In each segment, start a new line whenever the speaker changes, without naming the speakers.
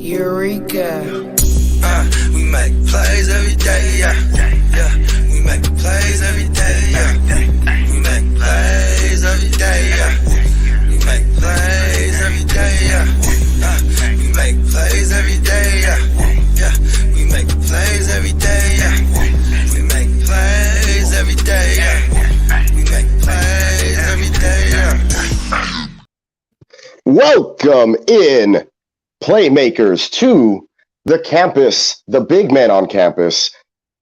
Eureka.
We make plays every day, yeah. We make plays every day, yeah. We make plays every day, yeah. We make plays every day, yeah. We make plays every day, yeah. We make plays every day, yeah. We make plays every day, yeah. We make plays every day, yeah.
Welcome in, Playmakers, to the campus, the big man on campus,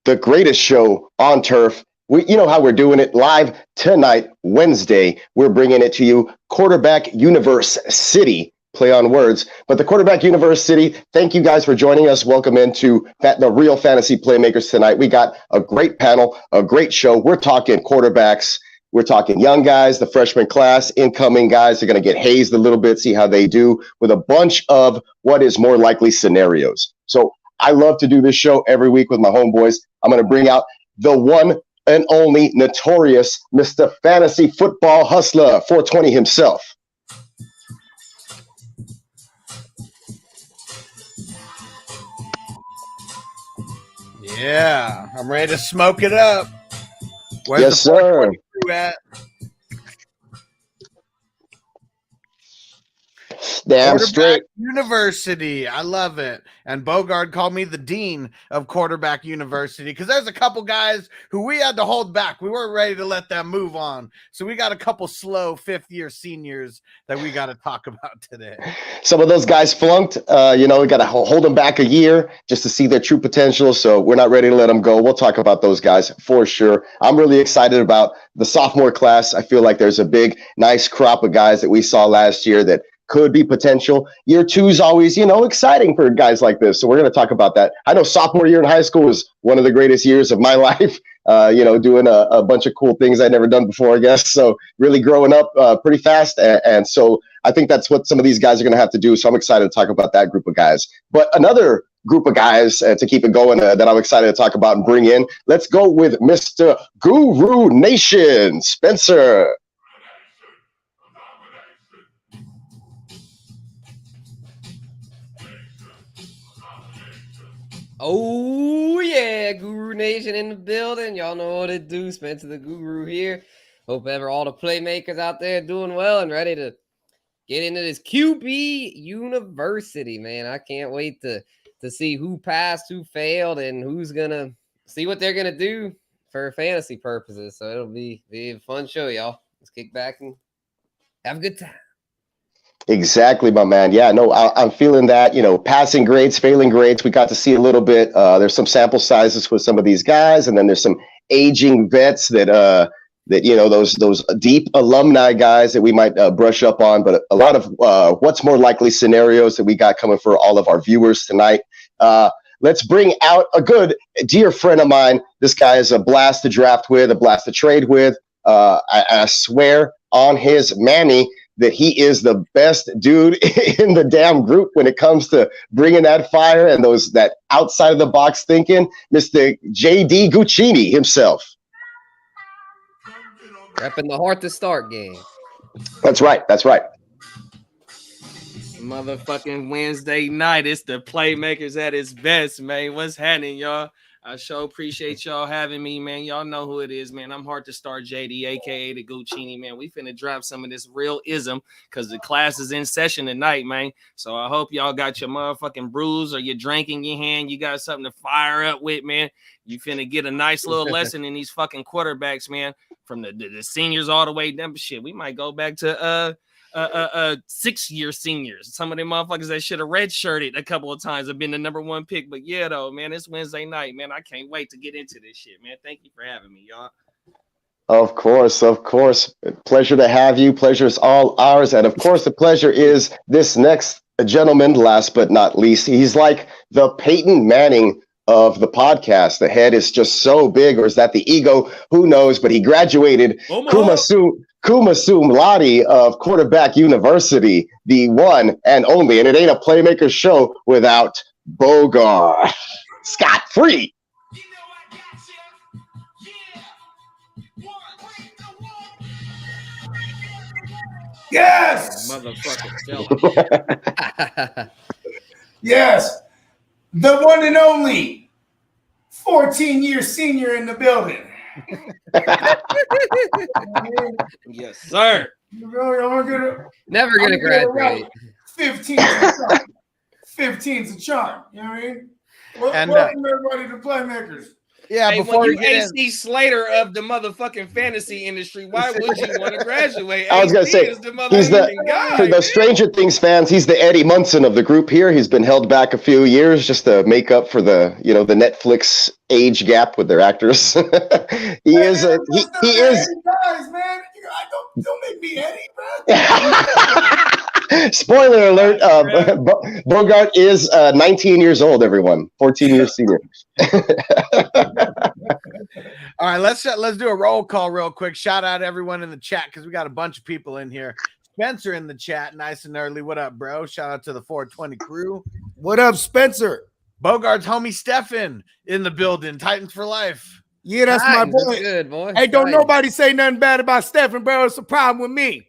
the greatest show on turf. You know how we're doing it live tonight, Wednesday. We're bringing it to you, Quarterback Universe City. Play on words, but the Quarterback Universe City. Thank you guys for joining us. Welcome into the real fantasy playmakers tonight. We got a great panel, a great show. We're talking quarterbacks. We're talking young guys, the freshman class, incoming guys are going to get hazed a little bit, see how they do with a bunch of what is more likely scenarios. So I love to do this show every week with my homeboys. I'm going to bring out the one and only notorious Mr. Fantasy Football Hustler, 420 himself.
Yeah, I'm ready to smoke it up. Where's
yes, sir.
At?
Damn straight.
University. I love it. And Bogard called me the dean of Quarterback University because there's a couple guys who we had to hold back. We weren't ready to let them move on. So we got a couple slow fifth-year seniors that we got to talk about today.
Some of those guys flunked. We got to hold them back a year just to see their true potential. So we're not ready to let them go. We'll talk about those guys for sure. I'm really excited about the sophomore class. I feel like there's a big, nice crop of guys that we saw last year that could be potential. Year two is always, exciting for guys like this. So we're going to talk about that. I know sophomore year in high school was one of the greatest years of my life, doing a bunch of cool things I'd never done before, I guess. So really growing up pretty fast. And so I think that's what some of these guys are going to have to do. So I'm excited to talk about that group of guys. But another group of guys to keep it going that I'm excited to talk about and bring in. Let's go with Mr. Guru Nation, Spencer.
Oh, yeah, Guru Nation in the building. Y'all know what it do. Spencer the Guru here. Hope all the playmakers out there doing well and ready to get into this QB University, man. I can't wait to see who passed, who failed, and who's going to see what they're going to do for fantasy purposes. So it'll be a fun show, y'all. Let's kick back and have a good time.
Exactly, my man. Yeah, no, I'm feeling that, passing grades, failing grades. We got to see a little bit. There's some sample sizes with some of these guys, and then there's some aging vets that those deep alumni guys that we might brush up on. But a lot of what's more likely scenarios that we got coming for all of our viewers tonight. Let's bring out a good dear friend of mine. This guy is a blast to draft with, a blast to trade with. I swear on his mammy that he is the best dude in the damn group when it comes to bringing that fire and that outside of the box thinking, Mr. J.D. Guccini himself.
Repping the Heart to Start game.
That's right.
Motherfucking Wednesday night. It's the Playmakers at its best, man. What's happening, y'all? I sure appreciate y'all having me, man. Y'all know who it is, man. I'm Heart to Start JD, a.k.a. the Guccini, man. We finna drop some of this real ism because the class is in session tonight, man. So I hope y'all got your motherfucking brews or your drink in your hand. You got something to fire up with, man. You finna get a nice little lesson in these fucking quarterbacks, man. From the seniors all the way down. Shit, we might go back to 6-year seniors. Some of them motherfuckers that should have redshirted a couple of times have been the number one pick. But yeah, though, man, it's Wednesday night, man. I can't wait to get into this shit, man. Thank you for having me, y'all.
Of course. Pleasure to have you. Pleasure is all ours. And of course, the pleasure is this next gentleman, last but not least. He's like the Peyton Manning of the podcast. The head is just so big, or is that the ego? Who knows? But he graduated Kuma Sum Laude of Quarterback University, the one and only. And it ain't a Playmakers show without Bogard Scott free.
Yes!
Motherfucker.
Yes, the one and only 14-year senior in the building.
Yes, sir.
Never gonna graduate.
15's a charm. 15's a charm. You know what I mean?
And,
Welcome everybody to Playmakers.
Yeah,
Hey,
before
when
we
you
get in,
AC Slater of the motherfucking fantasy industry, why would you want to graduate?
I was gonna
AC
say,
is the
he's the
motherfucking guy.
for those Stranger Things fans, he's the Eddie Munson of the group here. He's been held back a few years just to make up for the the Netflix age gap with their actors. he is a he is.
Guys, man, don't make me Eddie, bro.
Spoiler alert: Bogart is 19 years old. Everyone, 14 years senior.
all right, let's do a roll call real quick. Shout out everyone in the chat because we got a bunch of people in here. Spencer in the chat, nice and early. What up, bro? Shout out to the 420 crew.
What up, Spencer?
Bogart's homie Stefan in the building. Titans for life.
Yeah, that's my
Titans,
boy.
that's good, boy.
Hey, don't
Titans.
nobody say nothing bad about Stephen, bro. It's a problem with me.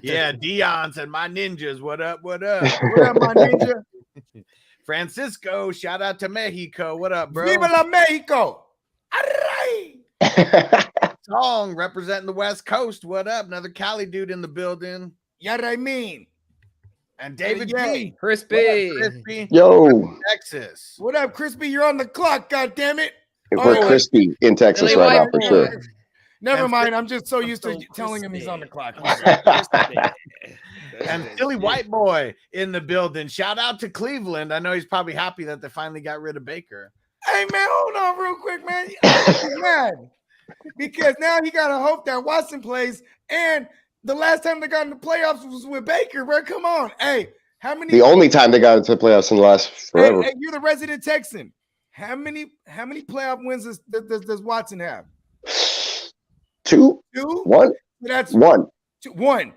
Yeah, Dion said my ninjas. What up? What up?
What up, my ninja?
Francisco, shout out to Mexico. What up, bro?
Viva la Mexico. Array.
Song representing the West Coast. What up? Another Cali dude in the building.
Yeah, I mean.
And David
Yeah.
G.
Crispy.
What up, Crispy?
Yo,
Texas.
What up, Crispy? You're on the clock, goddammit.
we're
Oh,
crispy in Texas
Billy
right now
White
for
boy.
sure.
Never
And
mind. I'm just so used to
so
telling him he's
crispy.
on the clock.
And Philly White Boy in the building. Shout out to Cleveland. I know he's probably happy that they finally got rid of Baker.
Hey, man, hold on real quick, man. I'm mad because now he got to hope that Watson plays. And the last time they got in the playoffs was with Baker, bro. Come on. Hey, how many?
The only time they got into the playoffs in the last forever.
Hey, you're the resident Texan. How many playoff wins does Watson have?
Two,
Two?
one,
That's
one.
one.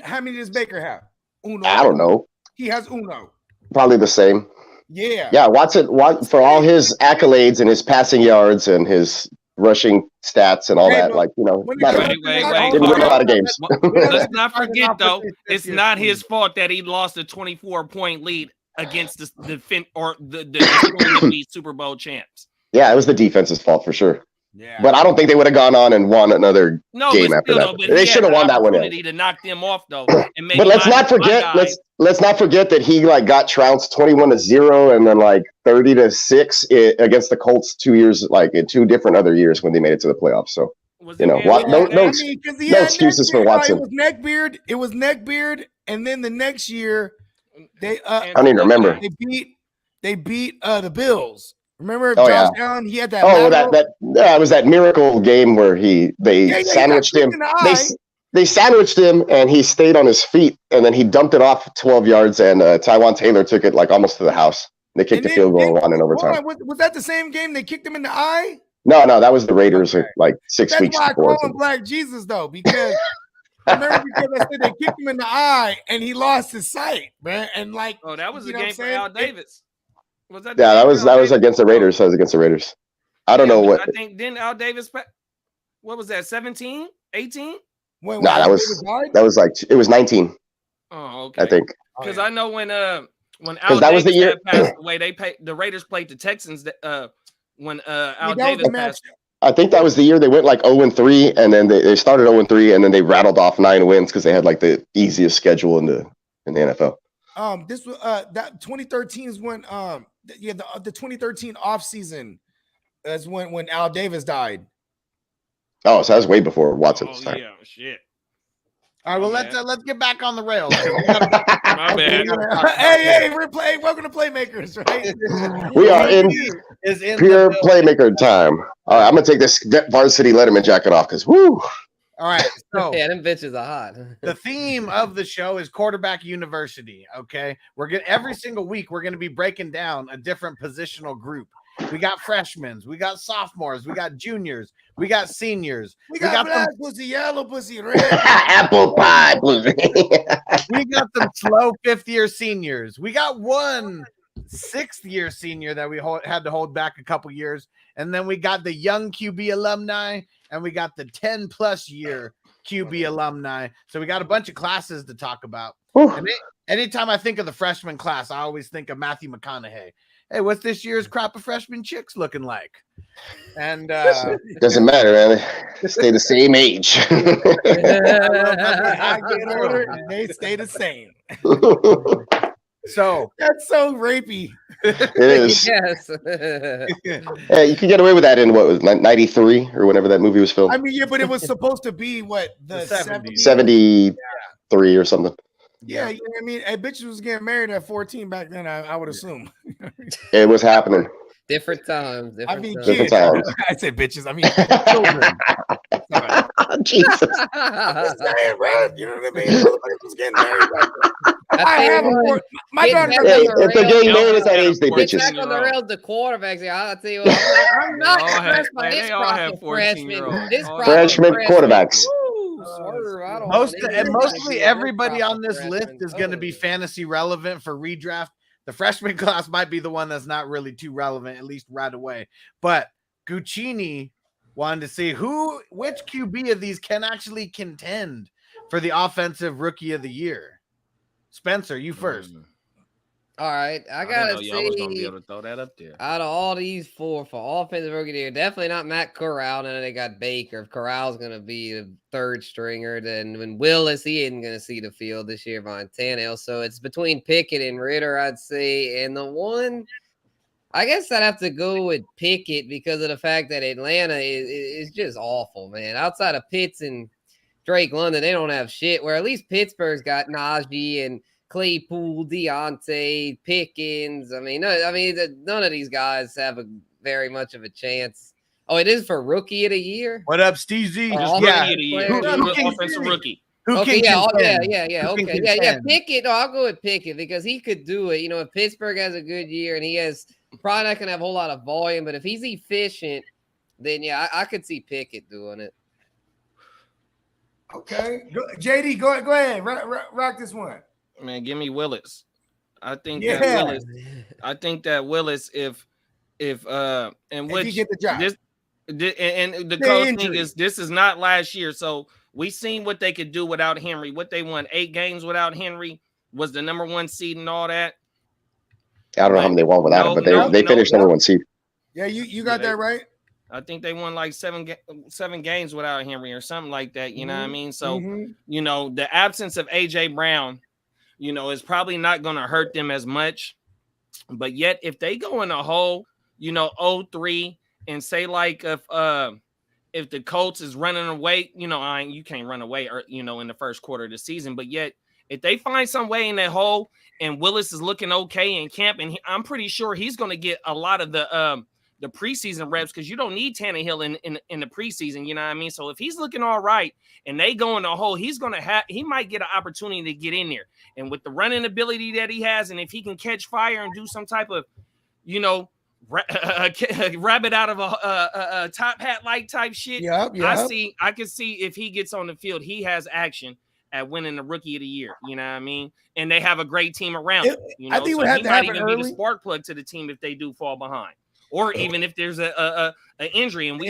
How many does Baker have? Uno.
I don't know.
He has uno.
Probably the same.
Yeah.
Yeah, Watson for all his accolades and his passing yards and his rushing stats and all
Hey,
that.
but
Like,
when it
not
comes
a-
to
Wait,
that-
didn't win a lot of games.
Let's not forget, though, it's not his fault that he lost a 24-point lead against the Super Bowl champs.
Yeah, it was the defense's fault for sure.
Yeah.
But I don't think they would have gone on and won another
No,
game
but
after
still,
that.
though, but
They
he
should
had
have won
the
that one.
opportunity to knock them off, though. And maybe
But let's not forget. Let's not forget that he got trounced 21-0 and then 30-6 against the Colts 2 years, in 2 different other years when they made it to the playoffs. So no excuses for Watson.
It was neckbeard. It was neckbeard, and then the next year they
I don't even remember.
They beat the Bills. Remember
Josh
Allen? He had that.
It was that miracle game where they sandwiched him. They sandwiched him and he stayed on his feet and then he dumped it off 12 yards and Tywan Taylor took it almost to the house. They kicked the field goal and won in overtime.
Was that the same game they kicked him in the eye?
No, that was the Raiders 6
That's
weeks
why
before.
I call him Black Jesus though, because remember because I said they kicked him in the eye and he lost his sight, man. And
that was a game for Al Davis. Was that?
Yeah, that was against the Raiders. That was against the Raiders. I don't know what.
I think didn't Al Davis. What was that? 17, 18?
That was it was 19.
Oh, okay.
I think
because I know when Al
that was the year
passed away, the Raiders played the Texans when Al Davis passed.
I think that was the year they went 0-3, and then they started 0-3, and then they rattled off 9 wins because they had the easiest schedule in the NFL.
This was that 2013 is when the 2013 offseason is when Al Davis died.
Oh, so that was way before Watson's time.
Yeah, shit.
All right, well let's get back on the rails.
My bad.
Hey, welcome to Playmakers, right?
We are in pure playmaker time. All right, I'm gonna take this varsity Letterman jacket off because woo.
All right, so
yeah, them bitches are hot.
The theme of the show is quarterback university. Okay, every single week we're gonna be breaking down a different positional group. We got freshmen, we got sophomores, we got juniors, we got seniors,
we got black pussy, yellow pussy, red
apple pie pussy.
We got some slow 5th-year seniors. We got one 6th-year senior that we had to hold back a couple years, and then we got the young QB alumni, and we got the 10+ year QB alumni. So we got a bunch of classes to talk about. And anytime I think of the freshman class, I always think of Matthew McConaughey. Hey, what's this year's crop of freshman chicks looking like? And
doesn't matter, man. They stay the same age.
I get older, and they stay the same.
so
That's so rapey.
It is.
Yes.
Hey, you could get away with that in what was 93 or whenever that movie was filmed.
I mean, yeah, but it was supposed to be what the 70s.
73 or something.
Yeah, you know what I mean, hey, bitches was getting married at 14 back then. I would assume.
It was happening.
Different times.
I mean,
Different
kids.
times.
I said bitches. I mean, children. Sorry.
Jesus.
Just saying, bro. You know what I mean? Motherfuckers was getting married back then. I
I
have
tell you what,
my daughter.
back
Hey,
on the
if they're getting married at that age, they
Get
bitches.
back on the rails, the quarterbacks. I'll tell you what, I'm not
They all have-
impressed by
they
this
all
crop
have
of
14-year-olds.
freshmen. This
All
crop of
Freshman
freshmen.
quarterbacks.
Woo, swerve. I don't want any
mostly
of
everybody
crop
on
of
this list
freshmen.
is going to be
Oh.
fantasy relevant for redraft. The freshman class might be the one that's not really too relevant, at least right away. But Guccini wanted to see which QB of these can actually contend for the offensive rookie of the year. Spencer, you first.
All right, I
didn't
gotta
know y'all was gonna be
say,
able to throw that up there.
out of all these four for offensive rookie of the year, definitely not Matt Corral. And then they got Baker. If Corral's gonna be the third stringer, then when Willis, he isn't gonna see the field this year behind Tannehill. So it's between Pickett and Ritter, I'd say. And the one, I guess I'd have to go with Pickett because of the fact that Atlanta is just awful, man. Outside of Pitts and Drake London, they don't have shit. Where at least Pittsburgh's got Najee and Claypool, Deontay, Pickens. I mean, none of these guys have very much of a chance. Oh, it is for rookie of the year.
What up, Steve Z?
Oh,
Rookie
Yeah.
of the year.
Who-
who can-
Offensive rookie.
Who
Okay,
can
yeah,
contend?
yeah.
Who can
Okay, yeah.
contend?
Pickett. No, I'll go with Pickett because he could do it. You know, if Pittsburgh has a good year and he has probably not gonna have a whole lot of volume, but if he's efficient, then yeah, I could see Pickett doing it.
Okay, JD, go ahead, rock this one.
Man, give me Willis. I think
Yeah.
that Willis. I think that Willis, if and
If
which
he get the job.
and the
The
coach thing
injury.
is this is not last year, so we seen what they could do without Henry. What they won 8 games without Henry, was the number 1 seed and all that.
I don't know how many they won without
No,
it, but they finished number 1 seed.
Yeah, you got
they-
that right.
I think they won like 7 games without Henry or something like that. You know what I mean? So
Mhm.
you know the absence of AJ Brown, you know, is probably not going to hurt them as much. But yet, if they go in a hole, you know, 0-3, and say like if the Colts is running away, you know, you can't run away, or you know, in the first quarter of the season. But yet, if they find some way in that hole, and Willis is looking okay in camp, and I'm pretty sure he's going to get a lot of the preseason reps because you don't need Tannehill in the preseason, you know what I mean? So if he's looking all right and they go in the hole, he might get an opportunity to get in there. And with the running ability that he has, and if he can catch fire and do some type of, you know, rabbit out of a top hat like type shit,
Yep.
I can see if he gets on the field, he has action at winning the rookie of the year. You know what I mean? And they have a great team around him. You know,
I think it
so
would have
he
to
might
happen
even be the
early.
spark plug to the team if they do fall behind, or even if there's a injury and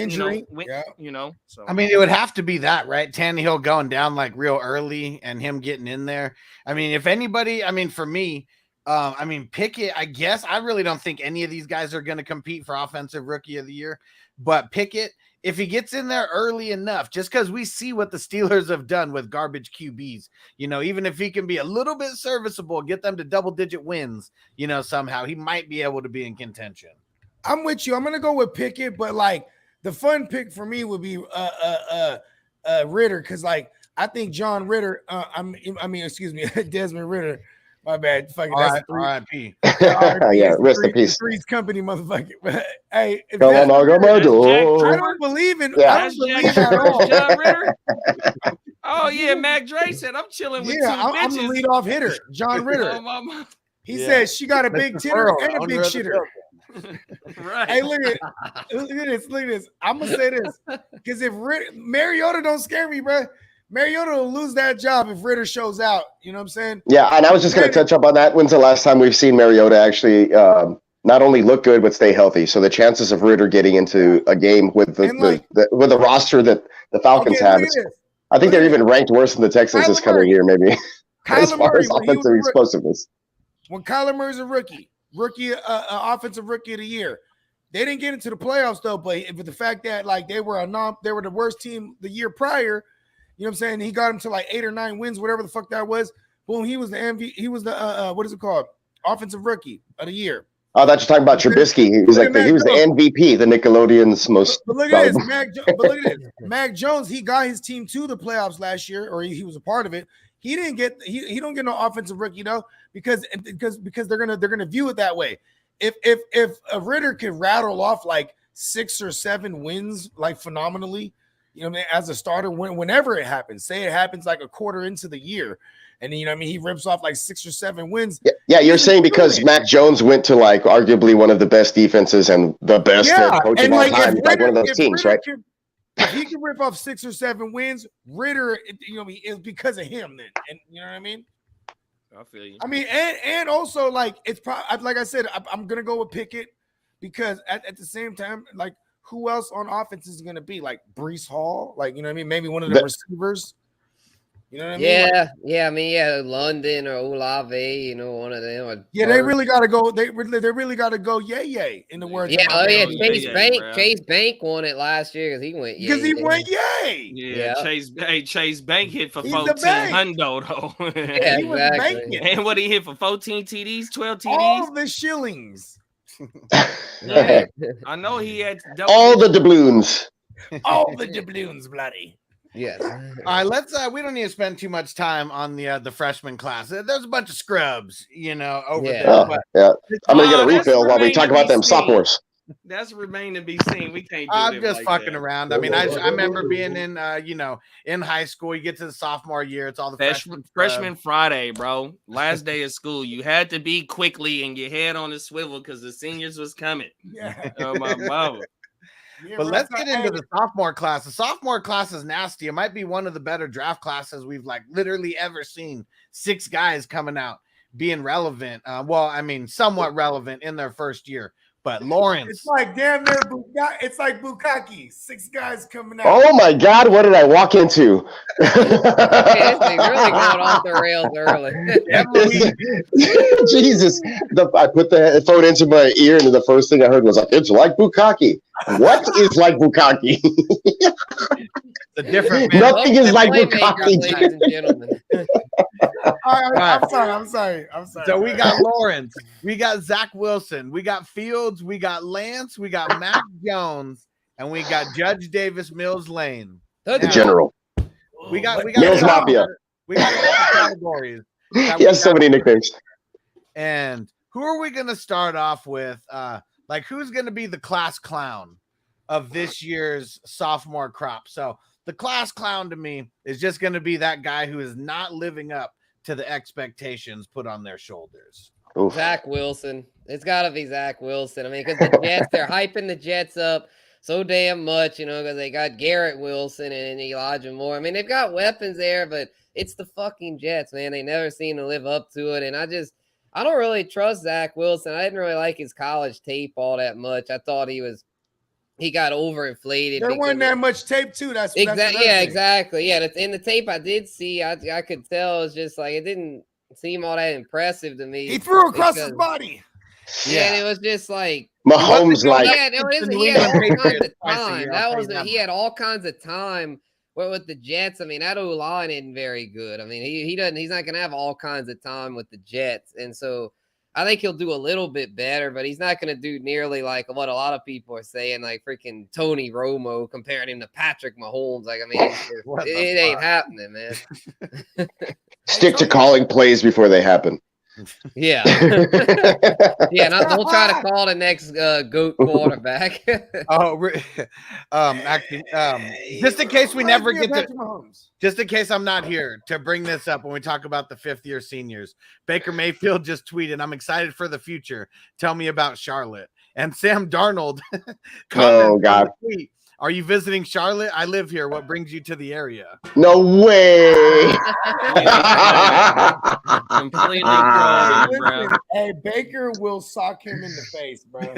you know. So
I mean, it would have to be that, right? Tannehill going down like real early and him getting in there. I mean, if anybody, I mean, for me, I mean, Pickett, I guess I really don't think any of these guys are going to compete for offensive rookie of the year, but Pickett, if he gets in there early enough, just because we see what the Steelers have done with garbage QBs, you know, even if he can be a little bit serviceable, get them to double-digit wins, you know, somehow he might be able to be in contention.
I'm with you. I'm gonna go with Pickett, but like the fun pick for me would be Ritter, because like I think John Ritter. Excuse me, Desmond Ritter. My bad. Fucking that's
R.I.P.
Yeah, rest in peace.
Three's company, motherfucker. Hey, if
Come
that-
on, knock on my door.
I don't believe in.
Yeah.
I
that's
don't
Jack
believe at all.
George, John Ritter. Oh yeah, Mac Dre said I'm chilling with
Yeah,
two
I'm the
bitches.
leadoff hitter, John Ritter.
Oh, mama.
He says she got a big titter and a big
Owner of the
shitter.
Right.
Hey, look at this. I'm gonna say this because if Mariota don't scare me, bro, Mariota will lose that job if Ritter shows out. You know what I'm saying?
Yeah, and I was just going to touch up on that. When's the last time we've seen Mariota actually not only look good but stay healthy? So the chances of Ritter getting into a game with the roster that the Falcons have,
look at this.
I think they're even ranked worse than the Texans this coming year, maybe. as
Kyler
far
Murray,
as
when he was
offensive
a rookie,
explosiveness.
when Kyler Murray's a rookie, offensive rookie of the year. They didn't get into the playoffs though, but the fact that like they were the worst team the year prior, you know what I'm saying? He got them to like 8 or 9 wins, whatever the fuck that was. Boom, he was the MVP. He was the what is it called? Offensive rookie of the year.
Oh, that's you're talking about Trubisky. He was he was the MVP, the Nickelodeon's most.
But look at this, but look at this, Mac Jones. He got his team to the playoffs last year, or he was a part of it. He didn't get he don't get no offensive rookie though, because they're gonna view it that way. If a Ritter could rattle off like 6 or 7 wins like phenomenally, you know what I mean, as a starter, whenever it happens, say it happens like a quarter into the year, and then, you know what I mean, he rips off like 6 or 7 wins.
Yeah, you're saying because Mac Jones went to like arguably one of the best defenses and the best head coach of all time, like one of those teams, right?
If he can rip off 6 or 7 wins, Ritter, you know, it's because of him then, and you know what I mean.
I feel you.
I mean, and also like it's probably like I said, I'm gonna go with Pickett because at the same time, like who else on offense is gonna be like Breece Hall, like you know what I mean? Maybe one of the receivers. You know what I mean?
Yeah. I mean, London or Olave, you know, one of them.
They really got to go. They really got to go. Yay! In the words.
Chase Bank won it last year because he went.
Yay!
Yeah. Chase Bank hit for 14 hundo though.
Yeah, exactly.
And what he hit for 14 TDs, 12 TDs,
all the shillings.
Yeah, I know he had
all the doubloons.
All the doubloons, bloody.
Yes.
All right, let's we don't need to spend too much time on the freshman class. There's a bunch of scrubs, you know, over there.
Yeah. I'm gonna get a refill while we talk about them sophomores.
That's remain to be seen. We can't.
I'm just fucking around. I mean, I remember being in, in high school. You get to the sophomore year, it's all the
freshman Friday, bro. Last day of school. You had to be quickly and your head on the swivel because the seniors was coming.
Yeah.
Oh my mama.
Yeah, but let's get into the sophomore class. The sophomore class is nasty. It might be one of the better draft classes we've like literally ever seen. 6 guys coming out being relevant. Somewhat relevant in their first year. But Lawrence,
it's like damn near it's like Bukkake. 6 guys coming out.
Oh my God, what did I walk into?
This thing's really going off the rails early.
Jesus. I put the phone into my ear and the first thing I heard was like, it's like Bukkake. What is like Bukkake?
the different
nothing is like Bukkake.
Ladies and gentlemen.
I'm sorry.
So we got Lawrence, we got Zach Wilson, we got Fields, we got Lance, we got Mac Jones, and we got Judge Davis Mills Lane.
The general.
We got
Mills Mafia.
We got categories.
He has so many nicknames.
And who are we gonna start off with? Like who's gonna be the class clown of this year's sophomore crop? So the class clown to me is just gonna be that guy who is not living up to the expectations put on their shoulders.
Oof.
Zach Wilson. It's got to be Zach Wilson. I mean, because the Jets, they're hyping the Jets up so damn much, you know, because they got Garrett Wilson and Elijah Moore. I mean, they've got weapons there, but it's the fucking Jets, man. They never seem to live up to it. And I don't really trust Zach Wilson. I didn't really like his college tape all that much. I thought he got overinflated.
There wasn't that much tape too. That's
exactly. Yeah, exactly. Yeah, in the tape I did see, I could tell it's just like it didn't seem all that impressive to me.
He threw across his body.
Yeah, and it was just like
Mahomes like.
Yeah, he had all kinds of time. He had all kinds of time. With the Jets, I mean, that O-line isn't very good. I mean, he's not gonna have all kinds of time with the Jets, and so I think he'll do a little bit better, but he's not going to do nearly like what a lot of people are saying, like freaking Tony Romo comparing him to Patrick Mahomes. Like, I mean, it ain't happening, man.
Stick to calling plays before they happen.
Yeah. Yeah, don't try to call the next GOAT quarterback.
Actually, just in case we never get to, just in case I'm not here to bring this up when we talk about the 5th-year seniors, Baker Mayfield just tweeted, "I'm excited for the future. Tell me about Charlotte." And Sam Darnold
oh God.
Tweet, "Are you visiting Charlotte? I live here. What brings you to the area?"
No way.
Completely wrong, bro.
Hey, Baker will sock him in the face, bro.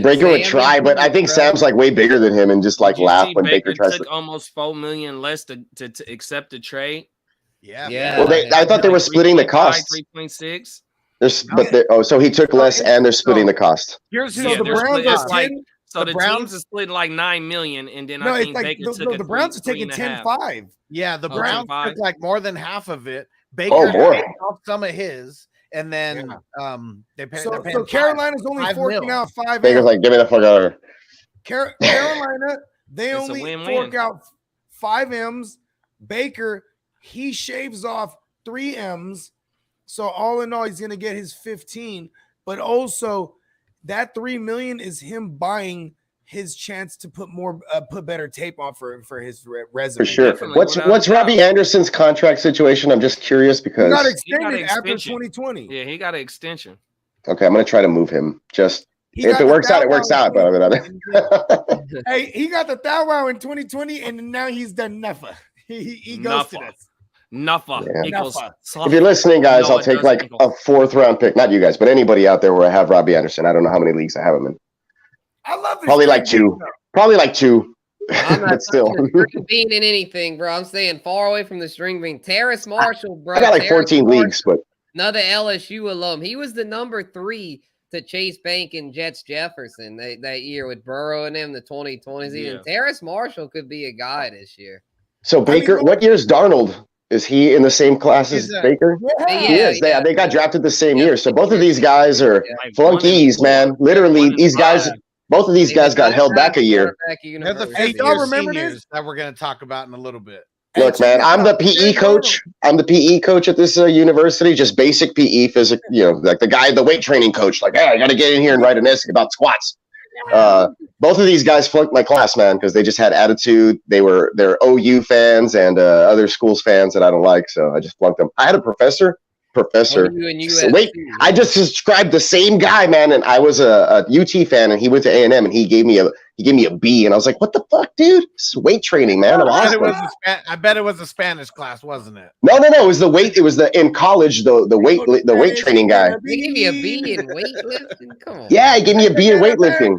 Baker would try, but I think Sam's like way bigger than him and just like laugh when Baker tries
to almost $4 million less to accept the trade.
Yeah.
Yeah.
Well, I thought they were splitting the cost.
3.6.
So he took less, and they're splitting the cost.
Here's
So
who's
the
they're
Browns
split-
are
it's like
10.
so
the
the
Browns-
teams are splitting like 9 million, and then
No,
I
it's
think
like
Baker took
the Browns are taking
3.5.
10-5.
Yeah, the
Oh,
Browns
10-5.
took like more than half of it.
Oh,
Baker
more.
paid off some of his, and then they pay.
So Carolina's only forking out 5
Baker's
M's.
like, give me the fuck out of here.
Carolina, they
It's a
only
win-win.
fork out 5 M's. Baker, he shaves off 3 M's. So all in all, he's gonna get his 15. But also, that 3 million is him buying his chance to put better tape on for his resume.
For sure.
Definitely,
What's
without a
Robbie Anderson's contract situation? I'm just curious
He got
because
extended after
extension.
2020.
Yeah, he got an extension.
okay, I'm gonna try to move him. Just
He
if
got
it
the
works out, it
Thou
works
Wow
out.
in
But
2020. Hey, he got the Thou Wow in 2020, and now he's done nothing. He ghosted
Nuffa.
us.
Nuffa
Yeah.
equals.
Nuffa.
if you're listening, guys,
No,
I'll
it
take
doesn't
like
equal.
a 4th-round pick. Not you guys, but anybody out there where I have Robbie Anderson. I don't know how many leagues I have him in.
I love this.
Probably like 2. Probably like 2.
I'm not
But still,
touching the string bean in anything, bro. I'm staying far away from the string bean. Terrace Marshall, bro.
I got like
Terrace
14
Marshall,
leagues, but
another LSU alum. He was the number 3 to Chase Bank and Jets Jefferson that year with Burrow and them, the 2020 season.
Yeah.
Terrace Marshall could be a guy this year.
so Baker, what year's Darnold? Is he in the same class as
He's a-
Baker?
Yeah.
He is.
Yeah.
They got drafted the same
Yeah.
year. So both of these guys are
Like
flunkies,
1 and 4.
man. Literally,
1 and
these guys,
5.
both of these
They
guys
did
got
not
held back
draft
a year.
quarterback
They're the
university.
Hey,
fifth
y'all
year
remember this?
seniors that we're going to talk about in a little bit.
Hey,
Look,
check
man,
this
I'm the
out.
PE
Sam
coach. I'm the PE coach at this university. Just basic PE, physics. Like the weight training coach. Like, hey, I got to get in here and write an essay about squats. Both of these guys flunked my class, man, because they just had attitude. They're OU fans and other schools fans that I don't like, so I just flunked them. I had a professor.
OU and
So wait,
USC.
I just described the same guy, man, and I was a UT fan, and he went to A&M, and he gave me a B, and I was like, what the fuck, dude? This is weight training, man. I'm
I bet,
awesome.
I bet it was a Spanish class, wasn't it?
No, it was the weight. It was in college, the weight training guy.
They gave you a B in weightlifting? Come on.
Yeah, he gave me a B in weightlifting.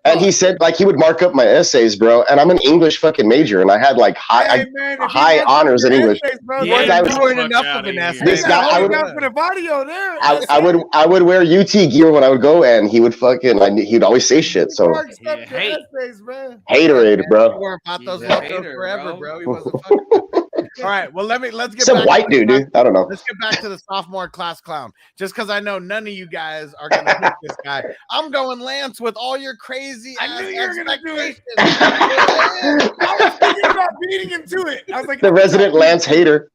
And he said, like, he would mark up my essays, bro. And I'm an English fucking major, and I had like high honors in English.
Yeah,
One guy was-
doing
fuck
enough
outta
of an
here.
essay.
This guy, I would-
for the audio there.
I would wear UT gear when I would go, and he would he'd always say shit. So
Yeah, hey.
haterade, bro.
Worry about those
He's a
locos
hater,
forever,
bro.
bro. He wasn't fucking. All right, well let's get
Some
back
white
to
dude. I don't know.
Let's get back to the sophomore class clown. Just because I know none of you guys are going to pick this guy, I'm going Lance with all your crazy.
I knew you were gonna do it.
expectations.
I was thinking about beating him to it. I was like,
The resident Lance hater.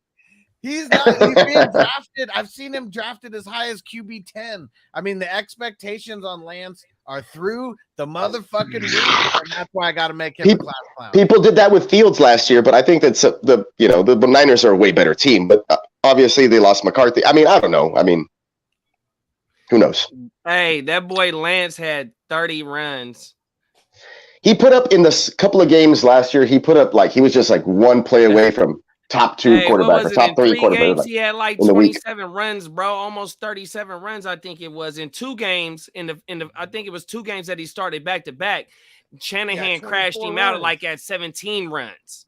He's being drafted. I've seen him drafted as high as QB 10. I mean, the expectations on Lance are through the motherfucking roof, and that's why I got to make him a class clown.
People did that with Fields last year, but I think that's the Niners are a way better team. But obviously, they lost McCarthy. I mean, I don't know. I mean, who knows?
Hey, that boy Lance had 30 runs.
He put up in the couple of games last year. He put up he was just like one play away from top 2
Hey,
quarterback or top 3 quarterback.
games, he had like
in the week.
27 runs, bro. Almost 37 runs, I think it was. In 2 games, I think it was 2 games that he started back to back. Shanahan crashed him out at 17 runs.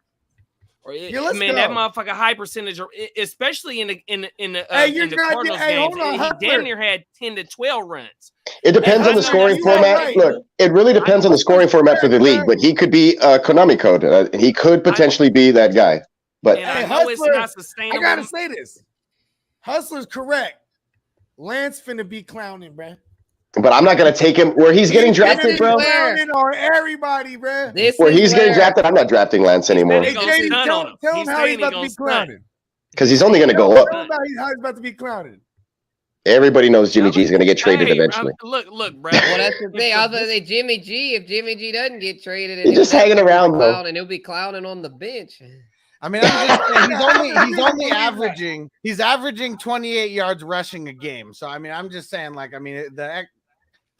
let's
Man,
go.
that motherfucker high percentage, especially in the
you're
Cardinals
hey,
games,
hold on,
he
Hustler.
damn near had 10 to 12 runs.
It depends on the scoring
you're
format.
right.
Look, it really depends on the scoring format for the league. But he could be Konami code. He could potentially be that guy. But
And
Hey,
I know it's
Hustler,
not
I
sustainable.
gotta say this. Hustler's correct. Lance finna be clowning, bro.
I'm not gonna take him where he's getting drafted, bro.
Clowning on everybody, bro.
Where he's getting drafted, I'm not drafting Lance anymore
He
Hey,
gonna
JD,
stun
tell
on him.
him
He's
how
saying
he's
he
about to
gonna
be
stun.
clowning.
because he's only gonna go
Tell
up.
him how he's about to be clowning.
Everybody knows Jimmy G's gonna get traded
Hey,
eventually.
Look, bro.
Well, that's the thing. I was going to say Jimmy G. If Jimmy G doesn't get traded,
He's just hanging around, though.
and he'll be clowning on the bench.
I mean, I'm just saying, he's averaging 28 yards rushing a game. So I mean, I'm just saying, the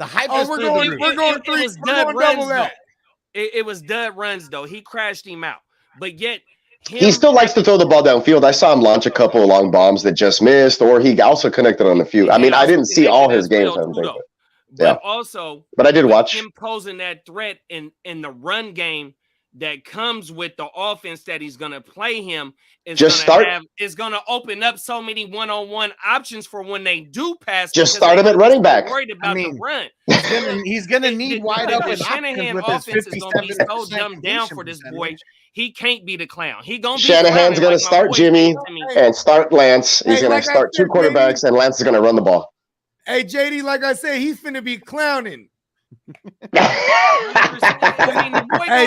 hype is
we're
through
going-
the roof.
we're going
It
three.
was
We're
dud
going double
runs, though.
that.
It was dud runs, though. He crashed him out. But yet,
He still likes to throw the ball downfield. I saw him launch a couple of long bombs that just missed, or he also connected on a few. I mean, I didn't see all his games, I don't think.
But
Yeah.
also,
But I did watch.
him posing that threat in the run game that comes with the offense that he's going to play him is going to open up so many one-on-one options for when they do pass.
Just start him at running back.
Worried about the run.
He's gonna need wide open
Shanahan
options with his
offense is going to be so dumbed down for this boy. He can't be the clown.
Shanahan's going to start Jimmy and start Lance. He's going to start two quarterbacks, and Lance is going to run the ball.
Hey, JD, like I said, he's finna be clowning.
Hey,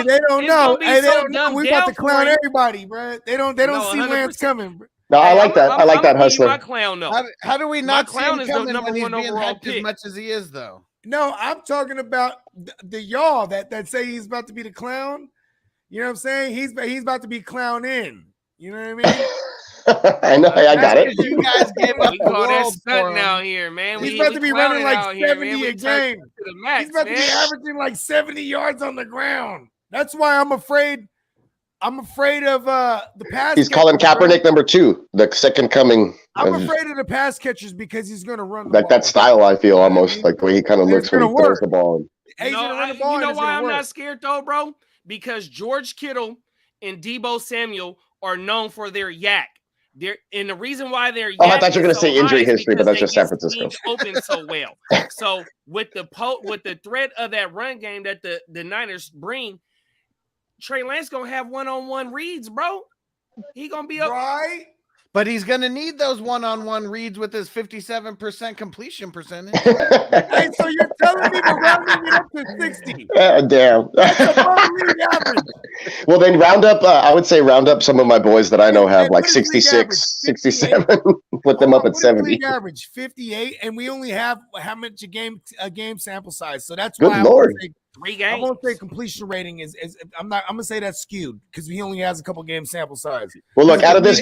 they don't know. Hey, they don't know. We about to clown everybody, bro. They don't see Lance coming. Bro.
No, I like that. I like that hustler.
My clown, though.
How do we not see him
is
coming
the
when he's
#1
being
overall
hyped
pick
as much as he is, though?
No, I'm talking about the y'all that say he's about to be the clown. You know what I'm saying? He's about to be clown in. You know what I mean?
I know. I got it.
You guys gave up
We
the
call that
world for
stunting
him.
out here, man.
He's about to be running like 70 a game.
He's
He's about to be averaging like 70 yards on the ground. That's why I'm afraid. I'm afraid of the pass.
He's calling Kaepernick number 2, the second coming.
I'm afraid of the pass catchers because he's going to run the
Like
ball.
that style, I feel almost like the way he kind of looks when he throws the ball.
Hey,
You know why I'm not scared though, bro? Because George Kittle and Deebo Samuel are known for their yak. And the reason why they're
Oh, I thought you were going to say injury history, but that's just San Francisco.
Open so well. So with the threat of that run game that the Niners bring, Trey Lance gonna have one-on-one reads, bro. He gonna be up.
Right.
But he's going to need those one-on-one reads with his 57% completion percentage.
Hey, so you're telling me to round it up to 60?
Damn.
That's above league average.
Well, then round up some of my boys that I know have like 66, 67. Put them up at 70.
League average 58, and we only have how much a game sample size. So that's
Good
why
Lord.
Three
I'm
games.
gonna say completion rating is I'm gonna say that's skewed because he only has a couple game sample size.
Well, look, out of those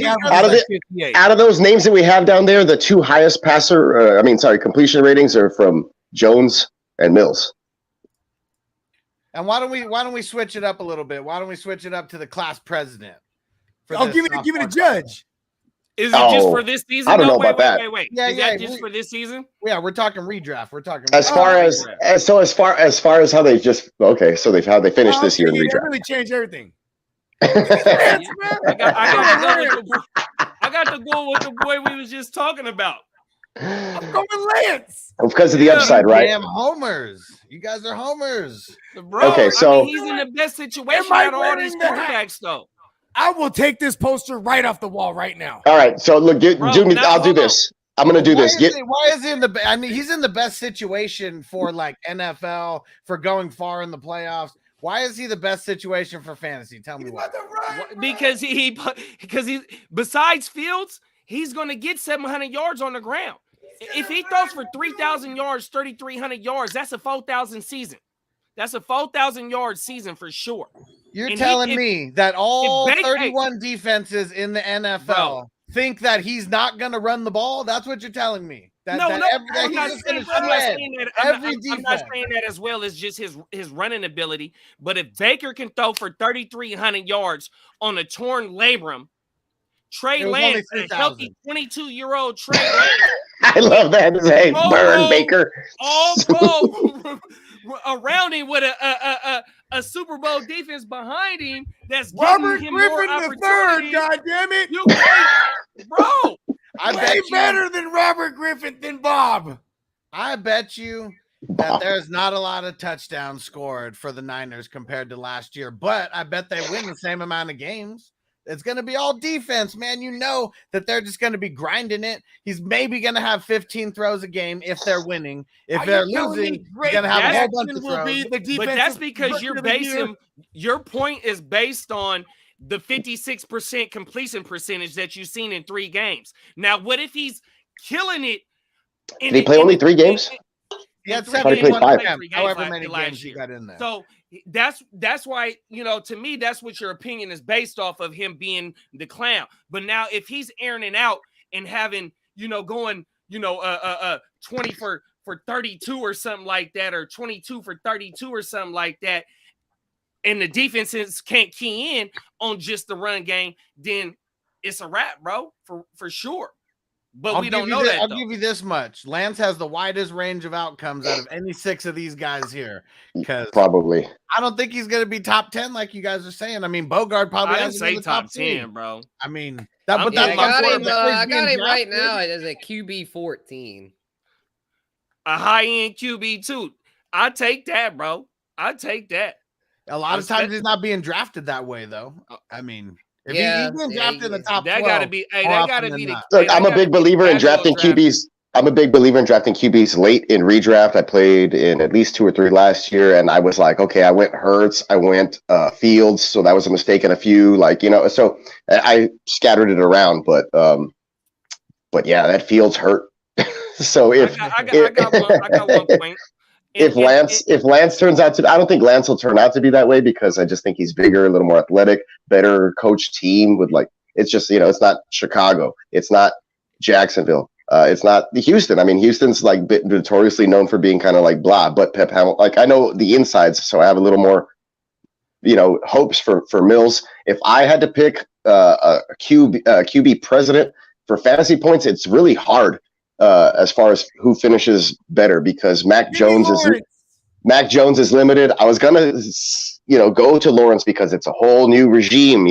names that we have down there, the 2 highest completion ratings are from Jones and Mills.
And why don't we switch it up a little bit? Why don't we switch it up to the class president?
Give it a judge.
Is it just for this season?
I don't know about that.
Wait.
Yeah,
Is that just for this season?
Yeah, we're talking redraft. We're talking
As far as how they just how they finished this year in
They
redraft.
really changed everything.
I got to go with the boy we was just talking about.
I'm going Lance.
Because of the upside, right?
Damn homers. You guys are homers.
Bro,
Okay, so
he's in the best situation
Am I
out of all these
wearing the hat?
quarterbacks, though.
I will take this poster right off the wall right now.
All right, so look, I'll do this. I'm gonna do this.
Why is he in the? I mean, he's in the best situation for like NFL for going far in the playoffs. Why is he the best situation for fantasy? Tell me why.
Because he besides Fields, he's going to get 700 yards on the ground. If he throws for 3,000 yards, 3,300 yards, that's a 4,000 season. That's a 4,000 yard season for sure.
You're telling me that all 31 defenses in the NFL think that he's not going to run the ball? That's what you're telling me.
I'm not saying that as well as just his running ability. But if Baker can throw for 3,300 yards on a torn labrum, Trey Lance, a healthy 22-year-old Trey Lance.
I love that. Hey, burn Baker.
All go around him with a Super Bowl defense behind him that's
Robert
giving him
Griffin
more
III, God damn it.
Bro.
Way better than Robert Griffin than Bob.
I bet you that there's not a lot of touchdowns scored for the Niners compared to last year, but I bet they win the same amount of games. It's going to be all defense, man. You know that they're just going to be grinding it. He's maybe going to have 15 throws a game if they're winning. If they're losing, he's going to have a whole bunch of throws.
But that's because your point is based on the 56% completion percentage that you've seen in 3 games. Now, what if he's killing it?
Did he play only 3 games?
He had
5.
However many games he got in there.
So that's why, to me, that's what your opinion is based off of, him being the clown. But now if he's airing it out and having, going, 20 for 32 or something like that, or 22 for 32 or something like that, and the defenses can't key in on just the run game, then it's a wrap, bro, for sure. but we don't know that.
I'll give you this much. Lance has the widest range of outcomes out of any 6 of these guys here. Because
Probably.
I don't think he's going to be top 10 like you guys are saying. I mean, Bogard probably
I
has
didn't say
the
top 10,
10,
bro.
I mean,
I
I got him right now as a QB 14.
A high-end QB too. I take that, bro. I take that.
A lot of times he's not being drafted that way, though. I mean, if
Yeah,
he's being drafted in the top 12,
that gotta be. Hey, that gotta be the.
Look, I'm a big believer in drafting QBs. I'm a big believer in drafting QBs late in redraft. I played in at least 2 or 3 last year, and I was like, okay, I went Hurts, I went Fields, so that was a mistake in a few, so I scattered it around, but yeah, that Fields hurt. So
I got one point.
If Lance turns out to, I don't think Lance will turn out to be that way because I just think he's bigger, a little more athletic, better coach team with it's just, it's not Chicago. It's not Jacksonville. It's not Houston. I mean, Houston's notoriously known for being kind of blah, but Pep Hamilton, I know the insides, so I have a little more, hopes for Mills. If I had to pick a QB president for fantasy points, it's really hard. As far as who finishes better, because Mac Jones is limited. I was gonna, go to Lawrence because it's a whole new regime.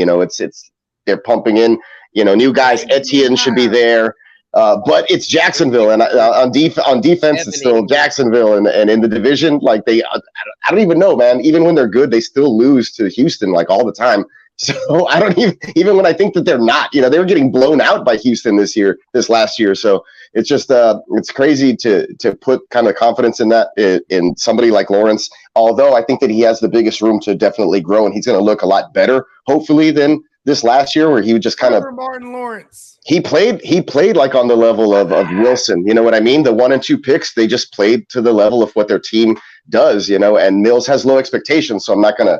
They're pumping in, new guys. Etienne should be there, but it's Jacksonville, and on defense it's still Jacksonville, and in the division, I don't even know, man. Even when they're good, they still lose to Houston all the time. So I don't even when I think that they're not, they were getting blown out by Houston this last year. So it's just it's crazy to put kind of confidence in that in somebody like Lawrence. Although I think that he has the biggest room to definitely grow, and he's going to look a lot better, hopefully, than this last year where he would just kind of
Martin Lawrence.
He played on the level of Wilson. You know what I mean? The 1 and 2 picks, they just played to the level of what their team does. And Mills has low expectations, so I'm not going to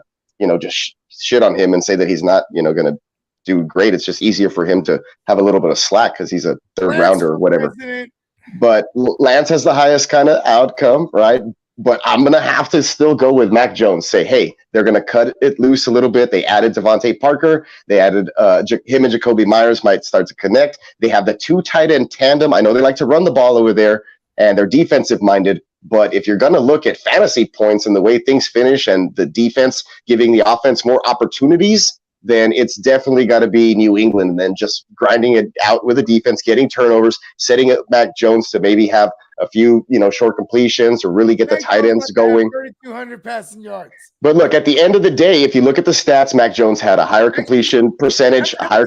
just shit on him and say that he's not, going to do great. It's just easier for him to have a little bit of slack because he's a third rounder or whatever. President. But Lance has the highest kind of outcome, right? But I'm going to have to still go with Mac Jones. Say, hey, they're going to cut it loose a little bit. They added Devontae Parker. They added him and Jacoby Myers might start to connect. They have the 2 tight end tandem. I know they like to run the ball over there, and they're defensive minded. But if you're going to look at fantasy points and the way things finish and the defense giving the offense more opportunities, then it's definitely got to be New England, and then just grinding it out with the defense, getting turnovers, setting up Mac Jones to maybe have a few, short completions or really get the tight ends going.
3,200 passing yards.
But look, at the end of the day, if you look at the stats, Mac Jones had a higher completion percentage, Mac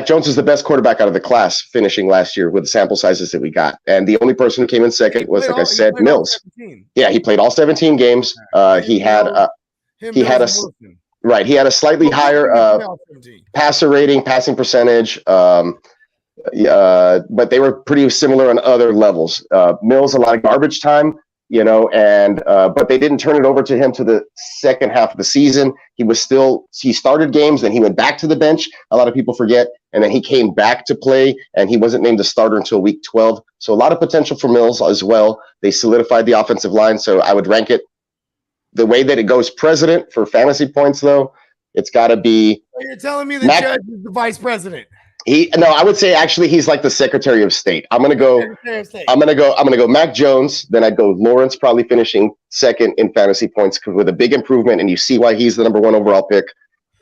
Jones is the best quarterback out of the class finishing last year with the sample sizes that we got. And the only person who came in second was, like I said, Mills. Yeah, he played all 17 games. He had a slightly higher passer rating, passing percentage. But they were pretty similar on other levels. Mills, a lot of garbage time. But they didn't turn it over to him to the second half of the season. He started games, then he went back to the bench. A lot of people forget. And then he came back to play, and he wasn't named a starter until week 12. So a lot of potential for Mills as well. They solidified the offensive line. So I would rank it the way that it goes president for fantasy points, though. It's got to be.
So you're telling me the judge is the vice president?
I would say actually he's like the Secretary of State. I'm gonna go Mac Jones, then I'd go Lawrence, probably finishing second in fantasy points with a big improvement, and you see why he's the number 1 overall pick.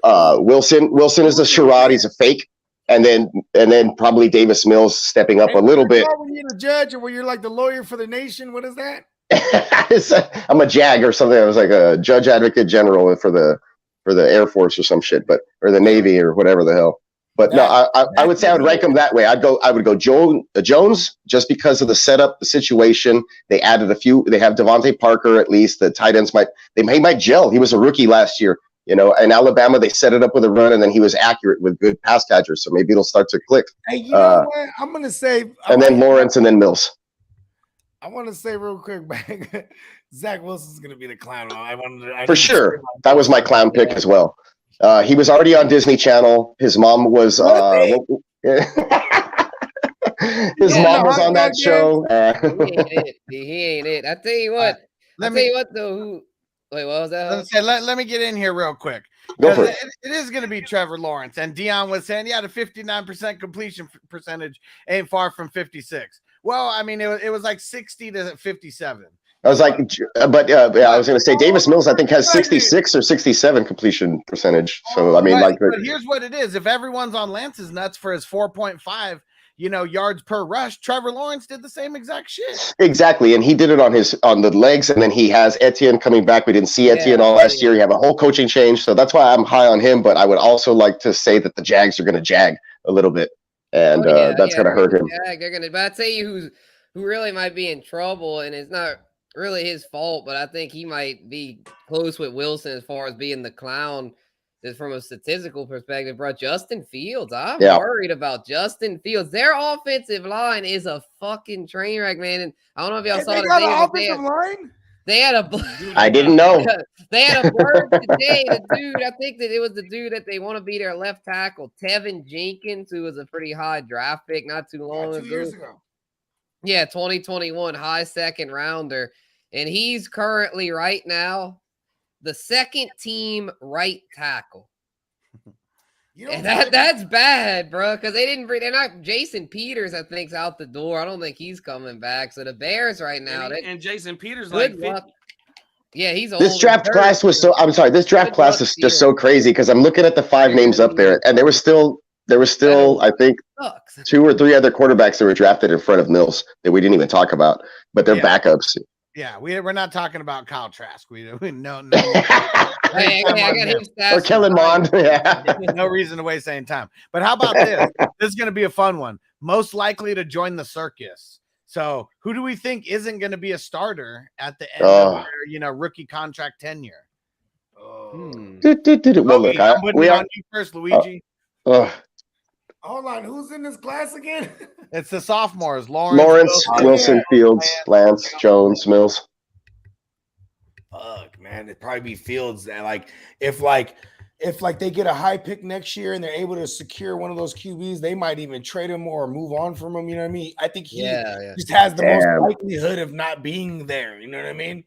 Wilson is a charade, he's a fake, and then probably Davis Mills stepping up a little bit.
When you're the judge, or when you're like the lawyer for the nation, what is that?
I'm a JAG or something. I was like a judge advocate general for the Air Force or some shit, or the Navy or whatever the hell. But I would say I would rank them that way. I would go Jones just because of the setup, the situation. They added a few. They have Devontae Parker at least. The tight ends might gel. He was a rookie last year. In Alabama, they set it up with a run, and then he was accurate with good pass catchers. So maybe it'll start to click.
Hey, you know what? I'm gonna say.
Then Lawrence, and then Mills.
I want to say real quick, man. Zach Wilson's gonna be the clown.
For sure, that was my clown pick as well. He was already on Disney Channel. His mom was his mom was on that show.
He ain't it. I tell you what. Though, Wait, what was that?
Let me get in here real quick.
Go for it.
It is going to be Trevor Lawrence. And Dion was saying, yeah, the 59% completion percentage ain't far from 56. Well, I mean, it was like 60 to 57.
I was like, but yeah, I was going to say Davis Mills, I think, has 66 or 67 completion percentage. So, I mean,
Right,
like,
but here's what it is. If everyone's on Lance's nuts for his 4.5, yards per rush, Trevor Lawrence did the same exact shit.
exactly. And he did it on the legs. And then he has Etienne coming back. We didn't see Etienne all last year. You have a whole coaching change. So that's why I'm high on him. But I would also like to say that the Jags are going to jag a little bit. And that's going to hurt him.
They're going to, but I'd tell you who really might be in trouble, and it's not really his fault, but I think he might be close with Wilson as far as being the clown. Just from a statistical perspective, bro. Justin Fields. I'm worried about Justin Fields. Their offensive line is a fucking train wreck, man. And I don't know if y'all saw
they got an offensive line.
They had a.
I didn't know.
They had a bird today. The dude, I think that it was the dude that they want to be their left tackle, Tevin Jenkins, who was a pretty high draft pick not too long ago.
2 years ago.
Yeah, 2021 high second rounder. And he's currently right now the second team right tackle. And that's bad, bro, because they're not Jason Peters, I think, is out the door. I don't think he's coming back. So the Bears right now.
And Jason Peters like 50.
Yeah, he's old.
This draft class was so. I'm sorry. This draft class is just so crazy because I'm looking at the 5 names up there, and there was still, I think, 2 or 3 other quarterbacks that were drafted in front of Mills that we didn't even talk about, but they're backups.
Yeah, we're not talking about Kyle Trask. We no.
I got him stats.
Or Kellen Mond. Yeah.
No reason to waste any time. But how about this? This is going to be a fun one. Most likely to join the circus. So who do we think isn't going to be a starter at the end of their, rookie contract tenure?
Well, look,
I'm putting it on you first, Luigi.
Hold on, who's in this class again?
It's the sophomores: Lawrence,
Wilson, Fields, Lance, Jones, Mills.
Fuck, man, it'd probably be Fields. That if they get a high pick next year and they're able to secure one of those QBs, they might even trade him or move on from him. You know what I mean? I think he just has the most likelihood of not being there. You know what I mean?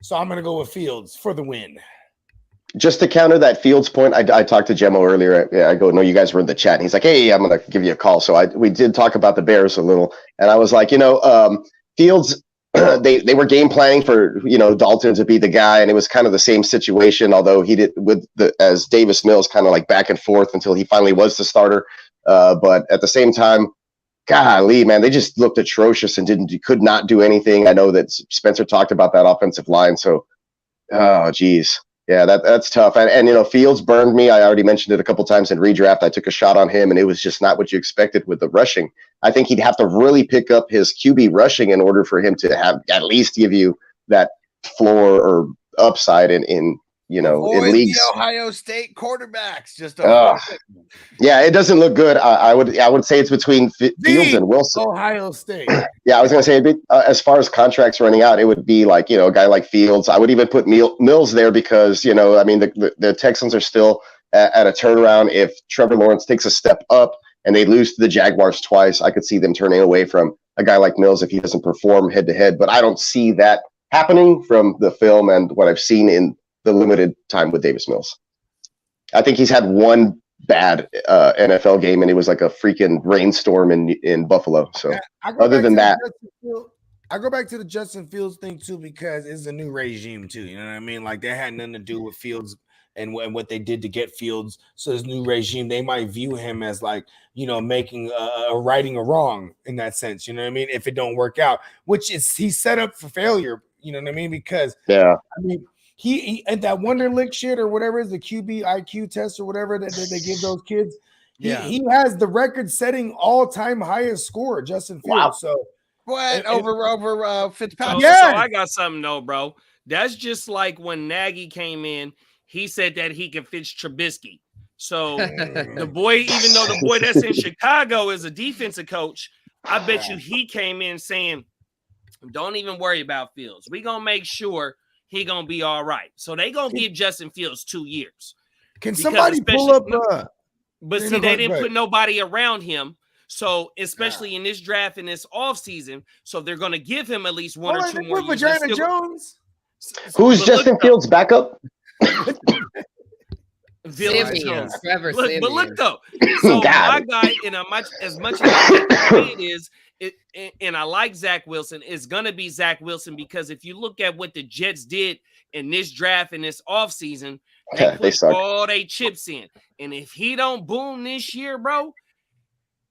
So I'm gonna go with Fields for the win.
Just to counter that Fields point, I talked to Gemmo earlier. I go, no, you guys were in the chat. And he's like, hey, I'm going to give you a call. So we did talk about the Bears a little. And I was like, Fields, they were game planning for, Dalton to be the guy. And it was kind of the same situation, although he did as Davis Mills, kind of like back and forth until he finally was the starter. But at the same time, golly, man, they just looked atrocious and could not do anything. I know that Spencer talked about that offensive line. So, oh, geez. Yeah, that's tough. And Fields burned me. I already mentioned it a couple times in redraft. I took a shot on him, and it was just not what you expected with the rushing. I think he'd have to really pick up his QB rushing in order for him to have at least give you that floor or upside in leagues.
The Ohio State quarterbacks just
yeah, it doesn't look good. I would say it's between Fields and Wilson.
Ohio State.
Yeah, I was going to say as far as contracts running out, it would be like a guy like Fields. I would even put Mills there because the Texans are still at a turnaround. If Trevor Lawrence takes a step up and they lose to the Jaguars twice, I could see them turning away from a guy like Mills if he doesn't perform head to head. But I don't see that happening from the film and what I've seen in the limited time with Davis Mills. I think he's had one bad NFL game, and it was like a freaking rainstorm in Buffalo. So other than that,
I go back to the Justin Fields thing too, because it's a new regime too. You know what I mean? Like that had nothing to do with Fields and what they did to get Fields. So this new regime, they might view him as making a righting a wrong in that sense. You know what I mean? If it don't work out, which is he's set up for failure. You know what I mean? Because he and that Wonderlic shit or whatever is the QB IQ test or whatever that they give those kids. He has the record-setting all-time highest score, Justin Fields.
Wow.
So
what over Fitzpatrick?
So I got something though, bro. That's just like when Nagy came in. He said that he can fix Trubisky. So the boy, even though the boy that's in Chicago is a defensive coach, I bet you he came in saying, "Don't even worry about Fields. We're gonna make sure." He gonna be all right. So they gonna give Justin Fields 2 years.
Can somebody pull up?
But see, they didn't put nobody around him. So especially in this draft in this offseason, so they're gonna give him at least one or two more years.
Vagina Jones.
Who's Justin Fields' backup?
Simeon, Trevor Simeon.
But look though, so my guy, in as much as it is, and I like Zach Wilson, it's gonna be Zach Wilson because if you look at what the Jets did in this draft in this offseason, they put all their chips in, and if he don't boom this year, bro,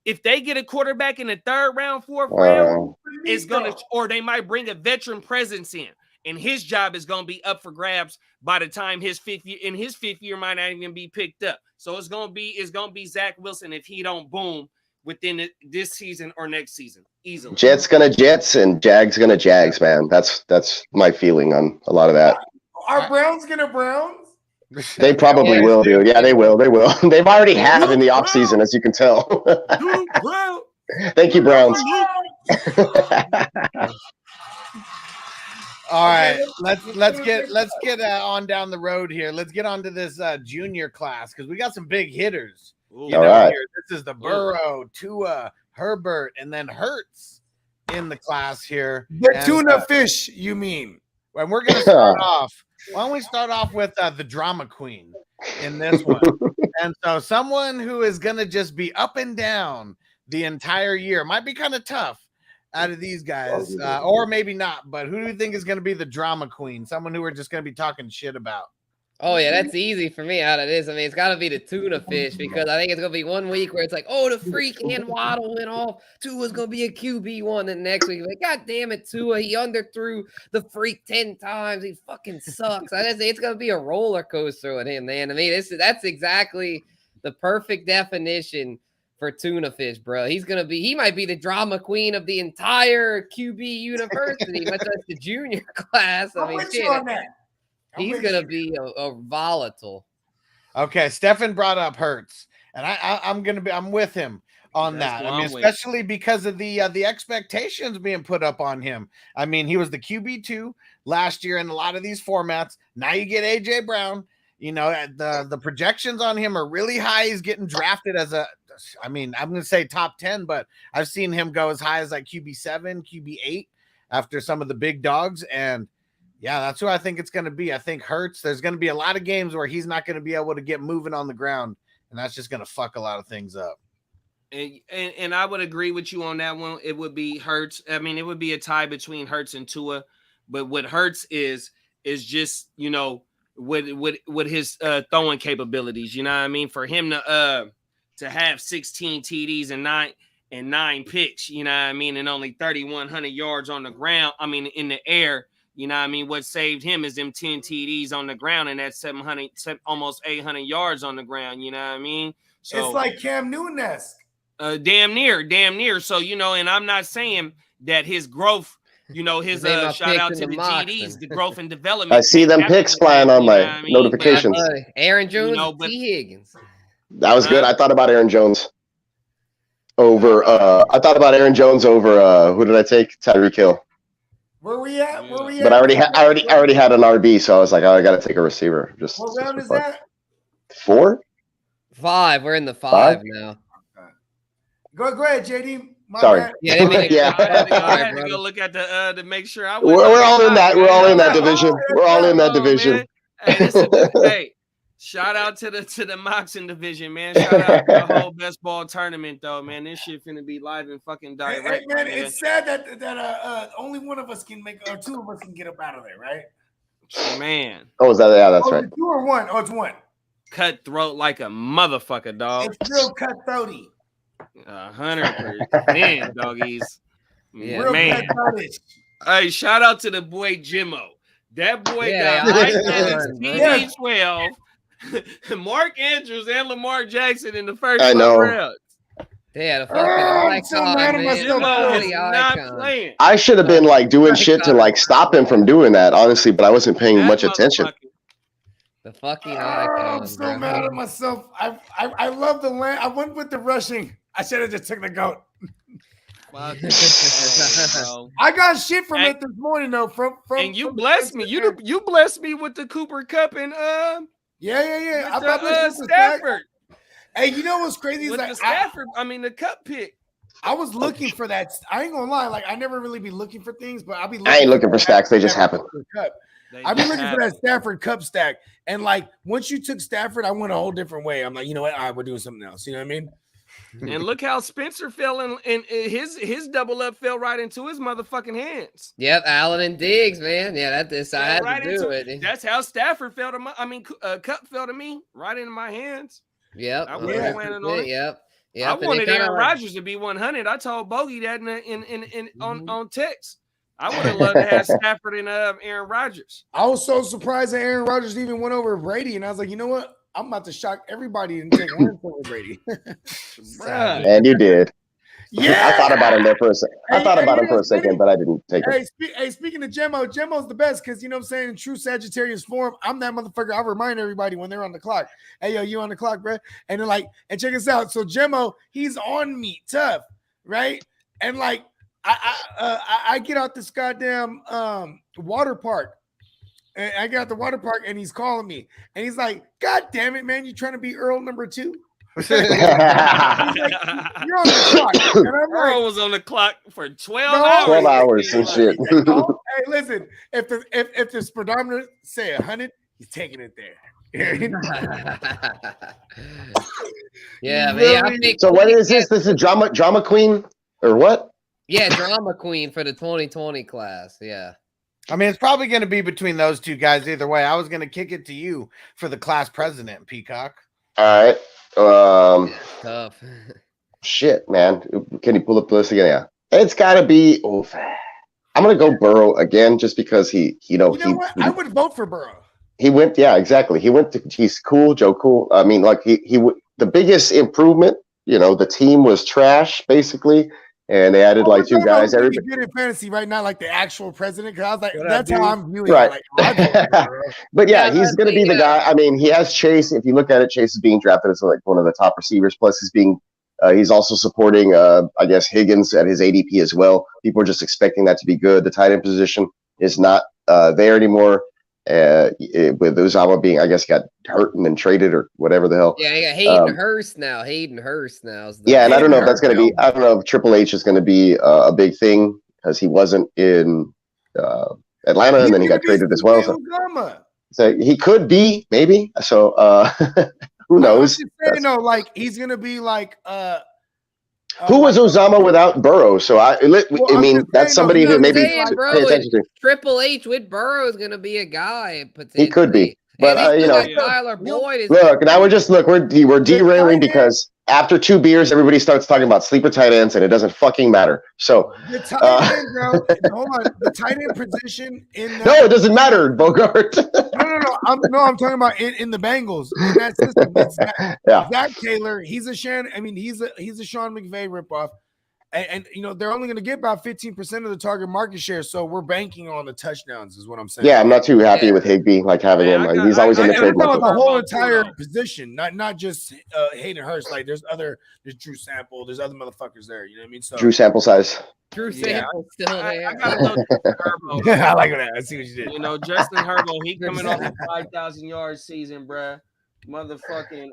if they get a quarterback in the 3rd round, 4th round, it's gonna, or they might bring a veteran presence in. And his job is going to be up for grabs by the time his 5th year, and his 5th year might not even be picked up. So it's going to be Zach Wilson if he don't boom within this season or next season easily.
Jets gonna Jets and Jags gonna Jags, man. That's my feeling on a lot of that.
Are Browns gonna Browns?
They probably will, dude. Yeah, they will. They will. They've already have in the offseason, as you can tell. Thank you, Browns.
All right, let's get on down the road here. Let's get on to this junior class because we got some big hitters.
All right.
Here. This is the Burrow, Tua, Herbert, and then Hurts in the class here.
The tuna fish, you mean?
And we're going to start off. Why don't we start off with the drama queen in this one? And so someone who is going to just be up and down the entire year might be kind of tough. Out of these guys, or maybe not, but who do you think is going to be the drama queen? Someone who we're just going to be talking shit about.
Oh, yeah, that's easy for me out of this. I mean, it's got to be the tuna fish because I think it's going to be one week where it's like, oh, the freak and Waddle went off. Tua's going to be a QB1. And next week, like, God damn it, Tua. He underthrew the freak 10 times. He fucking sucks. I just say it's going to be a roller coaster with him, man. I mean, that's exactly the perfect definition for tuna fish, bro. He might be the drama queen of the entire QB university, much less the junior class. I mean, shit, he's gonna be a volatile.
Okay, Stefan brought up Hurts, and I'm with him on that. I mean, especially because of the expectations being put up on him. I mean, he was the QB2 last year in a lot of these formats. Now you get AJ Brown. You know, the projections on him are really high. He's getting drafted as I'm going to say top 10, but I've seen him go as high as like QB7, QB8 after some of the big dogs. And yeah, that's who I think it's going to be. I think Hurts, there's going to be a lot of games where he's not going to be able to get moving on the ground. And that's just going to fuck a lot of things up.
And I would agree with you on that one. It would be Hurts. I mean, it would be a tie between Hurts and Tua. But what Hurts is just, you know, with his throwing capabilities, you know what I mean? For him to have 16 TDs and nine picks, you know what I mean, and only 3,100 yards on the ground. I mean, in the air, you know what I mean. What saved him is them 10 TDs on the ground and that's 700, almost 800 yards on the ground. You know what I mean? So
it's like Cam Newton-esque.
Damn near. So, you know, and I'm not saying that his growth, you know, his shout out to the GDs, the growth and development.
I see them picks flying on my notifications.
Aaron Jones, T. Higgins.
That was good. I thought about Aaron Jones over. I thought about Aaron Jones over. Who did I take? Tyreek Hill.
Where we at?
But I already had an RB, so I was like, oh, I got to take a receiver.
What round is that?
4?
5. We're in the 5 now.
Go ahead, JD.
Sorry.
I had to go look at the to make sure I.
We're all in that. We're all in that division. We're all in that division.
Hey, shout out to the Moxon division, man. Shout out to the whole best ball tournament, though, man. This shit finna be live and fucking direct.
Hey, man, it's sad that only one of us can make, or 2 of us can get up out of there, right?
Man.
Oh, is that? Yeah, that's right.
2 or 1? Oh, it's 1.
Cutthroat like a motherfucker, dog.
It's real cutthroaty.
100%, doggies.
Yeah,
man. Hey, shout out to the boy Jimmo. That boy got right now his TB12, Mark Andrews and Lamar Jackson in the first round.
Yeah, the fucking icon, man.
I should have been like doing shit to like stop him from doing that, honestly, but I wasn't paying much attention.
The fucking icon.
I'm so mad at myself. I love the land. I went with the rushing. I should have just took the GOAT. I got shit from it this morning though.
And you blessed me. You blessed me with the Cooper Cup and
yeah.
I thought Stafford.
Hey, you know what's crazy?
With the Stafford, the Cup pick.
I was looking for that. I ain't gonna lie. Like I never really be looking for things, but I'll be.
I ain't looking for stacks. They just happen.
I've been looking for that Stafford Cup stack. And like once you took Stafford, I went a whole different way. I'm like, you know what? All right, we're doing something else. You know what I mean?
And look how Spencer fell in his double up fell right into his motherfucking hands.
Yep, Allen and Diggs, man. Yeah, I had
right
to do it.
That's how Stafford fell to Cup fell to me right into my hands.
Yep,
I wasn't planning on it.
Yep.
I wanted Aaron Rodgers to be 100. I told Bogey that on text. I would have loved to have Stafford and Aaron Rodgers.
I was so surprised that Aaron Rodgers even went over Brady, and I was like, you know what? I'm about to shock everybody and take Lance over Brady.
And you did.
Yeah,
I thought about him there for a second. I thought about him for a second, but I didn't take him.
Hey, speaking of Gemmo's the best because you know what I'm saying, in true Sagittarius form, I'm that motherfucker. I remind everybody when they're on the clock. Hey, yo, you on the clock, bro? And they're like, and check us out. So Gemmo, he's on me tough, right? And like I get out this goddamn water park. And I get out the water park and he's calling me. And he's like, God damn it, man, you trying to be Earl number 2? He's like, you're on the clock. And I'm
Earl was on the clock for 12 hours.
12 hours and shit.
Oh, hey, listen, if the speedometer say 100, he's taking it there.
Yeah, man.
So what is this? This is drama queen or what?
Yeah, drama queen for the 2020 class. Yeah.
I mean, it's probably going to be between those two guys either way. I was going to kick it to you for the class president, Peacock.
All right.
Tough.
Shit, man. Can you pull up the list again? Yeah. It's got to be. I'm going to go Burrow again just because
I would vote for Burrow.
He went. Yeah, exactly. He's cool. Joe Cool. I mean, like the biggest improvement, the team was trash basically. And they added like two guys.
Everybody good in fantasy right now, like the actual president. Because I was like, that's how I'm viewing
it.
Like,
but yeah, he's going to be the guy. I mean, he has Chase. If you look at it, Chase is being drafted as like one of the top receivers. Plus, he's also supporting, I guess, Higgins at his ADP as well. People are just expecting that to be good. The tight end position is not there anymore. With Uzama being, I guess, got hurt and then traded or whatever the hell.
Yeah, you got Hayden Hurst now.
Yeah, and I don't know if that's going to be. I don't know if Triple H is going to be a big thing because he wasn't in Atlanta and then he got traded as well. So he could be maybe. So who knows?
Like he's going to be like.
Who was Uzama without Burrow? So I mean, that's somebody who maybe pay attention to.
Triple H with Burrow is going to be a guy.
He could be, but
Tyler Boyd is.
Look, now we're derailing because after 2 beers, everybody starts talking about sleeper tight ends, and it doesn't fucking matter. So
the tight end, bro. Hold on, the tight end position in.
No, it doesn't matter, Bogart.
No. I'm talking about in the Bengals in that system. Zach Taylor, he's a Sean McVay ripoff, and they're only going to get about 15% of the target market share. So we're banking on the touchdowns, is what I'm saying.
Yeah, I'm not too happy with Higbee, like having him. He's always in the trade market.
The whole entire position, not just Hayden Hurst. Like there's Drew Sample, there's other motherfuckers there. You know what I mean? So
Drew sample size.
Drew Sample still there.
I got a little Herbo.
I like that. I see what you did.
Justin Herbo, he coming off a 5,000 yard season, bruh. Motherfucking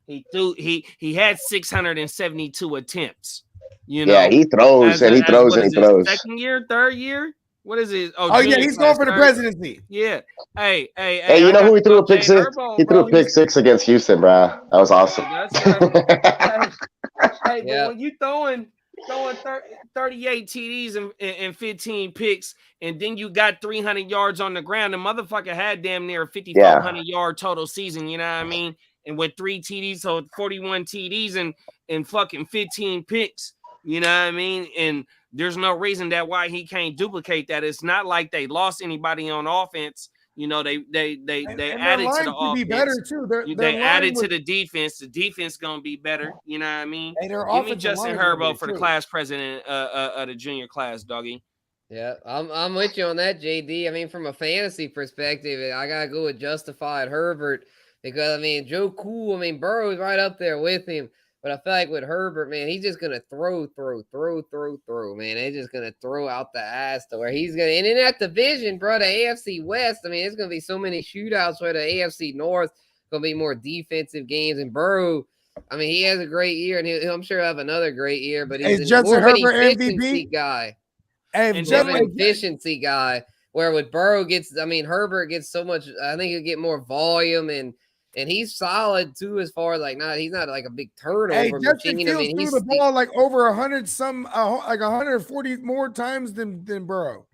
he had 672 attempts.
Yeah, he throws and he throws and he throws.
Second year, third year. What is it?
Oh yeah, he's going for the presidency.
Yeah. Hey,
you know who he threw a pick six? He threw a pick six against Houston, bro. That was awesome.
Hey, but when you throwing 38 TDs and 15 picks, and then you got 300 yards on the ground, the motherfucker had damn near a 5,400 yard total season. You know what I mean? And with 3 TDs, so 41 TDs and fucking 15 picks. You know what I mean? And there's no reason that why he can't duplicate that. It's not like they lost anybody on offense. They added to the offense. Be better too. They added to the defense. The defense gonna be better. You know what I mean?
Hey,
give me Justin Herbo for the class president of the junior class, doggy.
Yeah, I'm with you on that, JD. I mean, from a fantasy perspective, I gotta go with Justified Herbert because Joe Cool. Burrow's right up there with him. But I feel like with Herbert, man, he's just going to throw, man. He's just going to throw out the ass to where he's going to – and in that division, bro, the AFC West, there's going to be so many shootouts where the AFC North going to be more defensive games. And Burrow, he has a great year, and I'm sure he'll have another great year. But he's
Justin Herbert MVP
guy.
Hey,
efficiency guy. Where with Burrow Herbert gets so much. I think he'll get more volume and he's solid too as far as he's not like a big turnover
Hey, Justin
machine.
Fields threw the ball like over 100 like 140 more times than Burrow.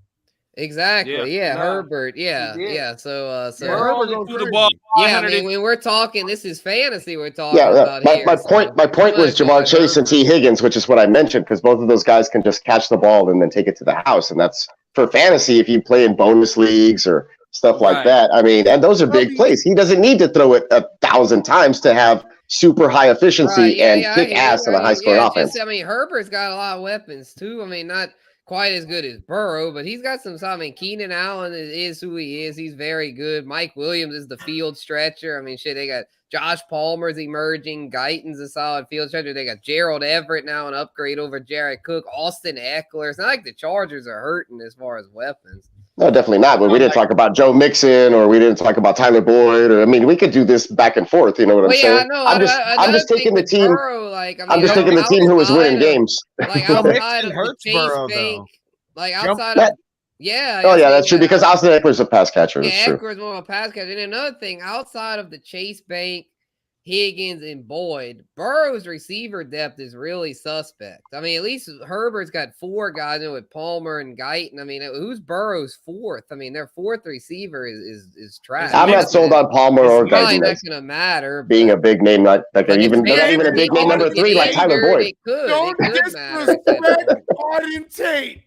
Exactly. Yeah, Herbert. Yeah. So
Burrow only threw the ball.
Yeah, when we're talking, this is fantasy. We're talking about here.
My point was Jamar Chase and T. Higgins, which is what I mentioned, because both of those guys can just catch the ball and then take it to the house, and that's for fantasy if you play in bonus leagues or stuff like that. I mean, and those are big plays. He doesn't need to throw it 1,000 times to have super high efficiency and kick ass in a high scoring offense.
Herbert's got a lot of weapons too. Not quite as good as Burrow, but he's got some. Keenan Allen is who he is. He's very good. Mike Williams is the field stretcher. They got Josh Palmer's emerging. Guyton's a solid field stretcher. They got Gerald Everett now, an upgrade over Jared Cook. Austin Eckler. It's not like the Chargers are hurting as far as weapons.
No, definitely not. But we didn't talk about Joe Mixon, or we didn't talk about Tyler Boyd, or we could do this back and forth. You know what I'm saying?
No,
I'm just taking the team.
Burrow,
I'm just taking the team who was winning games.
Outside of the Chase
Burrow,
Bank,
that's true because Austin Eckler's a pass catcher.
Eckler's more of a pass catcher. And another thing, outside of the Chase Bank, Higgins, and Boyd, Burrow's receiver depth is really suspect. At least Herbert's got 4 guys with Palmer and Guyton. Who's Burrow's fourth? Their fourth receiver is trash.
I'm not sold on Palmer or Guyton.
Probably not going to matter.
Being a big name, not even a big name number 3 like Tyler Boyd.
Don't disrespect Auden Tate.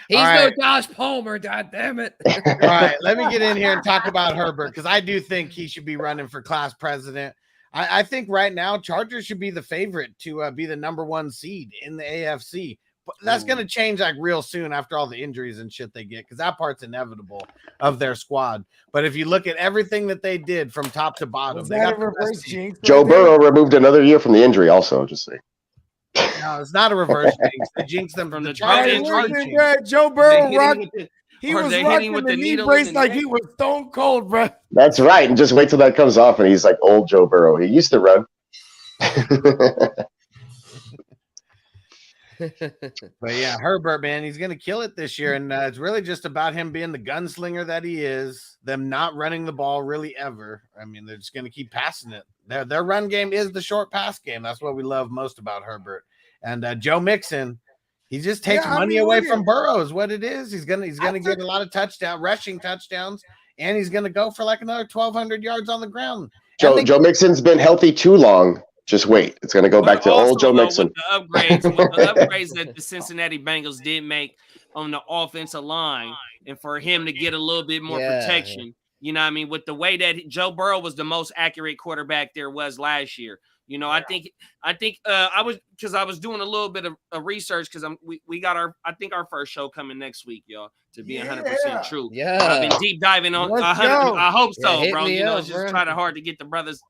He's no Josh Palmer, god damn it.
All right, let me get in here and talk about Herbert, because I do think he should be running for class president. I think right now Chargers should be the favorite to be the number 1 seed in the AFC. But that's going to change real soon after all the injuries and shit they get, because that part's inevitable of their squad. But if you look at everything that they did from top to bottom, they got
reverse jinx.
Joe Burrow removed another year from the injury also, just saying.
No, it's not a reverse jinx. They jinx them from the
Joe Burrow he was rocking the knee brace like he was stone cold, bro.
That's right. And just wait till that comes off and he's like old Joe Burrow. He used to run.
But yeah, Herbert, man, he's going to kill it this year. And it's really just about him being the gunslinger that he is, them not running the ball really ever. They're just going to keep passing it. Their run game is the short pass game. That's what we love most about Herbert. And Joe Mixon, he just takes money away from Burrow is what it is. He's gonna get a lot of rushing touchdowns, and he's gonna go for like another 1,200 yards on the ground.
Joe Mixon's been healthy too long. Just wait. It's gonna go back to old Joe Mixon.
With the upgrades that the Cincinnati Bengals did make on the offensive line, and for him to get a little bit more protection. With the way that Joe Burrow was the most accurate quarterback there was last year. I think I was doing a little bit of research because we got our first show coming next week, y'all, to be 100% true.
Yeah.
I've been deep diving on 100. I hope so, bro. It's just trying hard to get the brothers,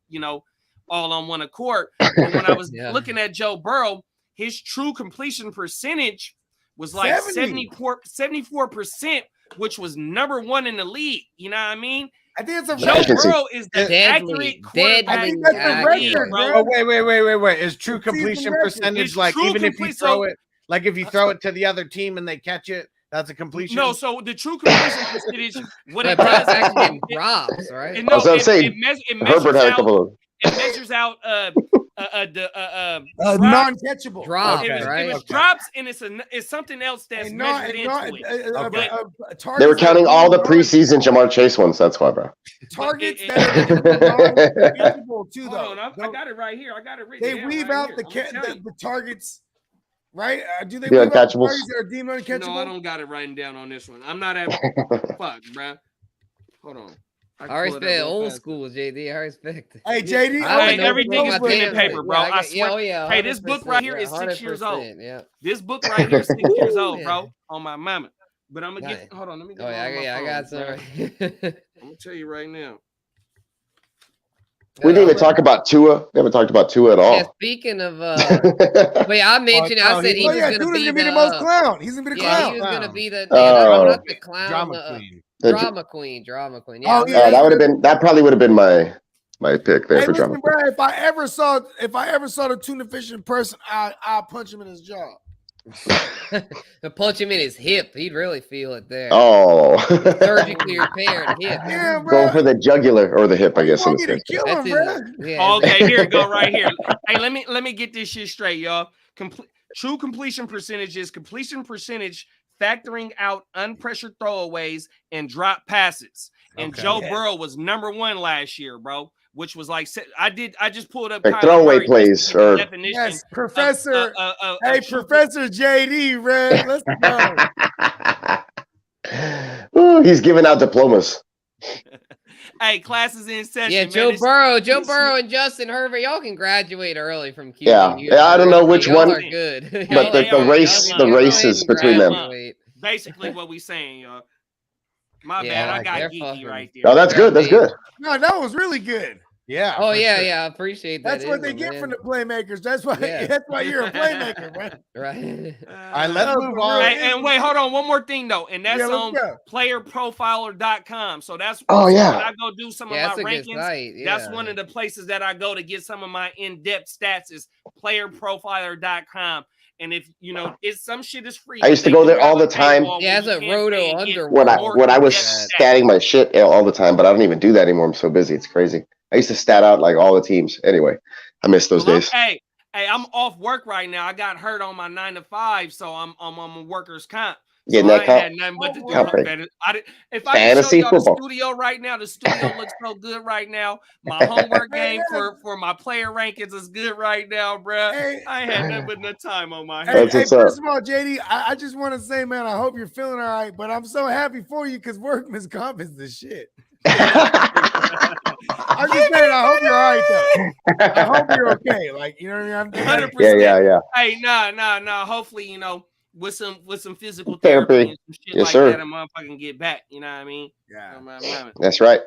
all on one accord. But when I was looking at Joe Burrow, his true completion percentage was like 74%, which was number 1 in the league. You know what I mean?
I think it's
Joe Burrow is the accurate quarterback.
I think that's the record, bro.
Oh, wait. Is true completion percentage even if you throw it, like if you throw it to the other team and they catch it, that's a completion?
No, so the true completion percentage, what it does
actually drops, right?
I was going to say, Herbert had a couple of...
It measures out
non-catchable
drop,
it was drops, and it's something else that's measured into it.
They were counting all the preseason Jamar Chase ones. That's why, bro.
Targets that are non-catchable too, though.
Hold on, I got it right here. I got it written.
They weave out the targets, right? Do they
weave
out the
targets
that are deemed uncatchable?
No, I don't got it writing down on this one. I'm not at fuck, bro. Hold on.
I respect old school, JD. I respect it.
Hey, JD.
Everything is pen and paper, bro. I swear. Hey, this book right here is 6 years old.
Yeah.
This book right here is 6 years old, bro. On my mama. But I'm gonna get. Hold on, let me. Get
I got some.
I'm gonna tell you right now.
We didn't even talk about Tua. We haven't talked about Tua at all.
Yeah, speaking of, wait, I mentioned. I said he was gonna be
the most clown. He's gonna be the clown.
He was gonna be the not the clown.
Drama queen.
Drama queen.
Yeah, that probably would have been my pick there for drama.
Bro, if I ever saw the tuna fish in person, I'll punch him in his jaw.
Punch him in his hip. He'd really feel it there.
Oh.
Surgically repaired hip.
Damn, bro.
Going for the jugular or the hip, I
You
guess. In
want
this
me to
case.
kill
That's
him,
his,
bro?
yeah.
Okay, here it go right here. Hey, let me get this shit straight, y'all. True completion percentages, completion percentage factoring out unpressured throwaways and drop passes. And
Okay.
Joe Burrow was #1 last year, bro. Which was like I just pulled up
Like
Kyler
throwaway
Murray
plays
just to get the
or-
definition.
Yes, Professor.
of
Hey,
true-
Professor JD, Red. Let's go.
Ooh, he's giving out diplomas.
Hey, classes in session.
Yeah,
man.
Joe
This-
Burrow and Justin Herbert, y'all can graduate early from QB.
Yeah. Yeah, I don't know which
Y'all
one,
are good.
but
Y'all
the
are good.
race-
Y'all
the
can
race
go
is
ahead and
between them.
graduate.
Basically what we saying, y'all. My
Yeah,
bad, I
like,
got
they're
geeky
fucking-
right there.
Oh, that's good. That's good.
No, that was really good.
Yeah.
Oh
for
yeah,
sure.
yeah. I appreciate that.
That's what they
input,
get
man.
from the playmakers. That's why.
Yeah.
That's why you're a playmaker, man.
Right.
All right, let's
No,
move
for
on.
real.
Hey, and wait, hold on. One more thing though, and that's
Yeah, let's
on
go.
playerprofiler.com. So that's
Oh,
so
yeah.
when I go do some
Yeah,
of
that's
my
a good
rankings.
site.
That's
yeah.
one of the places that I go to get some of my in-depth stats is playerprofiler.com. And if you know, it's some shit is free.
I used to
but
go
they
there
do
all
have
the time.
paywall
Yeah,
where
it's
you
a
can
Roto
pay and get
Underworld.
When I was
in-depth stats.
statting my shit all the time, but I don't even do that anymore. I'm so busy. It's crazy. I used to stat out like all the teams. Anyway, I miss those
Well,
days.
Hey, I'm off work right now. I got hurt on my 9 to 5, so I'm on a workers' comp.
Getting
So I
that
ain't had nothing but to do.
comp pay.
If I can show
Fantasy
y'all
football.
the studio right now, the studio looks so good right now. My homework game for my player rankings is good right now, bruh.
Hey,
I ain't had nothing but enough time on my
hey,
hands.
That's
hey,
what's
first of all, JD, I just want to say, man, I hope you're feeling all right. But I'm so happy for you because workman's comp is the shit. I'm just saying, I hope you're all right though. I hope you're okay. Like, you know what I mean?
100%.
yeah.
Hey, nah. Hopefully, you know, with some physical
Therapy.
therapy and some shit
Yes,
like
sir.
that, a motherfucking get back. You know what I mean?
Yeah.
That's right.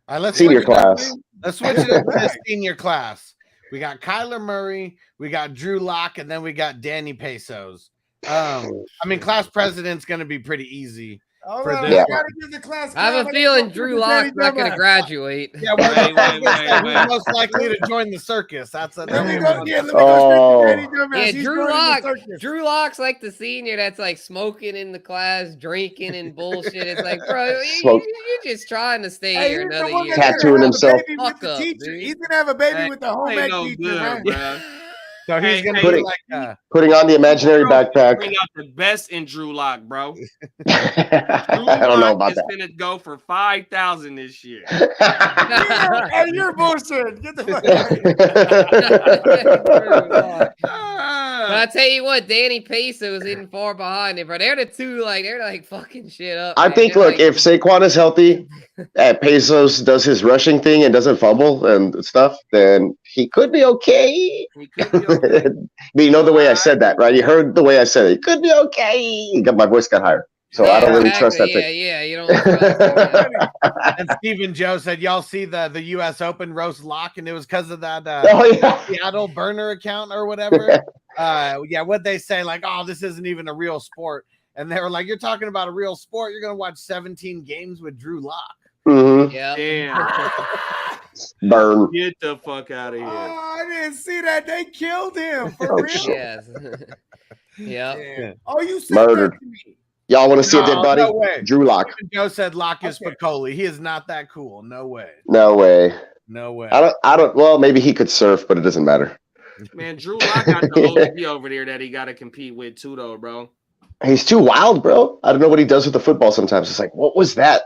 All right, let's
Senior
switch it up.
class.
Let's switch it up to the senior class. We got Kyler Murray, we got Drew Lock, and then we got Danny Pesos. I mean, class president's going to be pretty easy.
Hold
For
on,
this
I
one.
gotta give the class.
I have a
crown.
feeling Drew Lock's not going to graduate.
Yeah, well,
Wait.
who's most likely to join the circus? That's a
Let me
number
go.
one.
Yeah, let me go straight to Danny Dumbass.
Yeah,
He's
Drew
joining the
Lock.
circus.
Drew Lock's like the senior that's like smoking in the class, drinking and bullshit. It's like, bro,
Smoke.
you're just trying to stay
Hey,
here
he's the
another
one
year.
that's
Tattooing
gonna have a
himself.
baby with
Fuck
the
up,
teacher.
dude.
He's gonna have a baby
Hey,
with the home
ain't
ec
no
teacher,
good,
man.
bruh.
So he's
Hey,
going to
hey,
be like,
Putting on the imaginary
Bring
backpack.
out the best in Drew Lock, bro. Drew
I don't know
Lock
about
is
that.
gonna go for 5,000 this year.
Yeah, hey, you're bullshit. Get the fuck out of here.
But I tell you what, Danny Pesos isn't far behind him, bro. They're the two, they're like fucking shit up.
I
man.
think,
They're
look,
like-
if Saquon is healthy, Pesos does his rushing thing and doesn't fumble and stuff, then he could be okay.
He could be okay.
But you know the way I said that, right? You heard the way I said it. It could be okay. My voice got higher. So I don't really trust that thing.
Yeah, you don't trust him.
and Stephen Joe said, y'all see the U.S. Open roast Lock, and it was because of that
Oh, yeah.
Seattle burner account or whatever. Yeah, what'd they say? Like, oh, this isn't even a real sport. And they were like, you're talking about a real sport. You're going to watch 17 games with Drew Lock.
Mhm.
Yeah.
Damn.
Burn.
Get the fuck out of here.
Oh, I didn't see that. They killed him for
Oh,
real.
shit.
Yes. Yeah.
Damn. Oh, you said
Murdered.
that to me.
Y'all want to see a dead
No,
body?
no way.
Drew Lock.
Stephen Joe said Lock is
Okay.
Spicoli. He is not that cool. No way.
No way.
No way.
I don't, well, maybe he could surf, but it doesn't matter.
Man, Drew Lock got the OG over there that he got to compete with too, though, bro.
He's too wild, bro. I don't know what he does with the football sometimes. It's like, what was that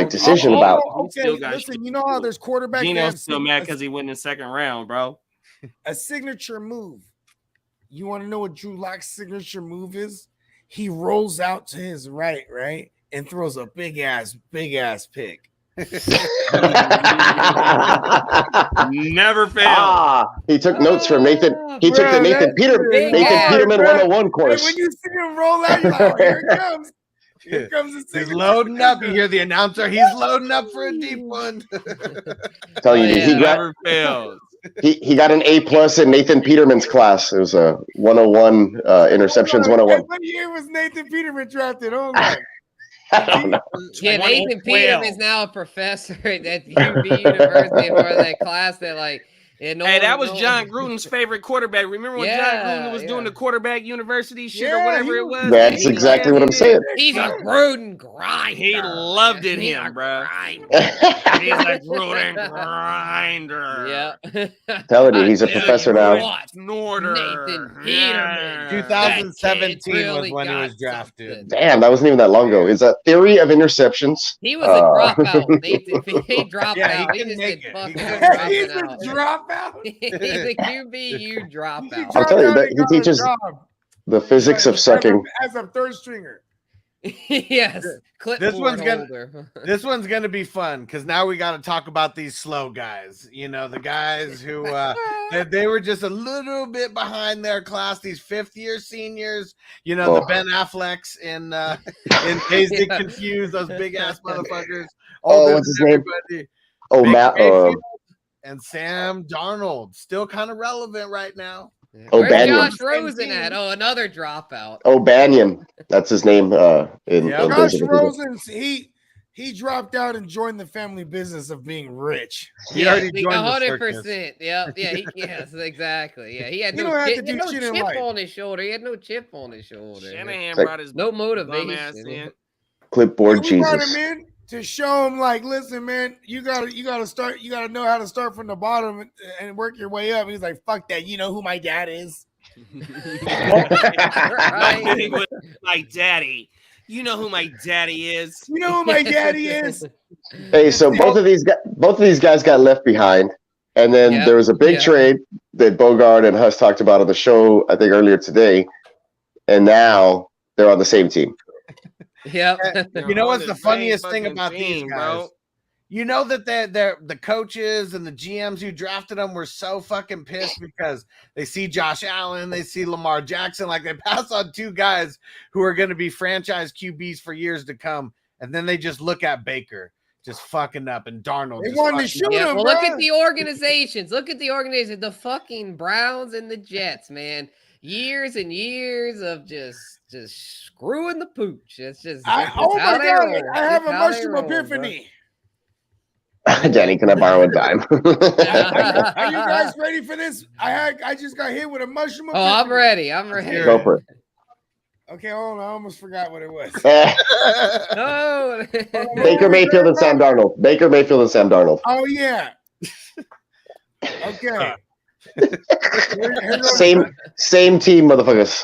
decision about?
Oh,
He still
okay,
got
listen,
shit
you know how there's quarterbacks that
Gino's
have
still mad because he went in the second round, bro.
a signature move. You want to know what Drew Lock's signature move is? He rolls out to his right, and throws a big ass pick.
Never failed.
He took notes from Nathan. He took the
Bro,
Nathan
that's
bad,
Peterman
bro.
101
Hey,
course.
when you see him roll out, you're like, oh, here it comes. Here comes the
He's
signature.
loading up. You hear the announcer. He's loading up for a deep one.
Tell you,
Oh,
dude,
yeah.
he got
Never failed.
he got an A+ in Nathan Peterman's class. It was a 101 interceptions 101.
What year was Nathan Peterman drafted? Hold on.
I don't know.
Yeah, Nathan
112.
Peterman's now a professor at UB University, or that class that Yeah,
Hey, that was John Gruden's favorite quarterback. Remember when John Gruden was doing the quarterback university shit or whatever it was?
That's exactly what I'm saying.
He's a Gruden grinder.
He loved it, him, bro. He's a Gruden grinder.
Yeah.
Telling you, he's a professor now.
Snorter.
Nathan Peterman.
2017 was when he was drafted.
Damn, that wasn't even that long ago. Is that theory of interceptions?
He was a dropout. He dropped out.
He
He just
make
did
it.
fucking
He's
dropping
a
out.
dropout.
He's a QBU dropout.
I'll tell you that he teaches the physics of sucking.
As a third stringer.
Yes.
This one's gonna
holder.
this one's gonna be fun because now we got to talk about these slow guys. You know, the guys who they were just a little bit behind their class. These 5th-year seniors. You know, the Ben Afflecks in Dazed and Confused. Those big ass motherfuckers.
What's his name? Oh,
Baker
Matt.
Mayfield and Sam Darnold, still kind of relevant right now.
Where's
O'Banion.
Josh Rosen at? Oh, another dropout.
O'Banion. That's his name. In
Josh
Dazed and Confused.
Rosen, he dropped out and joined the family business of being rich.
He already joined the
100%. Yeah, yes, exactly. Yeah, he had
You
no,
don't have
he
to
had
do
no
shit in
chip
life.
on his shoulder. He had no chip on his shoulder.
Shanahan
Like-
brought his
No
bum ass
motivation.
in.
Clipboard
We brought
Jesus.
him in to show him, like, listen, man, you gotta start. You gotta know how to start from the bottom and work your way up. He's like, fuck that. You know who my dad is?
Right?
My daddy. You know who my daddy is.
You know who my daddy is?
Hey, so both of these guys got left behind, and then
Yep,
there was a big
yep.
trade that Bogard and Huss talked about on the show, I think earlier today, and now they're on the same team.
Yep.
You know what's the
Same
funniest thing
fucking
about these
team,
guys?
bro.
You know that they're the coaches and the GMs who drafted them were so fucking pissed because they see Josh Allen, they see Lamar Jackson, like they pass on 2 guys who are going to be franchise QBs for years to come, and then they just look at Baker just fucking up and Darnold.
They
just
wanted to
fucking
shoot
Yeah,
him,
well,
bro.
look at the organizations. Look at the organization. The fucking Browns and the Jets, man. Years and years of just screwing the pooch. It's just
Oh
that's
my
how they
god!
roll.
I have a
That's how they
mushroom
roll, bro.
epiphany.
Danny, can I borrow a dime?
Are you guys ready for this? I just got hit with a mushroom
Oh,
epiphany.
I'm ready. I'm ready.
Go for it.
Okay, hold on. I almost forgot what it was.
No.
Baker Mayfield and Sam Darnold. Baker Mayfield and Sam Darnold.
Oh yeah. Okay. Here goes,
Same team, motherfuckers.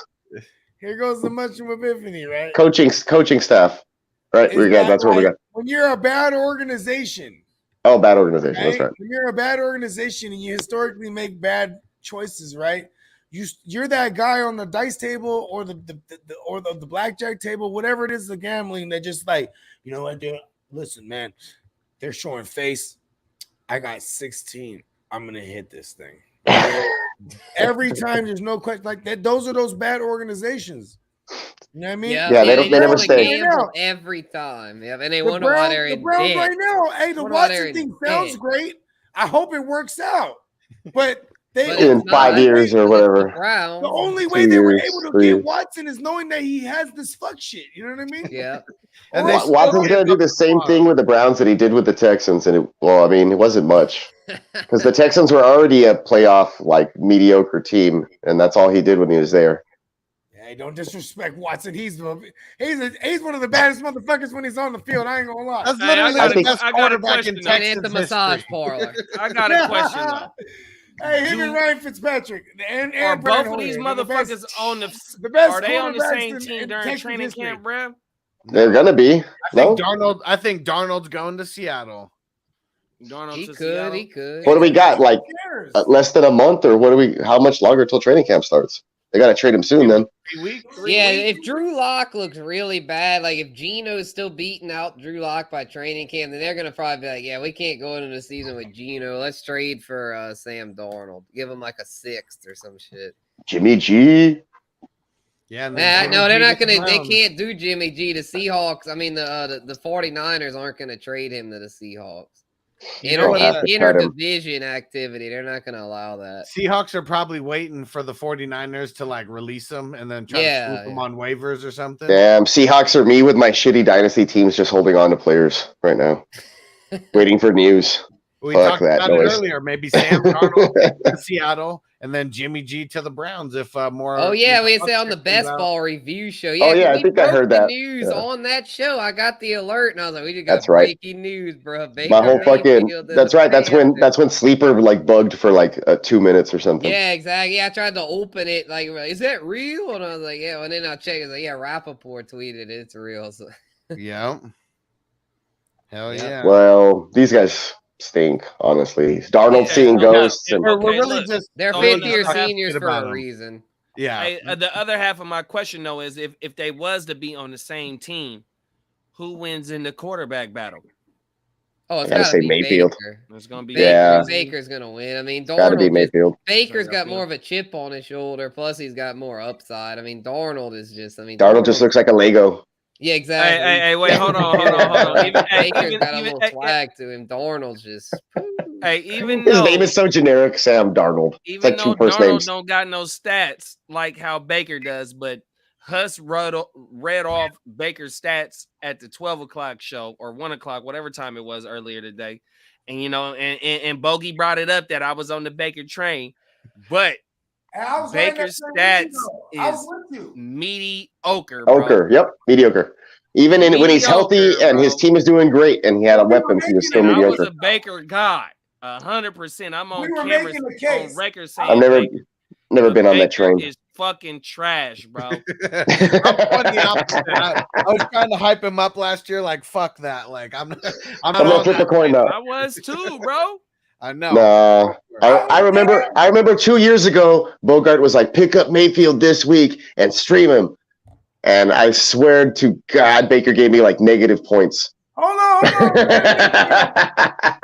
here goes the mushroom epiphany, right?
Coaching staff. Right,
Is
that's what we got.
when you're a bad organization,
Oh, bad organization. That's
right?
right.
When you're a bad organization and you historically make bad choices, right? You're that guy on the dice table or the blackjack table, whatever it is, the gambling that just like, you know what, dude? Listen, man, they're showing face. I got 16. I'm gonna hit this thing. Every time, there's no question like that. Those are those bad organizations. You know what I mean?
Yeah, they never stay.
gamble every time. Yeah, and they
The
wonder why they're
the
in
Browns
debt.
right now. Hey, the
Wonder why they're
Watson
in
thing sounds
debt.
great. I hope it works out. But they
But
In
it's
5
not.
years or whatever.
Browns.
the only
2
way they were
years,
able to
3
get
years.
Watson is knowing that he has this fuck shit. You know what I mean?
Yeah.
And
Or
they
else-
Watson's going to do the same thing with the Browns that he did with the Texans. And it wasn't much. Because the Texans were already a playoff, like, mediocre team. And that's all he did when he was there.
Hey, don't disrespect Watson. He's one of the baddest motherfuckers when he's on the field. I ain't gonna lie.
That's
Hey,
literally
I
the
think-
best
I got a
quarterback
question,
in
though.
And
Texas
at the massage
history.
parlor.
I got a question though.
Hey, him and Ryan Fitzpatrick and
Are
Brandon
both of these
Hoyer, they're the
motherfuckers
best-
on
the best
Are they on the
quarterbacks
same
in
team during
Texas
training
history.
camp, bro?
They're going to be. No?
I think Darnold's going to Seattle.
Darnold
He
to
could.
Seattle?
He could.
What do we got? Like,
Who cares?
less than a month? Or how much longer till training camp starts? They got to trade him soon then.
3 weeks.
Yeah, if Drew Lock looks really bad, like if Geno's still beating out Drew Lock by training camp, then they're gonna probably be like, "Yeah, we can't go into the season with Geno. Let's trade for Sam Darnold. Give him like a 6th or some shit."
Jimmy G.
Yeah, and
Nah,
then
no, they're not
Jimmy
gonna. They
Brown.
can't do Jimmy G. The Seahawks. I mean, the 49ers aren't gonna trade him to the Seahawks.
You know what,
Interdivision activity. They're not gonna allow that.
Seahawks are probably waiting for the 49ers to like release them and then try to swoop them on waivers or something.
Damn, Seahawks are me with my shitty dynasty teams just holding on to players right now. Waiting for news.
We
Fuck
talked
that
about it
noise.
earlier. Maybe Sam Darnold to Seattle, and then Jimmy G to the Browns. If more.
Oh yeah, we had said on the
comes
best
out.
ball review show.
Oh, yeah,
'cause
I
we
think I
broke
heard
the
that.
news
Yeah.
on that show. I got the alert, and I was like, "We just got
That's right.
breaking news, bro."
My
Baker
whole fucking.
Mayfield to
That's
the
right. That's
Panthers.
when Sleeper like bugged for like 2 minutes or something.
Yeah, exactly. Yeah, I tried to open it. Like, is that real? And I was like, yeah. And then I checked. It's like, yeah, Rappaport tweeted it's real. So.
Yeah. Hell
Yep.
yeah.
Well, these guys stink, honestly. Darnold
Yeah,
seeing
no,
ghosts.
no,
and
We're
Okay,
really
look.
just
They're
So
really
the
50-year
other half-
seniors for
about
a
'em.
reason.
Yeah.
Hey, the other half of my question though is if they was to be on the same team, who wins in the quarterback battle?
Oh, it's
I gotta
gotta
say
be
Mayfield.
Baker.
It's gonna be
Yeah.
Baker's gonna win. I mean,
Gotta be
Darnold.
Mayfield.
Baker's
So,
got
yeah.
more of a chip on his shoulder. Plus, he's got more upside. I mean, Darnold is just. I mean,
Darnold just looks like a Lego.
Yeah, exactly.
Hey, wait, hold on. Even,
Baker's got a
even,
little swag to him. Darnold's just.
even
His
though
name is so generic, Sam Darnold. It's
even
like
though
two first
Darnold
names.
don't got no stats like how Baker does, but Huss read off Baker's stats at the 12 o'clock show or 1 o'clock, whatever time it was earlier today. And you know, and Bogey brought it up that I was on the Baker train, but
And I was right
Baker's
next to
stats
you, though. I was
is
with you.
mediocre, bro.
Mediocre. Yep, mediocre. Even when he's healthy
Mediocre,
and his
bro.
team is doing great and he had weapons, he was still
And I was
mediocre.
a Baker guy, 100%. I'm on
We were
cameras
making the case.
on record saying
I've never
Baker,
been on that
Baker
train.
is fucking trash, bro.
I'm on the opposite. I was trying to hype him up last year. Like, fuck that. Like, I'm not
I'm gonna
on
flip a
that.
coin now.
I was too, bro.
I know.
No, I remember 2 years ago, Bogart was like, pick up Mayfield this week and stream him. And I swear to God, Baker gave me like negative points.
Hold on.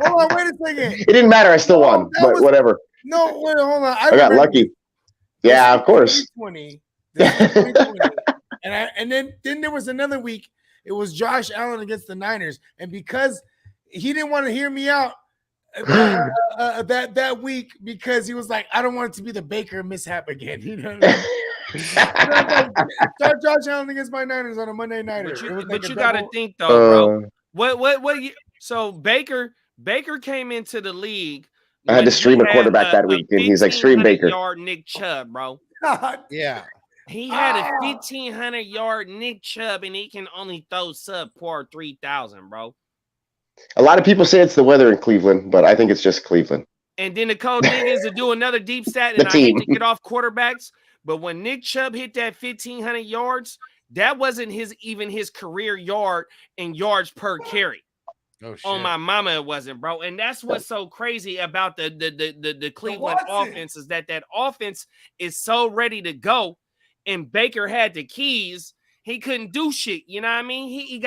Hold on, wait a second.
It didn't matter. I still won,
that
but
was-
whatever.
No, wait, hold on.
I got lucky. Yeah, of course.
2020. This is 2020. And then there was another week. It was Josh Allen against the Niners. And because he didn't want to hear me out that week, because he was like, I don't want it to be the Baker mishap again. You know what I mean? Start Josh Allen against my Niners on a Monday nighter.
But you got to think though, bro. What? So Baker came into the league.
I had to stream a quarterback that week, and he's like, stream Baker.
Yard Nick Chubb, bro.
Yeah.
He had a 1,500 yard Nick Chubb, and he can only throw subpar 3,000, bro.
A lot of people say it's the weather in Cleveland, but I think it's just Cleveland.
And then the cold thing is to do another deep stat,
The
and I hate
team.
to get off quarterbacks, but when Nick Chubb hit that 1,500 yards, that wasn't even his career yard and yards per carry.
Oh shit.
On my mama, it wasn't, bro. And that's what's so crazy about the Cleveland offense is that offense is so ready to go, and Baker had the keys. He couldn't do shit. You know what I mean? He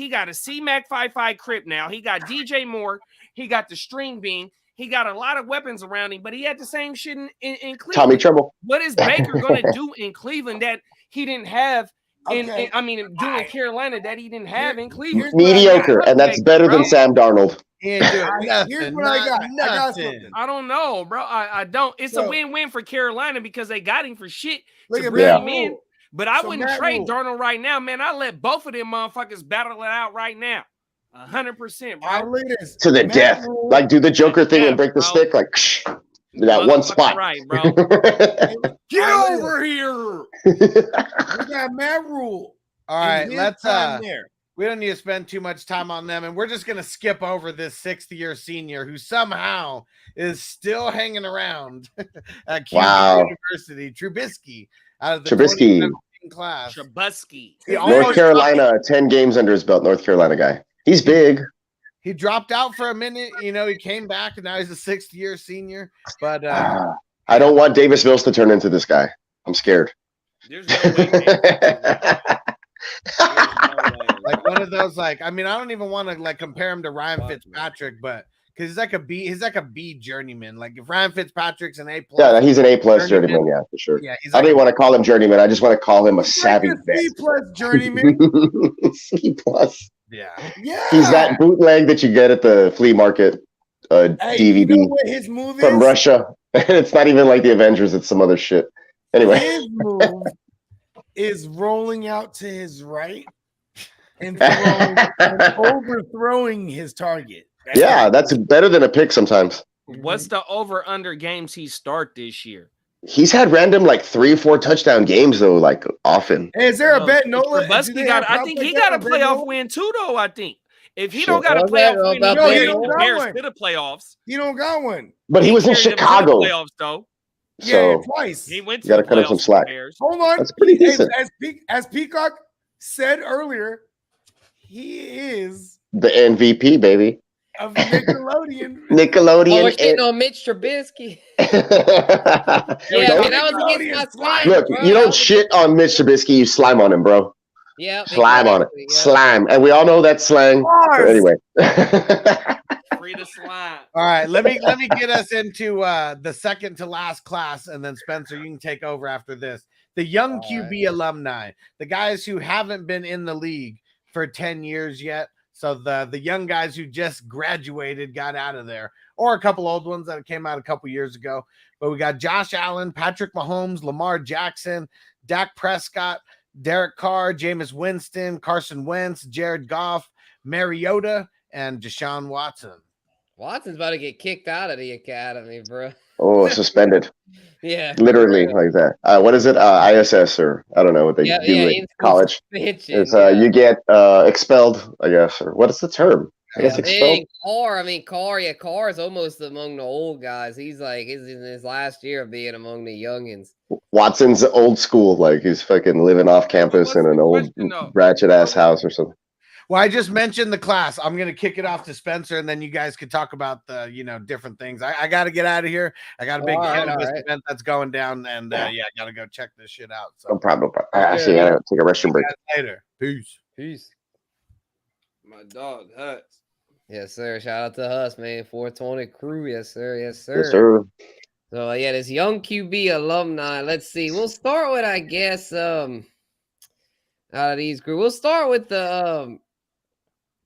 got a C-Mac 5.5 Crip now. He got DJ Moore. He got the string bean. He got a lot of weapons around him, but he had the same shit in Cleveland.
Tommy Tremble.
What is Baker going to do in Cleveland that he didn't have do in Carolina that he didn't have in Cleveland?
Mediocre, and that's better than Sam Darnold.
He ain't doing
Here's
nothing,
what I got.
not
I got
nothing.
something.
I don't know, bro. I don't. It's a
So-
win-win for Carolina because they got him for shit
Look
to
at
bring
Matt
him in.
Rule.
But I
So
wouldn't
Matt
trade
Rule.
Darnold right now, man. I let both of them motherfuckers battle it out right now. 100%,
All right,
bro.
look at this.
To the
Matt
death.
Rule-
Like, do the Joker thing
Yeah,
and break the
bro.
stick. Like, that one
Motherfucker
spot.
right, bro.
Get
over here.
We got Matt Rule.
All right,
in his
let's
time there.
we don't need to spend too much time on them, and we're just gonna skip over this 6th-year senior who somehow is still hanging around at QB
Wow.
University, Trubisky, out of the
Trubisky.
2017 class.
Trubisky.
He
North
almost
Carolina, 10 games under his belt. North Carolina guy. He's big.
He dropped out for a minute, you know. He came back, and now he's a 6th-year senior. But
I don't want Davis Mills to turn into this guy. I'm scared.
There's no way, man. There's no way.
like one of those, like, I mean, I don't even want to like compare him to Ryan Fitzpatrick, but because he's like a B journeyman. Like if Ryan Fitzpatrick's an A+,
Yeah, he's an A+ journeyman. Yeah, for sure.
yeah, he's
I
like
don't even want to call him journeyman. I just want to call him a savvy
Like a
vet.
C+ journeyman.
C+.
yeah.
Yeah.
He's that bootleg that you get at the flea market
Hey,
DVD
you know what his move
from
is?
Russia. It's not even like the Avengers. It's some other shit. Anyway.
His move is rolling out to his right and overthrowing his target.
Yeah, that's better than a pick sometimes.
What's the over/under games he start this year?
He's had random like 3 or 4 touchdown games though, like often.
Hey, is there a bet, Nola?
Trubisky got. I think he got a playoff win too, though. I think if he don't got a
Oh,
playoff
yeah,
win,
about
he
that.
carried
He don't
the
got
Bears
one.
to the playoffs.
You don't got one.
But he was in
carried them to the
Chicago,
playoffs though.
Yeah,
so
twice.
He went to
You gotta
the
cut him some
playoffs with
slack.
the Bears.
Hold on.
That's pretty
Hey,
decent.
as Peacock said earlier, he is
the MVP, baby.
of Nickelodeon.
Oh, we're
Nickelodeon.
shitting on Mitch Trubisky.
and-
Yeah,
Don't-
man, that was against my slime.
Look,
bro.
you
That
don't
was
shit on Mitch Trubisky, you slime on him, bro.
Yeah,
Slime on it.
exactly, yeah.
Slime. And we all know that slang.
Bars.
But anyway.
Free to slide.
All right, let me get us into the second to last class, and then Spencer, you can take over after this. The young
All
QB alumni, the guys who haven't been in the league for 10 years yet. So the young guys who just graduated got out of there, or a couple old ones that came out a couple years ago. But we got Josh Allen, Patrick Mahomes, Lamar Jackson, Dak Prescott, Derek Carr, Jameis Winston, Carson Wentz, Jared Goff, Mariota, and Deshaun Watson.
Watson's about to get kicked out of the academy, bro.
Oh, suspended.
Yeah,
Literally like that. What is it? ISS or I don't know what they do in
in-school
college.
suspension,
It's
yeah.
you get expelled, I guess, or what is the term? I guess
Yeah,
expelled.
and Carr is almost among the old guys. He's like in his last year of being among the youngins.
Watson's old school, like he's fucking living off campus
what's
in an
the
old
question, though?
ratchet ass house or something.
Well, I just mentioned the class. I'm going to kick it off to Spencer, and then you guys could talk about the, different things. I got to get out of here. I got a big
All right,
cannabis
all right.
event that's going down, and I got to go check this shit out. So
No problem. Actually, I gotta take a restroom break.
guys later. Peace.
Peace.
My dog Huts.
Yes, sir. Shout out to us, man. 420 crew. Yes, sir. Yes, sir.
Yes, sir.
So yeah, this young QB alumni. Let's see. We'll start with, I guess, out of these group. We'll start with the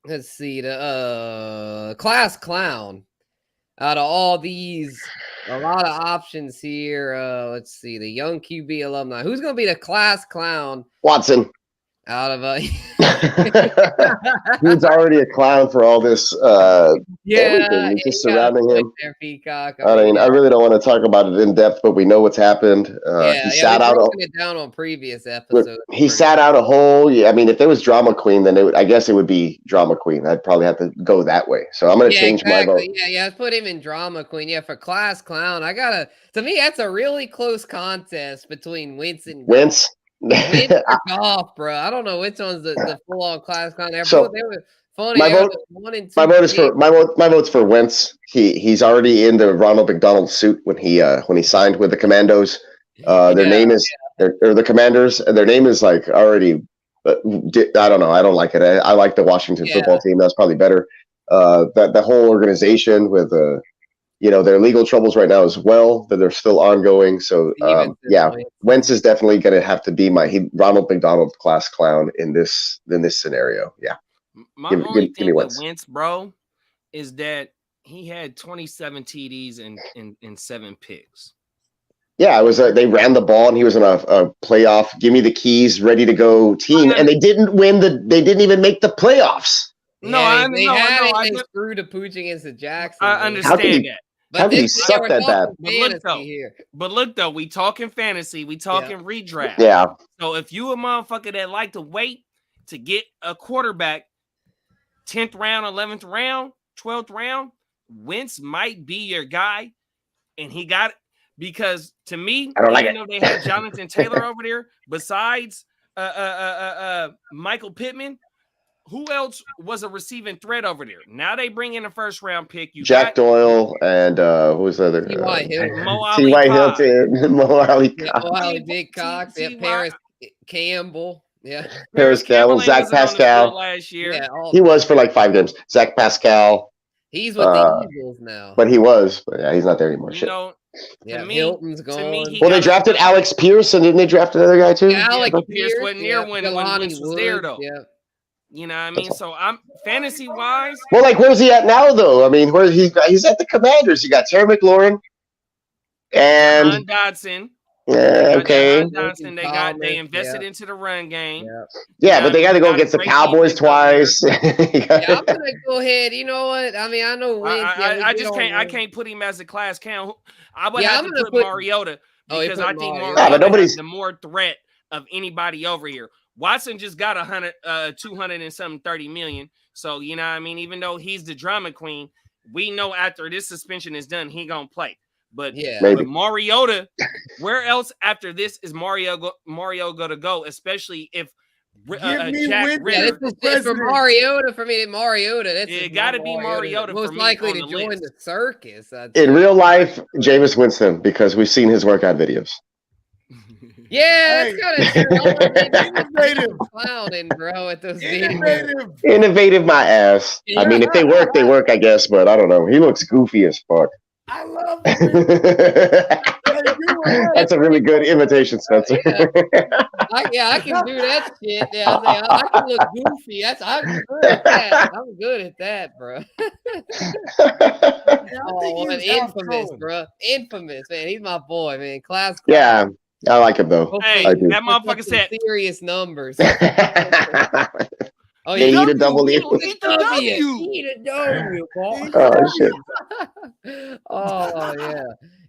let's see, the class clown. Out of all these, a lot of options here. Let's see, the young QB alumni. Who's gonna be the class clown
Watson.
out of
Dude's already a clown for all this everything just surrounding him.
There, Peacock.
I mean, I really don't want to talk about it in depth, but we know what's happened. He sat
we've
out
broken it down on previous episodes.
he sat out a whole. Yeah, I mean, if there was drama queen, then I guess it would be drama queen. I'd probably have to go that way. So I'm going to change my vote.
Yeah, let's put him in drama queen. Yeah, for class clown, to me, that's a really close contest between Wentz and
Wentz.
Wentz or Goff, bro. I don't know which one's the full on class clown. They
So,
were funny.
my
They were
vote-
1 and 2
My vote is
games.
for my vote's for Wentz. He's already in the Ronald McDonald suit when he signed with the Commandos. Their name is or the Commanders. And their name is like already. I don't know. I don't like it. I like the Washington football team. That's probably better. That whole organization with their legal troubles right now as well that they're still ongoing. So Wentz is definitely going to have to be my Ronald McDonald class clown in this scenario. Yeah.
My
Give
only
me
thing with
Wentz.
Wentz, bro, is that he had 27 TDs and 7 picks.
Yeah, it was. They ran the ball, and he was in a playoff. Give me the keys, ready to go team, and they didn't win They didn't even make the playoffs.
They screwed the pooch against the Jacksons.
I understand that.
How could he suck that bad?
But look though, we talking fantasy, we talking redraft.
Yeah.
So if you a motherfucker that like to wait to get a quarterback, 10th round, 11th round, 12th round, Wentz might be your guy, and he got it because to me,
I don't like
even though they had Jonathan Taylor over there, besides Michael Pittman. Who else was a receiving threat over there? Now they bring in a first round pick. You
Jack Doyle and who was the other?
T.Y. Hilton.
T.Y. Hilton. Mo Ali
Big Cox. Paris Campbell. Yeah.
Paris Campbell. Zach Pascal.
Last year.
Yeah,
He was for like 5 games. Zach Pascal.
He's with the Eagles now.
But he was. But yeah, he's not there anymore.
Hilton's gone.
Well, they drafted Alex Pierce, and didn't they draft another guy too?
Yeah, Alex
Pierce wasn't there when Wentz was there, though.
Yeah.
You know what I mean? So I'm fantasy wise.
Well, like where's he at now though? I mean, he's at the Commanders. You got Terry McLaurin and
Dodson.
Okay.
Johnson, they invested into the run game.
Yeah, but they got to go against the Cowboys twice.
Yeah, I'm gonna go ahead. You know what? I mean, I know Wentz.
I can't put him as a class count. I would have to put Mariota because I think Mariota has the more threat of anybody over here. Watson just got 200 and something 30 million. So you know what I mean, even though he's the drama queen, we know after this suspension is done, he gonna play. But but Mariota, where else after this is Mario gonna go? Especially if Jack Ritter.
For Mariota, for me, Mariota.
It got to be Mariota.
Most likely to join the circus.
In real life, Jameis Winston, because we've seen his workout videos.
Yeah, that's kind of innovative. Clowning, bro, at those
Innovative, my ass. I mean, if they work, I guess. But I don't know. He looks goofy as fuck.
I love it.
That's a really good imitation, Spencer.
I can do that shit. Yeah, I can look goofy. I'm good at that. I'm good at that, bro. Infamous, bro. Infamous, man. He's my boy, man. Class.
Yeah, I like him though.
Hey, that motherfucker said
serious numbers.
Oh, they need a double E.
Eat the W, boy.
Oh shit.
Oh yeah.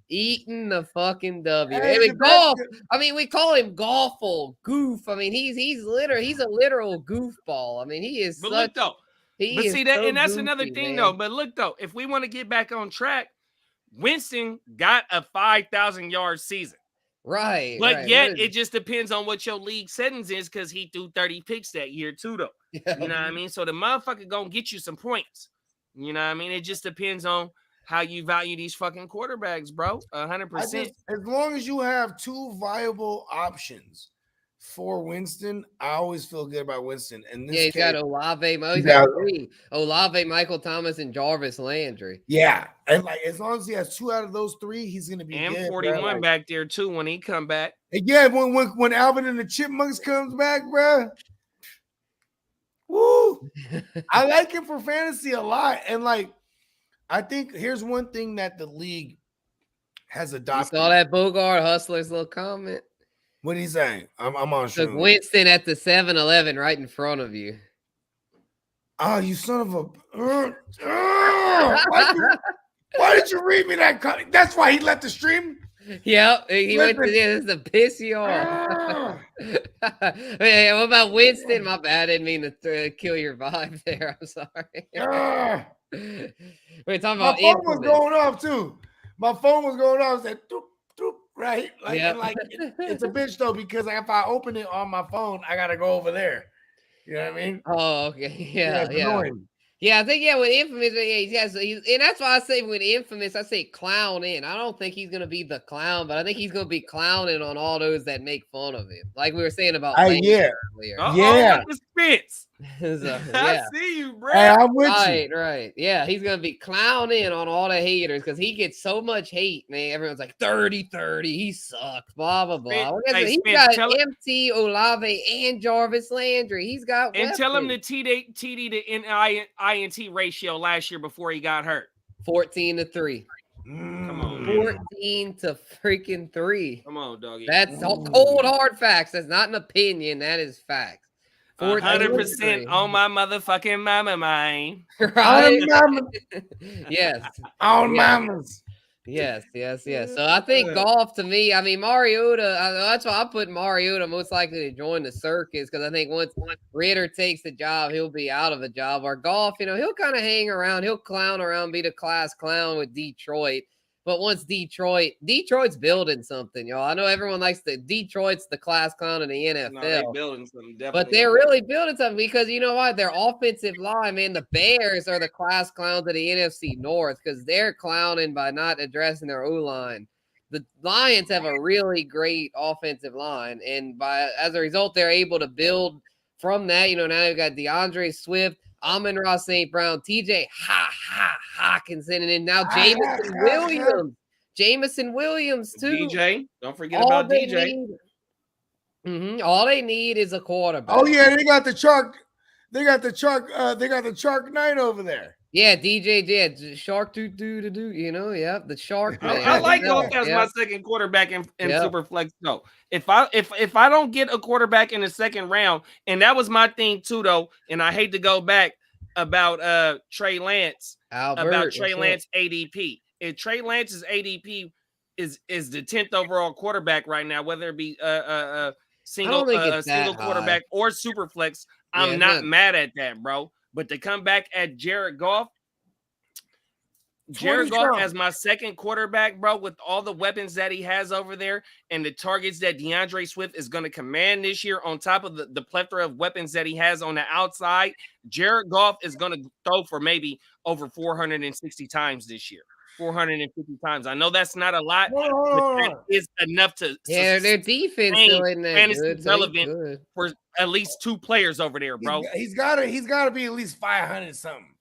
Eating the fucking W. I mean, golf. I mean, we call him Golfle Goof. I mean, he's a literal goofball. I mean, he is.
But look though. That's another thing though. But look though, if we want to get back on track, Winston got a 5,000 yard season.
Right.
But yet it just depends on what your league settings is because he threw 30 picks that year too, though.
Yeah.
You know what I mean? So the motherfucker gonna get you some points. You know what I mean? It just depends on how you value these fucking quarterbacks, bro. 100%.
As long as you have two viable options for Winston, I always feel good about Winston. And this
he's got Olave. He's got three. Olave, Michael Thomas, and Jarvis Landry.
Yeah. And like as long as he has two out of those three, he's gonna be
and
good,
41 back there too when he come back.
And yeah, when Alvin and the Chipmunks comes back, bro. Woo! I like him for fantasy a lot. And like I think here's one thing that the league has adopted.
You saw that Bogard Hustler's little comment.
What he's saying? I'm on
Took Winston at the 7-Eleven right in front of you.
Oh, you son of a! Why did you read me that? That's why he left the stream.
Yep, he went to this to piss you off. Hey, what about Winston? My bad, I didn't mean to kill your vibe there. I'm sorry. We're talking about.
My phone was going off too. My phone was going off. Said doop, doop, right? Like,
yep.
It's a bitch though because if I open it on my phone, I gotta go over there. You know what I mean?
Oh, okay. Yeah.
Annoying.
Yeah, I think with Infamous, and that's why I say with Infamous, I say clown in. I don't think he's gonna be the clown, but I think he's gonna be clowning on all those that make fun of him, like we were saying about earlier.
Spitz.
So,
I see you, bro.
Hey, I'm with you.
Right. Yeah, he's gonna be clowning on all the haters because he gets so much hate, man. Everyone's like 30-30, he sucks, blah blah blah. He's got MT, Olave, and Jarvis Landry. He's got
and tell him the TD to INT ratio last year before he got hurt.
14-3.
Come on,
14 to freaking 3.
Come on, doggy.
That's cold hard facts. That's not an opinion. That is facts.
100% on my motherfucking mama mind.
Right?
Yes.
On
mamas.
Yes. So I think golf to me, I mean, Mariota, that's why I put Mariota most likely to join the circus because I think once Ritter takes the job, he'll be out of a job. Or golf, he'll kind of hang around. He'll clown around, be the class clown with Detroit. But once Detroit's building something, y'all. I know everyone likes Detroit's the class clown in the NFL.
No, they're building something, definitely.
But they're really building something because you know what? Their offensive line, man, the Bears are the class clowns of the NFC North because they're clowning by not addressing their O-line. The Lions have a really great offensive line, and as a result, they're able to build from that. Now they've got DeAndre Swift, Amon-Ra St. Brown, TJ Hawkinson, and then now Jameson Williams too.
DJ, don't forget about DJ.
All they need is a quarterback.
Oh yeah, they got the They got the Shark Knight over there.
Yeah, DJ, yeah, Shark do, you know, yeah, the Shark man.
I like Goff as
yeah.
my second quarterback in
Yeah.
super flex. No, if I don't get a quarterback in the second round, and that was my thing too, though, and I hate to go back about Trey Lance, Lance ADP. If Trey Lance's ADP is the 10th overall quarterback right now, whether it be single quarterback or super flex, I'm not mad at that, bro. But to come back at Jared Goff as my second quarterback, bro, with all the weapons that he has over there and the targets that DeAndre Swift is going to command this year on top of the plethora of weapons that he has on the outside, Jared Goff is going to throw for maybe over 460 times this year. 450 times. I know that's not a lot, but that is enough to
their defense still isn't that good,
relevant for at least two players over there, bro.
He's got to be at least 500 something.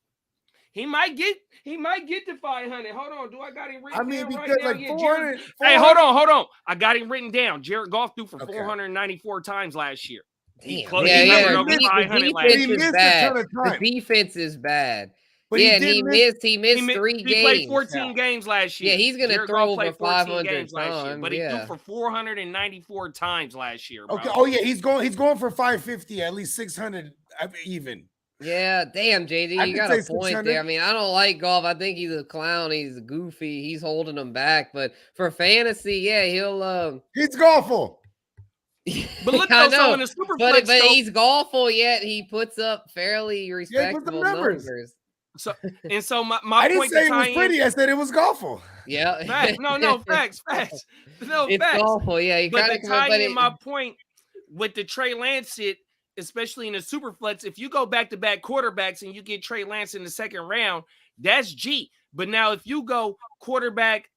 He might get to 500. Hold on, do I got him written down
because
right now?
like 400,
Hey, hold on. I got him written down. Jared Goff threw for 494 times last year.
The defense is bad. But he missed 3 games.
He played 14 games last year.
Yeah, he's going to throw over 500
games last year, but he threw for 494 times last year, bro.
Okay. Oh yeah, he's going for 550, at least 600 even.
Yeah, damn, JD, you got a point there. I mean, I don't like Goff. I think he's a clown. He's goofy. He's holding them back. But for fantasy, yeah,
he's golful.
But look, also in the super flex,
but he's golful yet he puts up fairly respectable numbers.
So my
I didn't
point
say
it was
pretty. I said it was golful.
Yeah,
facts. Facts. No,
it's
facts.
Golful. Yeah,
but to tie in my point with the Trey Lance shit, especially in the super flex, if you go back-to-back quarterbacks and you get Trey Lance in the second round, that's G. But now if you go quarterback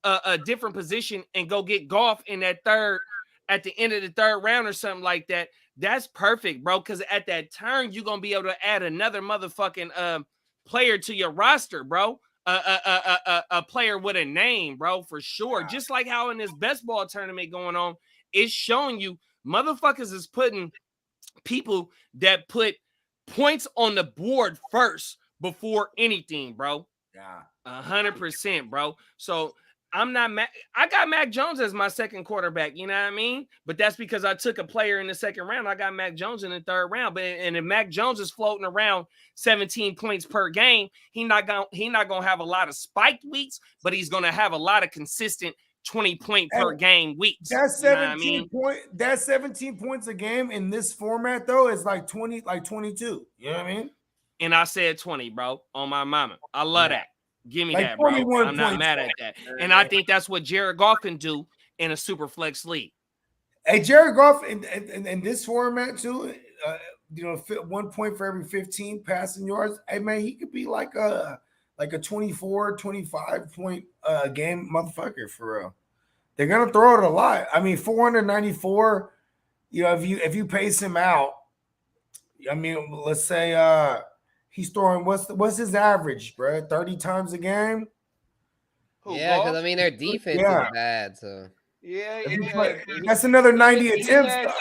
a different position and go get Goff in that third at the end of the third round or something like that, that's perfect, bro. Because at that turn, you're gonna be able to add another motherfucking player to your roster, bro. A player with a name, bro, for sure. Wow. Just like how in this best ball tournament going on, it's showing you motherfuckers is putting people that put points on the board first before anything, bro.
Yeah,
100%, bro. So I'm not mad. I got Mac Jones as my second quarterback. You know what I mean? But that's because I took a player in the second round. I got Mac Jones in the third round. But if Mac Jones is floating around 17 points per game, he not gonna have a lot of spiked weeks, but he's gonna have a lot of consistent 20-point per game weeks.
That's 17 That's 17 points a game in this format though is like 22. You know what I mean?
And I said 20, bro, on my mama. I love that. Give me that, bro. I'm not mad at that. And I think that's what Jared Goff can do in a super flex league.
Hey, Jared Goff in this format too, 1 point for every 15 passing yards. Hey, man, he could be like a 24, 25 point game motherfucker for real. They're gonna throw it a lot. I mean, 494. If you pace him out, I mean, let's say he's throwing what's his average, bro? 30 times a game.
Yeah, because I mean their defense is bad. So
that's another 90 attempts.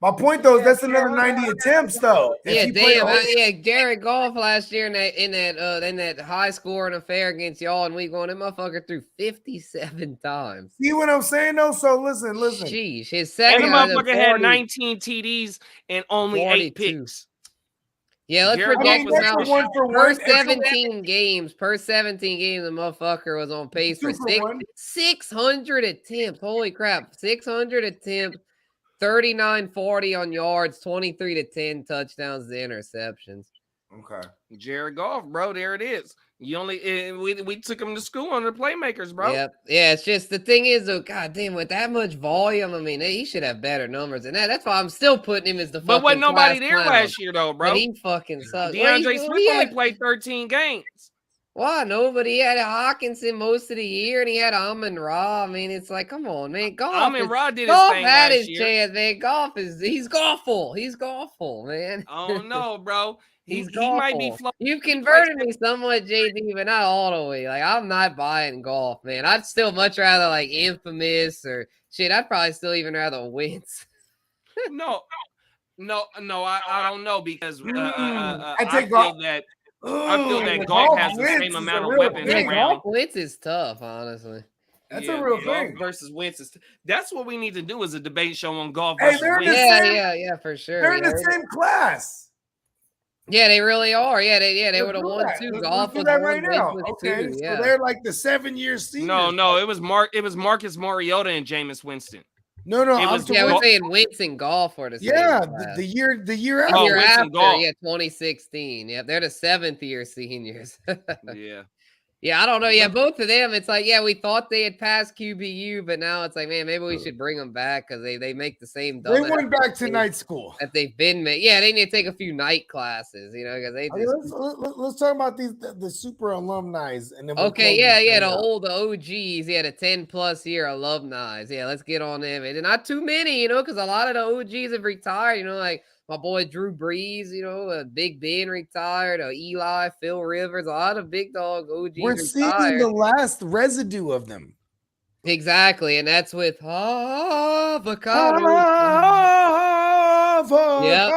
My point though is that's another 90 attempts though.
Jared Goff last year in that high scoring affair against y'all in week 1, that motherfucker threw 57 times.
See what I'm saying though? So listen.
Sheesh, his second
motherfucker had 19 TDs and only 8 picks.
Yeah, let's project now. Per 17 games, the motherfucker was on pace for 600 attempts. Holy crap, 600 attempts. 39-40 on yards, 23-10 touchdowns to interceptions.
Okay.
Jared Goff, bro, there it is. We took him to school on the Playmakers, bro.
Yep. Yeah, it's just the thing is, though, goddamn, with that much volume, I mean, he should have better numbers than that. That's why I'm still putting him as the fucking
But wasn't nobody there
clown.
last year, though, bro.
But he fucking sucks.
DeAndre Swift only played 13 games.
Why? No, but he had Hawkinson most of the year, and he had Amon-Ra. I mean, it's like, come on, man.
Amon-Ra did his thing
had
last
his
year.
chance, man. He's golful. He's golful, man.
Oh, no, bro.
He
might be
You've converted me somewhat, JD, but not all the way. Like, I'm not buying Golf, man. I'd still much rather like Infamous or shit. I'd probably still even rather Wentz.
No, I don't know because
I
I
take
feel
golf.
that I feel that
Ooh,
golf has the
Wentz
same
is a
amount of
real
weapons
thing.
Yeah,
around.
golf Wentz is tough, honestly.
That's a real
golf
thing.
versus Wentz. That's what we need to do is a debate show on golf
Hey,
versus
they're in the
Wentz.
same-
Yeah, for sure.
They're in the same class.
Yeah, they really are. Yeah, they
Let's
would have
do
won
that.
2.
Let's
Golf
do
was
that
1,
right
Wentz
now.
was
Okay,
2.
so
Yeah.
they're like the 7-year seniors.
No, it was Marcus Mariota and Jameis Winston.
No,
It was-
Yeah,
Well-
we're saying Wentz and golf are the same.
yeah,
class.
the year
The
Oh,
year
Wentz and
after,
golf.
yeah, 2016. Yep, they're the 7th year seniors.
Yeah.
Yeah, I don't know. Yeah, both of them. It's like, yeah, we thought they had passed QBU, but now it's like, man, maybe we should bring them back because they make the same.
They
dumbass
went back to
mistakes
night school.
that they've been made. Yeah, they need to take a few night classes, because they
Okay,
just.
let's talk about the super alumni, and then we'll
Okay,
close this
yeah,
thing
the
out.
old OGs, the 10+ year alumni. Yeah, let's get on them. And not too many, because a lot of the OGs have retired, like my boy Drew Brees, Big Ben retired, Eli, Phil Rivers, a lot of big dog OGs
We're seeing
retired.
the last residue of them.
Exactly, and that's with avocado. Yep,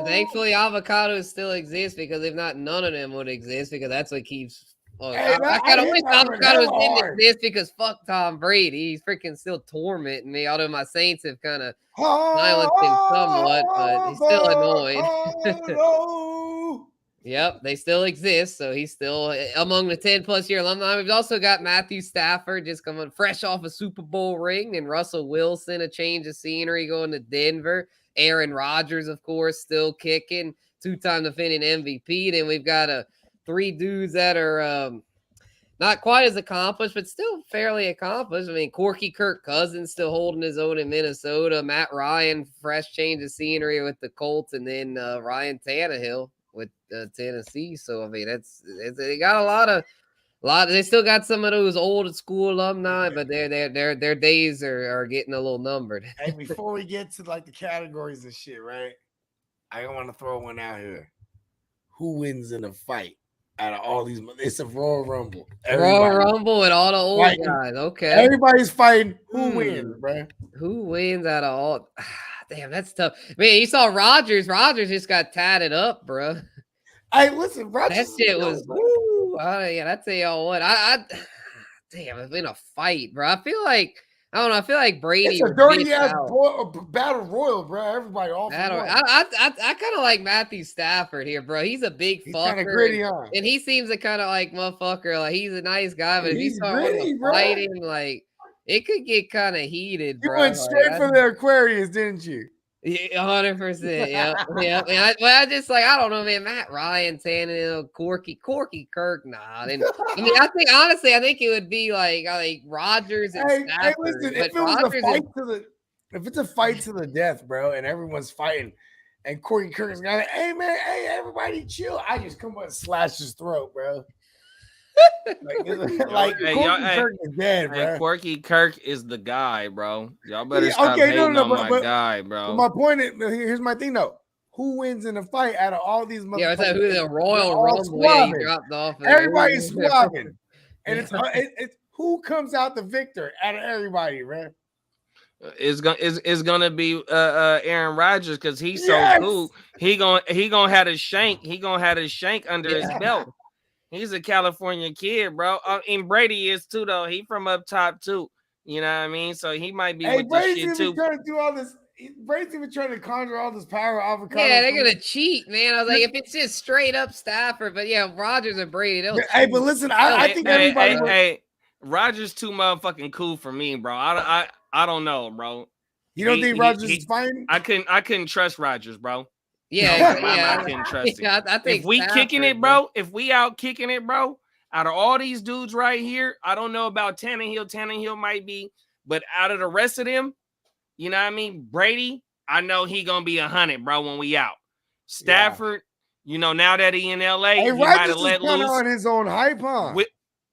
thankfully avocados still exist because if not, none of them would exist because that's what keeps. Well,
Hey,
I kind of
hit
wish
that one
avocados
hella
didn't
hard.
exist because fuck Tom Brady. He's freaking still tormenting me. Although my Saints have kind of silenced him somewhat, but he's still annoying. Yep, they still exist, so he's still among the 10+ year alumni. We've also got Matthew Stafford just coming fresh off a Super Bowl ring, and Russell Wilson, a change of scenery going to Denver. Aaron Rodgers, of course, still kicking, 2-time defending MVP. Then we've got 3 dudes that are not quite as accomplished, but still fairly accomplished. I mean, Corky Kirk Cousins still holding his own in Minnesota. Matt Ryan, fresh change of scenery with the Colts, and then Ryan Tannehill with Tennessee. So I mean, they got a lot of. They still got some of those old school alumni, but their days are getting a little numbered.
Hey, before we get to like the categories and shit, right? I want to throw one out here. Who wins in a fight out of all these? It's a Royal Rumble.
Royal Rumble with all the old
fighting.
guys. Okay,
Everybody's fighting. Who wins, bro?
Who wins out of all? Damn, that's tough. Man, you saw Rodgers. Rodgers just got tatted up, bro.
Hey, listen, Rodgers.
That shit was. Woo, yeah, I tell y'all what. Damn, it's been a fight, bro. I feel like I feel like Brady.
It's a dirty ass battle royal, bro. Everybody all.
I kind of like Matthew Stafford here, bro. He's a big fucker,
kind of gritty, huh?
And he seems to kind of like motherfucker. Like he's a nice guy, but if
He's
you start
gritty, bro.
fighting, like it could get kind of heated,
You
bro.
went straight for the Aquarius, didn't you?
Yeah, 100%. Yeah. I just I don't know, man. Matt Ryan, Tannehill, Corky Kirk, nah. And I mean, I think it would be like Rodgers and Stafford.
Hey, listen, if it's a fight to the death, bro, and everyone's fighting, and Corky Kirk's like, hey man, hey everybody, chill. I just come up and slash his throat, bro. Corky Kirk is dead, bro.
Corky Kirk is the guy, bro. Y'all better stop hating on my guy, bro.
My point is, here's my thing though. Who wins in a fight out of all these motherfuckers?
Yeah, it's who the Royal Rumble dropped off.
Everybody's swabbing. And it's who comes out the victor out of everybody, man.
It's gonna be Aaron Rodgers because he's so cool. He gonna have a shank. He gonna have a shank under his belt. He's a California kid, bro. And Brady is too, though. He from up top too. You know what I mean? So he might be with this shit too.
Trying to do all this. Brady's even trying to conjure all this power avocado.
Yeah, they're gonna cheat, man. I was like, if it's just straight up Stafford, but yeah, Rodgers and Brady.
Hey, but listen, I think everybody.
Hey, Rodgers too motherfucking cool for me, bro. I don't know, bro.
You don't think Rodgers is fine?
I couldn't trust Rodgers, bro.
Yeah,
I couldn't trust him.
I think
if we Stafford, kicking it, bro. If we out kicking it, bro. Out of all these dudes right here, I don't know about Tannehill. Tannehill might be, but out of the rest of them, you know what I mean? Brady, I know he gonna be 100, bro, when we out. Stafford, you know, now that he in LA, he might have let loose
on his own hype, huh?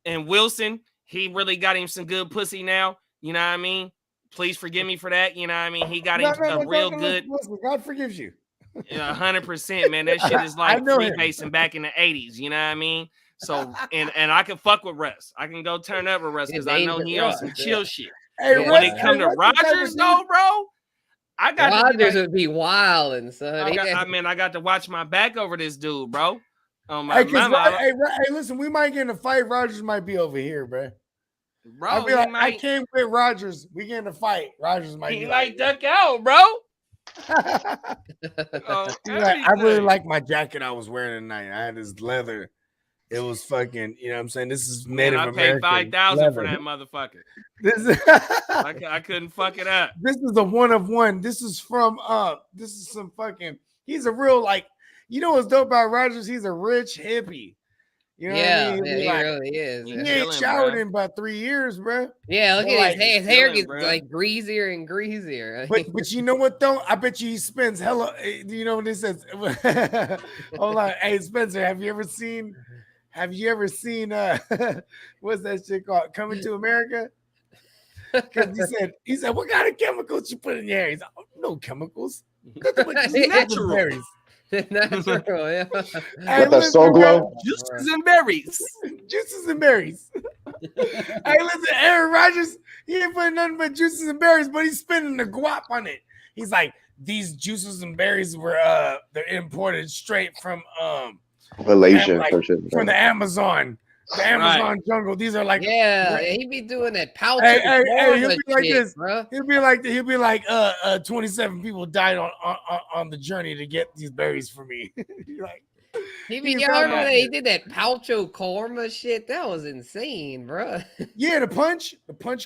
And Wilson, he really got him some good pussy now. You know what I mean? Please forgive me for that. You know what I mean? He got him a real good.
Listen, God forgives you.
100%, man. That shit is like freebasing back in the 80s. You know what I mean? So and I can fuck with Russ. I can go turn up with Russ because I know he on some chill shit. Hey, when it comes to Rodgers, though, bro, I got
Rodgers would be wild and son.
I got to watch my back over this dude, bro. Oh my
Hey,
mama.
hey, listen, we might get in a fight. Rogers might be over here, bro.
Bro,
I'll be like, I came with Rogers. We get in a fight. Rogers might
he
be
like duck out, bro.
I really like my jacket I was wearing tonight. I had this leather. It was fucking, you know what I'm saying? This is Native American.
I paid $5,000 for that motherfucker. I couldn't fuck it up.
This is a one of one. This is from this is some fucking, he's a real, like, you know what's dope about Rogers? He's a rich hippie. You know what I mean?
He really is.
He ain't showered in about 3 years, bro.
Yeah, look at his hair. His hair gets like greasier and greasier.
But you know what though? I bet you he spends hella. You know what he says? Hold on, hey Spencer, have you ever seen what's that shit called? Coming to America? Because he said, what kind of chemicals you put in your hair? He's like, oh, no chemicals.
Natural.
Berries.
Natural, yeah.
With the Soul Glow.
Juices and berries.
Juices and berries. Hey, listen, Aaron Rodgers, he ain't putting nothing but juices and berries, but he's spending the guap on it. He's like, these juices and berries were they're imported straight from
Malaysia,
from the Amazon. The Amazon jungle. These are like
he be doing that pouch.
Hey, he'll be like
shit,
this,
bro.
He'll be like 27 people died on the journey to get these berries for me. Like,
he did that Poucho Karma shit. That was insane, bro.
Yeah, the punch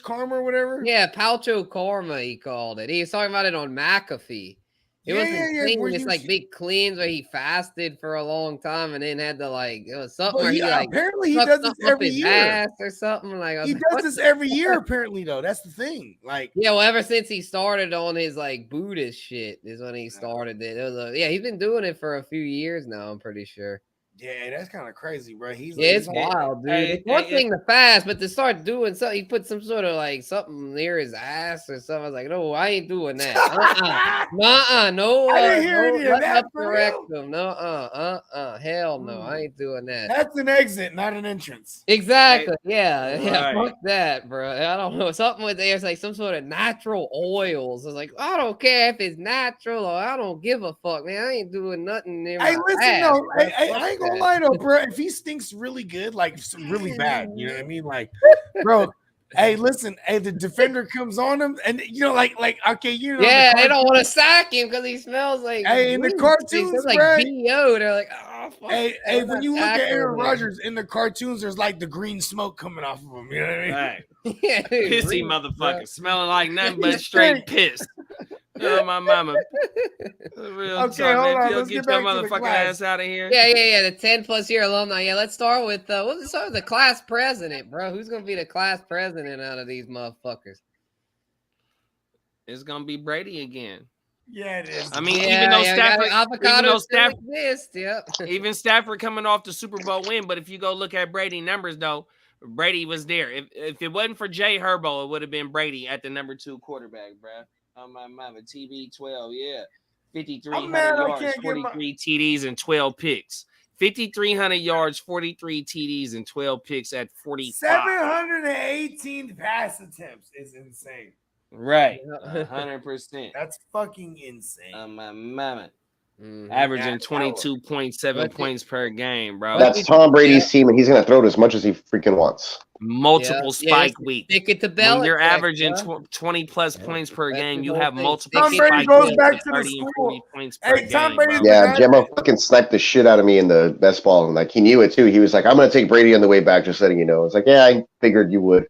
karma or whatever.
Yeah, Poucho Karma he called it. He was talking about it on McAfee. It was insane. It's like big cleanse where he fasted for a long time and then had to like it was something where he like
apparently he does this every year
or something like
he does this every year apparently though. That's the thing. Like
ever since he started on his like Buddhist shit is when he started it. He's been doing it for a few years now. I'm pretty sure.
Yeah, that's kind of crazy, bro.
It's wild, dude. It's one thing to fast, but to start doing something, he put some sort of like something near his ass or something. I was like, no, I ain't doing that. No.
I didn't hear any of that.
Hell no, I ain't doing that.
That's an exit, not an entrance.
Exactly. Yeah. Fuck that, bro. I don't know. Something with there's like some sort of natural oils. I was like, I don't care if it's natural or I don't give a fuck, man. I ain't doing nothing near my ass,
I ain't gonna lie though, bro. If he stinks really good, like really bad, you know what I mean? Like, bro, hey, listen, hey, the defender comes on him, and you know, like, okay, you know,
they don't want to sack him because he smells like.
Hey, in the cartoons,
like BO, they're like, oh, fuck.
Hey, when you look at Aaron Rodgers in the cartoons, there's like the green smoke coming off of him. You know what I mean?
Right. Pissy motherfucker, smelling like nothing but straight piss. Oh, my mama. Real
okay, hold on.
Let's get that motherfucking ass out of here.
Yeah. The 10+ year alumni. Yeah, let's start with the class president, bro. Who's gonna be the class president out of these motherfuckers?
It's gonna be Brady again.
Yeah, it is.
I mean, even though Stafford
exists,
even Stafford coming off the Super Bowl win, but if you go look at Brady numbers, though, Brady was there. If it wasn't for Jay Herbo, it would have been Brady at the number 2 quarterback, bro. Oh my mama, TB 12, 5,300 yards, 43 TDs, and 12 picks. 5,300 yards, 43 TDs, and 12 picks at 45.
718 pass attempts is insane.
Right, 100%.
That's fucking insane.
Oh my mama. Averaging 22.7 points per game, bro.
That's Tom Brady's team, and he's going to throw it as much as he freaking wants.
Multiple spike weeks.
Stick it to Belichick.
When you're averaging 20 plus points per game, you have multiple.
Tom Brady goes back to the school.
Points per
Tom
game,
Brady.
Yeah, Gemma fucking sniped the shit out of me in the best ball, and like he knew it too. He was like, "I'm going to take Brady on the way back," just letting you know. It's like, yeah, I figured you would.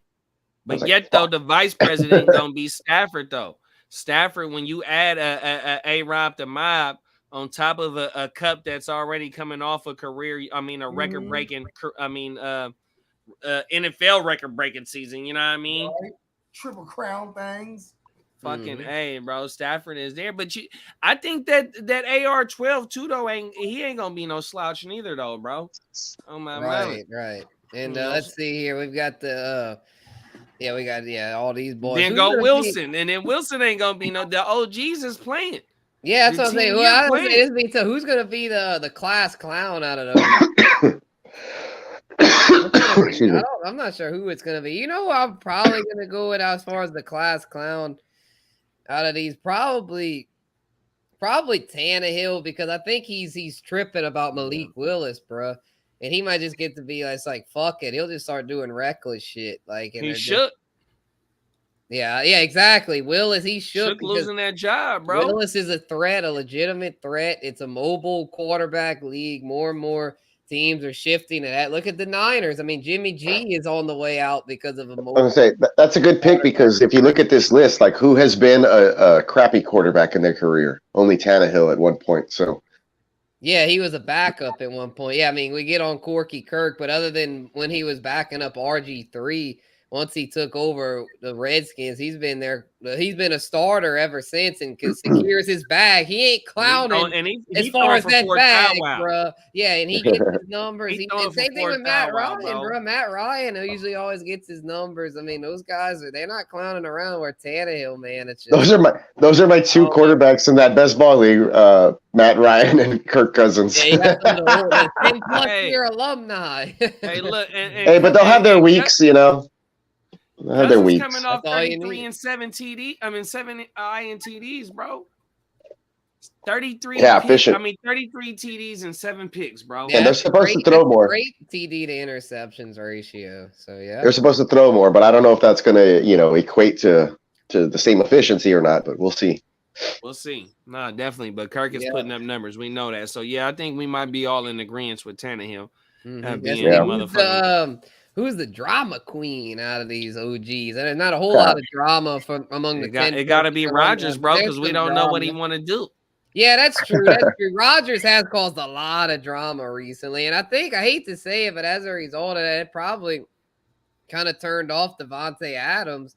But yet, though, the vice president gonna be Stafford, though. Stafford, when you add a Rob the Mob on top of a cup that's already coming off a record-breaking, NFL record-breaking season, you know what I mean?
Right. Triple crown things.
Fucking hey, bro, Stafford is there, but I think that AR-12 too, though, he ain't gonna be no slouch neither, though, bro. Oh my
right. And let's see here, we've got all these boys.
Then go Wilson, and then Wilson ain't gonna be the OGs is playing.
Yeah, that's what I'm saying. Well, who's gonna be the class clown out of those? I'm not sure who it's gonna be. You know, I'm probably gonna go with as far as the class clown. out of these, probably Tannehill, because I think he's tripping about Malik Willis, bro. And he might just get to be like fuck it. He'll just start doing reckless shit. Like, and
He
they're
shook.
yeah, exactly. Willis, he shook because
losing that job, bro.
Willis is a threat, a legitimate threat. It's a mobile quarterback league. More and more teams are shifting to that. Look at the Niners. I mean, Jimmy G is on the way out because of a mobile.
I was gonna say that's a good pick because if you look at this list, like who has been a crappy quarterback in their career? Only Tannehill at one point. So
yeah, he was a backup at one point. Yeah, I mean, we get on Corky Kirk, but other than when he was backing up RG3, once he took over the Redskins, he's been there. He's been a starter ever since, and secures his bag. He ain't clowning as far as that bag, bro. Yeah, and he gets his numbers. And same thing with Matt Ryan, bro. Matt Ryan usually always gets his numbers. I mean, those guys they're not clowning around. Where Tannehill, man, it's just,
those are my two quarterbacks in that best ball league. Matt Ryan and Kirk Cousins.
Yeah, you got the 10+ year alumni.
Hey, look,
hey, but they'll have their weeks, you know. They're weeks.
Coming off 33 and 7 TD. I mean 7 INTDs, bro. 33.
Yeah, efficient.
33 TDs and 7 picks, bro.
Yeah, and they're supposed to throw more.
Great TD to interceptions ratio. So yeah,
they're supposed to throw more, but I don't know if that's going to, equate to the same efficiency or not. But we'll see.
We'll see. Nah, definitely. But Kirk is putting up numbers. We know that. So yeah, I think we might be all in agreement with Tannehill.
Who's the drama queen out of these OGs? And there's not a whole lot of drama among the 10.
It got to be Rodgers, bro, because we don't know what he want to do.
Yeah, that's true. That's true. Rodgers has caused a lot of drama recently, and I hate to say it, but as a result of that, it probably kind of turned off Devontae Adams.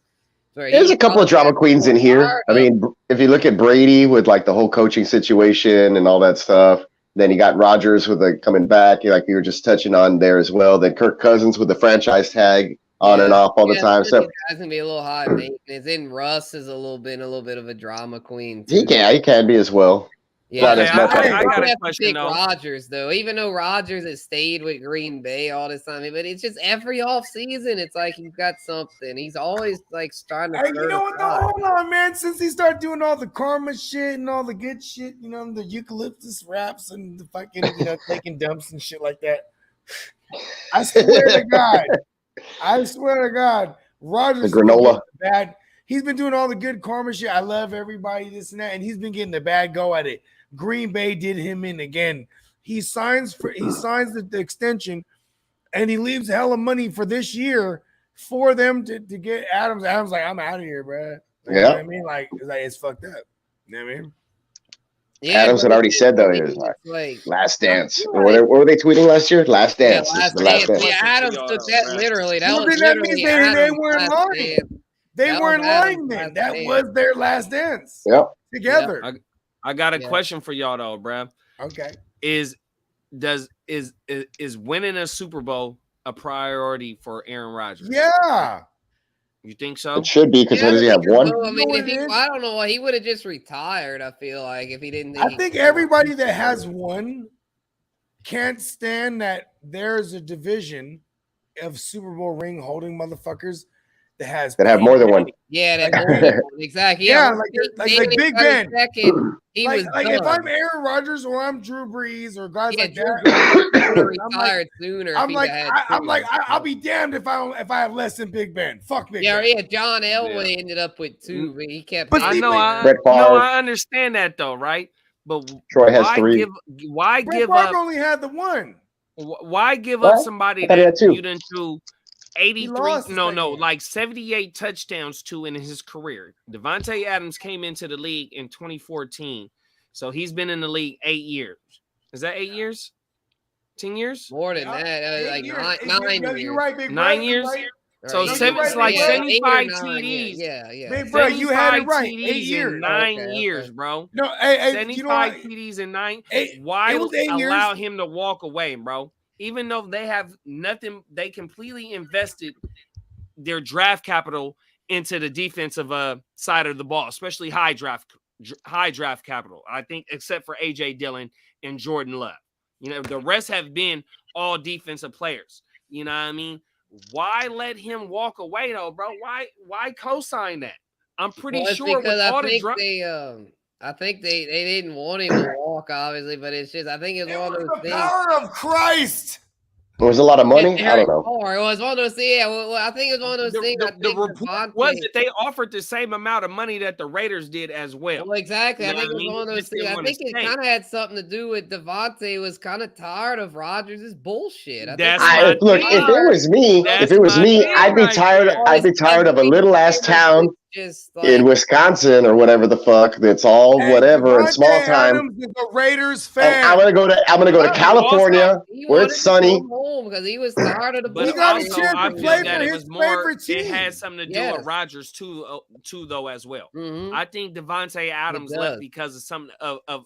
There's a couple of drama queens in here. I mean, if you look at Brady with like the whole coaching situation and all that stuff. Then you got Rodgers with coming back, like you were just touching on there as well. Then Kirk Cousins with the franchise tag on and off all the time. So
guys can be a little high maintenance. Then Russ is a little bit of a drama queen too.
He can be as well.
Yeah,
I got a question though.
Rodgers though, even though Rodgers has stayed with Green Bay all this time, but it's just every off season, it's like he's got something. He's always like trying to.
Hey, you know what? Though? Hold on, man. Since he started doing all the karma shit and all the good shit, the eucalyptus wraps and the fucking, taking dumps and shit like that. I swear to God, Rodgers
the granola
bad. He's been doing all the good karma shit. I love everybody, this and that, and he's been getting the bad go at it. Green Bay did him in again. He signs the extension, and he leaves hella money for this year for them to get Adams. Adams like, I'm out of here, bro. You know what I mean? Like it's fucked up. You know what I mean?
Yeah, Adams had already said though, he was like last dance. What were they tweeting last year? Last dance.
Last dance. Yeah, Adams took that literally. That was literally
they weren't lying. They weren't lying then. That was their last dance.
Yep.
Together.
Yep. I got a question for y'all though, bruh.
Okay.
Is winning a Super Bowl a priority for Aaron Rodgers?
Yeah.
You think so?
It should be because what does he have? One?
I mean, I don't know. He would have just retired, I feel like, if he didn't
I think everybody that has one can't stand that there's a division of Super Bowl ring holding motherfuckers that have
more than one.
Yeah, exactly.
Yeah, like Big Ben.
He was
if I'm Aaron Rodgers or I'm Drew Brees or guys like that,
retired sooner.
I'll be damned if I have less than Big Ben. Fuck Big Ben.
Yeah. John Elway ended up with 2, but he kept.
I understand that though, right? But
Troy has 3.
Why give
up?
Favre
only had the 1.
Why give up somebody that you didn't do? 83, like 78 touchdowns in his career. Devontae Adams came into the league in 2014. So he's been in the league 8 years. Is that 8 years? 10 years?
More than that. Like 9 years.
You're right, Big
9 years?
Right.
So it's like 75 TDs.
Yeah.
Big bro, you had it right. 8 years.
In 9 years, bro.
No, hey,
75 TDs in 9. Why allow him to walk away, bro? Even though they have nothing, they completely invested their draft capital into the defensive side of the ball, especially high draft capital. I think, except for AJ Dillon and Jordan Love. The rest have been all defensive players. You know what I mean? Why let him walk away though, bro? Why co-sign that? I'm pretty
Well, it's
sure with
because
all
I
the
think
drug.
I think they didn't want him to walk, obviously, but it's just I think it's
It
one of
was
those
the
things.
power of Christ.
It was a lot of money. I don't know.
It was one of those things. Yeah, well, I think it was one of those things. I
The
think
report was that they offered the same amount of money that the Raiders did as well.
Well, exactly.
You
I
know
think
what
it was one of
They
those
just
things.
didn't
I
wanna
think it
say.
kind of had something to do with Devontae was kind of tired of Rodgers' bullshit. I think
That's
he
my
was
Look,
thing.
if it was me,
That's
if it was
my
me,
thing
I'd be
right
tired.
there.
I'd be tired of a little ass town
just
in Wisconsin or whatever the fuck. That's all
Hey,
whatever and small
Devontae
time.
Adams is a Raiders
And
fan.
I'm gonna go to California
he
where
wanted
it's
to
sunny.
go home because he was tired of the
But
He got a
bullshit.
chance
I
to
feel
play
that
for
it
his
was more.
favorite
It
team.
had something to do
Yes.
with Rodgers too, though as well.
Mhm.
I think Devontae Adams
does.
left because of some of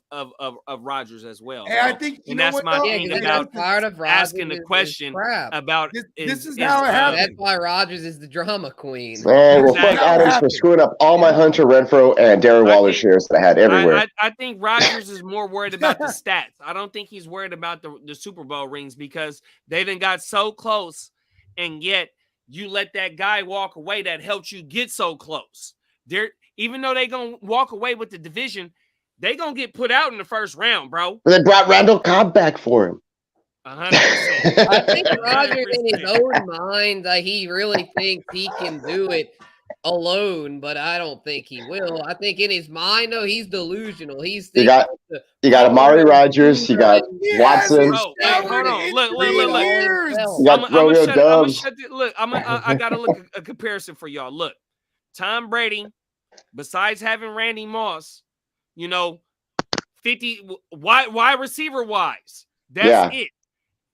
Rodgers as well.
Hey, I
bro.
think you
and
know
that's
what,
my
though?
Yeah,
thing
because he
about
got tired of
asking
Rodgers
the question
crap.
about
This is how it happened.
That's why Rodgers is the drama queen.
Man, well,
Exactly.
fuck Adams for screwing up all my Hunter Renfro and Darren Waller shares that I had everywhere.
I think Rodgers is more worried about the stats. I don't think he's worried about the Super Bowl rings because they done got so close, and yet you let that guy walk away that helped you get so close. Even though they gonna walk away with the division, they gonna get put out in the first round, bro.
They brought Randall Cobb back for him.
100%.
I think Rodgers in his own mind, he really thinks he can do it alone, but I don't think he will. I think in his mind, though, he's delusional. He's
You got Amari Rodgers, you got Watson.
Bro, wait, hold on. Look.
You got Romeo Dubs.
I gotta look a comparison for y'all. Look, Tom Brady, besides having Randy Moss, 50 wide receiver wise, that's it.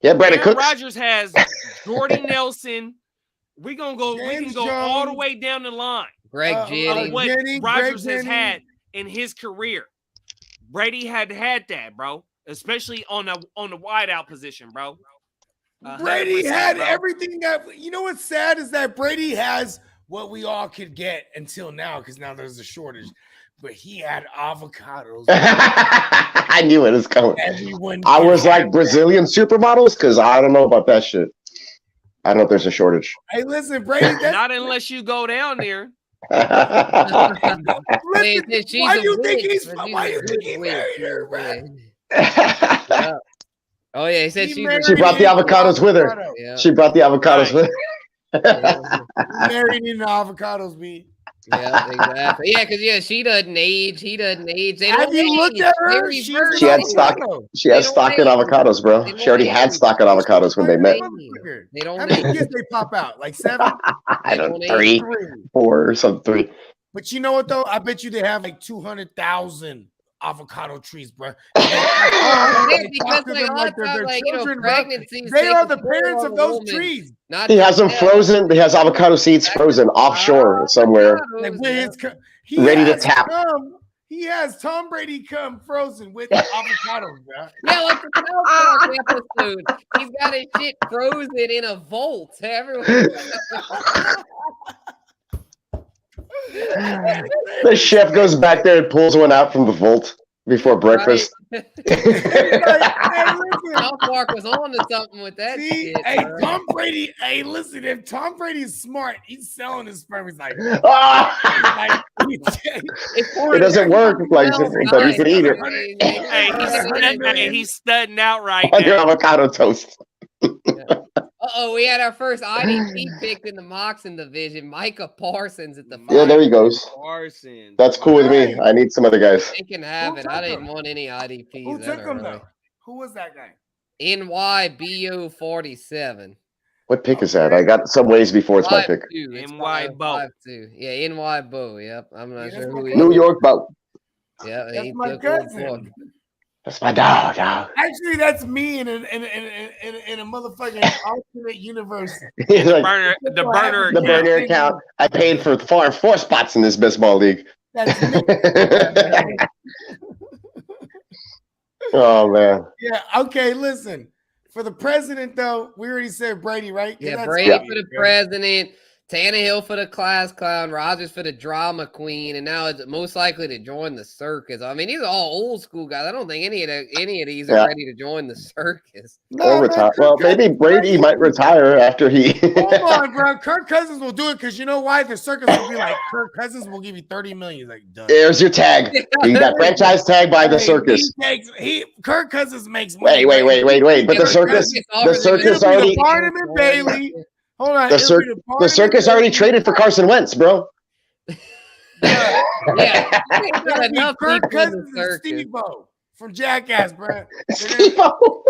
Yeah, Brandon
Aaron
Cooks.
Rodgers has Jordy Nelson. We can go all the way down the line.
Greg Jennings.
What Rodgers has had in his career. Brady had that, bro. Especially on the wideout position, bro.
Brady had
bro.
everything that what's sad is that Brady has what we all could get until now, because now there's a shortage. But he had avocados.
I knew it was coming.
Everyone
I was like Brazilian supermodels because I don't know about that shit. I don't know if there's a shortage.
Hey, listen, Brady.
Not unless you go down there.
Listen,
She's
why
a
do you think
witch,
he's?
but
Why do you
she's a
think he
witch,
married
she's a
her,
witch.
man?
Oh yeah, he said
He
she's.
married
She brought the avocados with her.
Yeah.
She brought the avocados with her.
He married in the avocados, B.
Yeah, exactly. Yeah, because she doesn't age. He doesn't age. They don't
Have you looked
age.
at her?
They
She's
reverse
She had
age.
stock. She has
They don't
stock in
age.
avocados, bro.
They don't
She already had
age.
stock in avocados when they met.
They don't
How many
age.
kids they pop out? Like 7?
I don't
They
know,
don't
3, 4, or something. 3.
But you know what though? I bet you they have like 200,000 avocado trees, bro.
Because like a lot of times, like pregnancies.
They are the parents of those trees.
He has them frozen. He has avocado seeds frozen offshore somewhere,
Like with his,
ready to tap.
He has Tom Brady come frozen with avocados, bro.
Yeah, like the South Park episode. He's got his shit frozen in a vault. Everyone.
The chef goes back there and pulls one out from the vault before breakfast.
South Park was on to something with that.
See,
shit,
hey,
bro.
Tom Brady. Hey, listen, if Tom Brady's smart, he's selling his sperm. He's like,
it doesn't work like but you can eat it.
Hey, he's studying out right
On your
now.
avocado toast.
We had our first IDP picked in the Moxon division. Micah Parsons at the 5.
Yeah, there he goes.
Parsons.
That's cool with me. I need some other guys.
They can have
Who
it.
took
I didn't
him?
want any IDPs.
Who
that
took him
early.
though? Who was that guy?
NYBO 47.
What pick is that? I got some ways before it's my pick.
5-2. It's
NY Bo.
5-2. Yeah, NY Bo. Yep. I'm not sure who he
New
is.
York boat.
Yeah,
That's
he
my
took one for
cousin.
him.
That's my dog.
Actually, that's me in a motherfucking alternate universe.
He's like,
The burner
the burner account. I paid for 4 spots in this best ball league.
That's me.
Oh man.
Yeah. Okay. Listen. For the president, though, we already said Brady, right?
Yeah,
That's
Brady
obvious,
for the
right?
president. Tannehill for the class clown, Rodgers for the drama queen, and now it's most likely to join the circus. I mean, these are all old school guys. I don't think any of these are ready to join the circus.
Or retire. Well, maybe Brady might retire after he.
Hold on, bro. Kirk Cousins will do it because you know why? The circus will be like, Kirk Cousins will give you $30 million. He's like, duh.
There's your tag. You got franchise tag by the circus.
Kirk Cousins makes money.
Wait. But the circus already.
Barnum and Bailey. Hold on.
The circus already traded for Carson Wentz, bro.
Yeah.
Kirk Cousins and Steve-O from Jackass, bro.
Steve-O.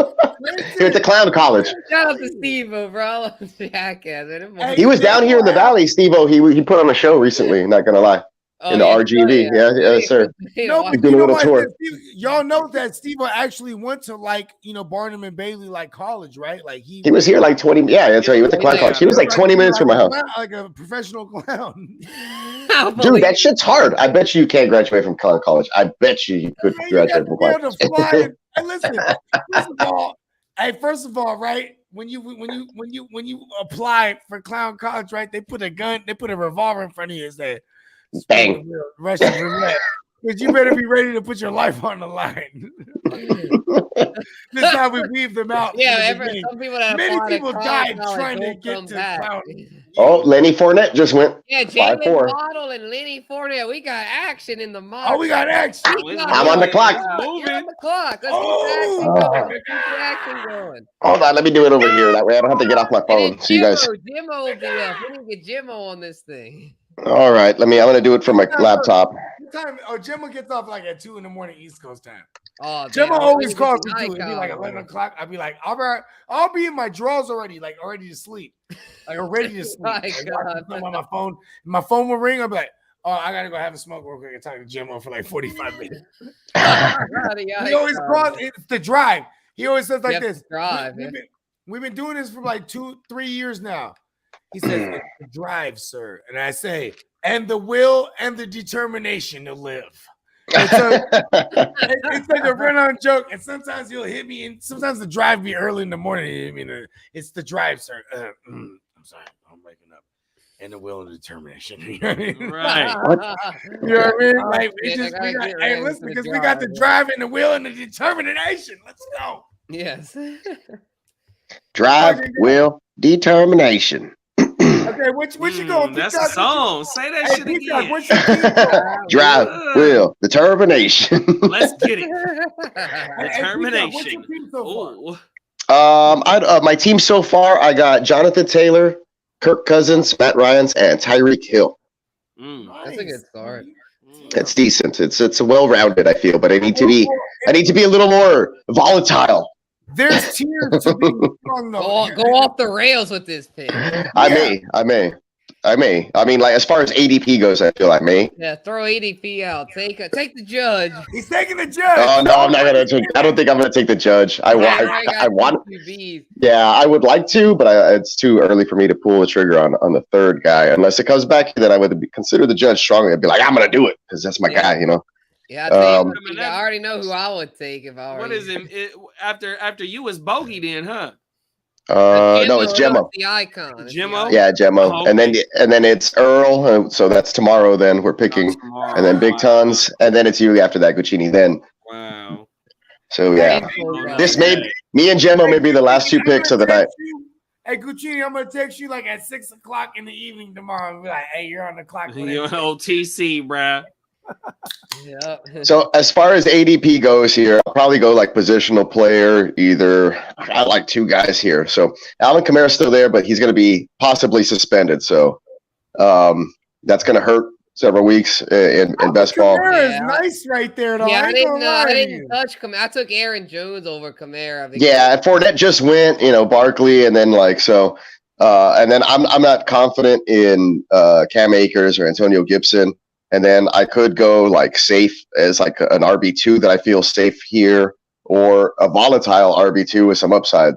He went to clown college.
Shout out to Steve-O, bro. I love Jackass. Man.
He was down here in the valley, Steve-O. He put on a show recently, not going to lie. In the RGV. Yeah, sir.
No, but
doing a little tour.
Y'all know that Steve-O actually went to Barnum and Bailey college, right? Like he
was here like 20. Yeah, that's right. He went to clown college. He was like 20 minutes from my house.
Like a professional clown.
Dude, that shit's hard. I bet you can't graduate from clown college. I bet you could graduate from clown college.
Hey, listen. First of all, right? When you apply for clown college, right? They put a revolver in front of you and say,
bang.
Russian roulette. Because you better be ready to put your life on the line. This is how we weave them out.
Yeah, some people
many people died trying to get to clown.
Oh, Lenny Fournette just went.
Yeah, Jalen Waddle and Lenny Fournette. We got action in the model.
Oh, we got action.
I'm on the clock.
Moving. On the clock. Let's keep the action going.
Hold on, let me do it over here. That way I don't have to get off my phone. So you guys.
Jimmo will be up. We need to get Jimmo on this thing.
All right, I'm gonna do it from my laptop.
Jimmo gets off like at 2 a.m. East Coast time.
Oh,
Jimmo always calls me too. It'd be like 11 o'clock. I'd be like, all right, I'll be in my drawers already, ready to sleep. Ready to sleep. I'm on my phone. My phone will ring. I'll be like, oh, I gotta go have a smoke real quick and talk to Jimmo for like 45 minutes. He always calls. It's the drive. He always says like this. We've been doing this for like 2-3 years now. He says, it's the drive, sir. And I say, and the will and the determination to live. It's like a run-on joke. And sometimes he'll hit me, and sometimes the drive be early in the morning. It's the drive, sir. I'm sorry. I'm waking up. And the will and the determination. You know what I mean?
Right.
You know what I mean? Listen, because we got the drive and the will and the determination. Let's go.
Yes.
Drive, will, determination.
Okay, what you going?
That's a song. Say that shit again.
Drive, will, determination.
Let's get it. Determination.
What's your team so far?
My team so far, I got Jonathan Taylor, Kirk Cousins, Matt Ryans, and Tyreek Hill.
That's a good start.
It's decent. It's well-rounded, I feel, but I need to be a little more volatile.
There's tiers to be strong, though.
Go off the rails with this pick.
I may. I mean, like as far as ADP goes, I feel I may.
Yeah, throw ADP out. Take the judge.
He's taking the judge.
Oh no, I'm not gonna take. I don't think I'm gonna take the judge. I want. Yeah, I would like to, but it's too early for me to pull the trigger on the third guy. Unless it comes back, then I would consider the judge strongly. I'd be like, I'm gonna do it because that's my guy, you know.
Yeah, I already know who I would take if I were.
What is it? After you was Bogey then, huh?
No, it's Gemmo.
The icon.
Gemmo?
Yeah, Gemmo.
Oh,
and then it's Earl. So that's tomorrow. Then we're picking, and then Big Tons, and then it's you after that, Guccini. Then.
Wow.
So yeah, me and Gemmo may be the last two picks of the night.
Hey, Guccini, I'm gonna text you like at 6 o'clock in the evening tomorrow and be like, "Hey, you're on the clock."
You're on OTC, bruh.
Yeah.
So as far as ADP goes here, I'll probably go like positional player. Either I like two guys here. So Alvin Kamara's still there, but he's going to be possibly suspended. So that's going to hurt several weeks in best ball.
Kamara is nice right there, though.
Yeah, I didn't touch Kamara. I took Aaron Jones over Kamara.
Yeah, and Fournette just went. Barkley, and then and then I'm not confident in Cam Akers or Antonio Gibson. And then I could go like safe as like an RB2 that I feel safe here, or a volatile RB2 with some upside,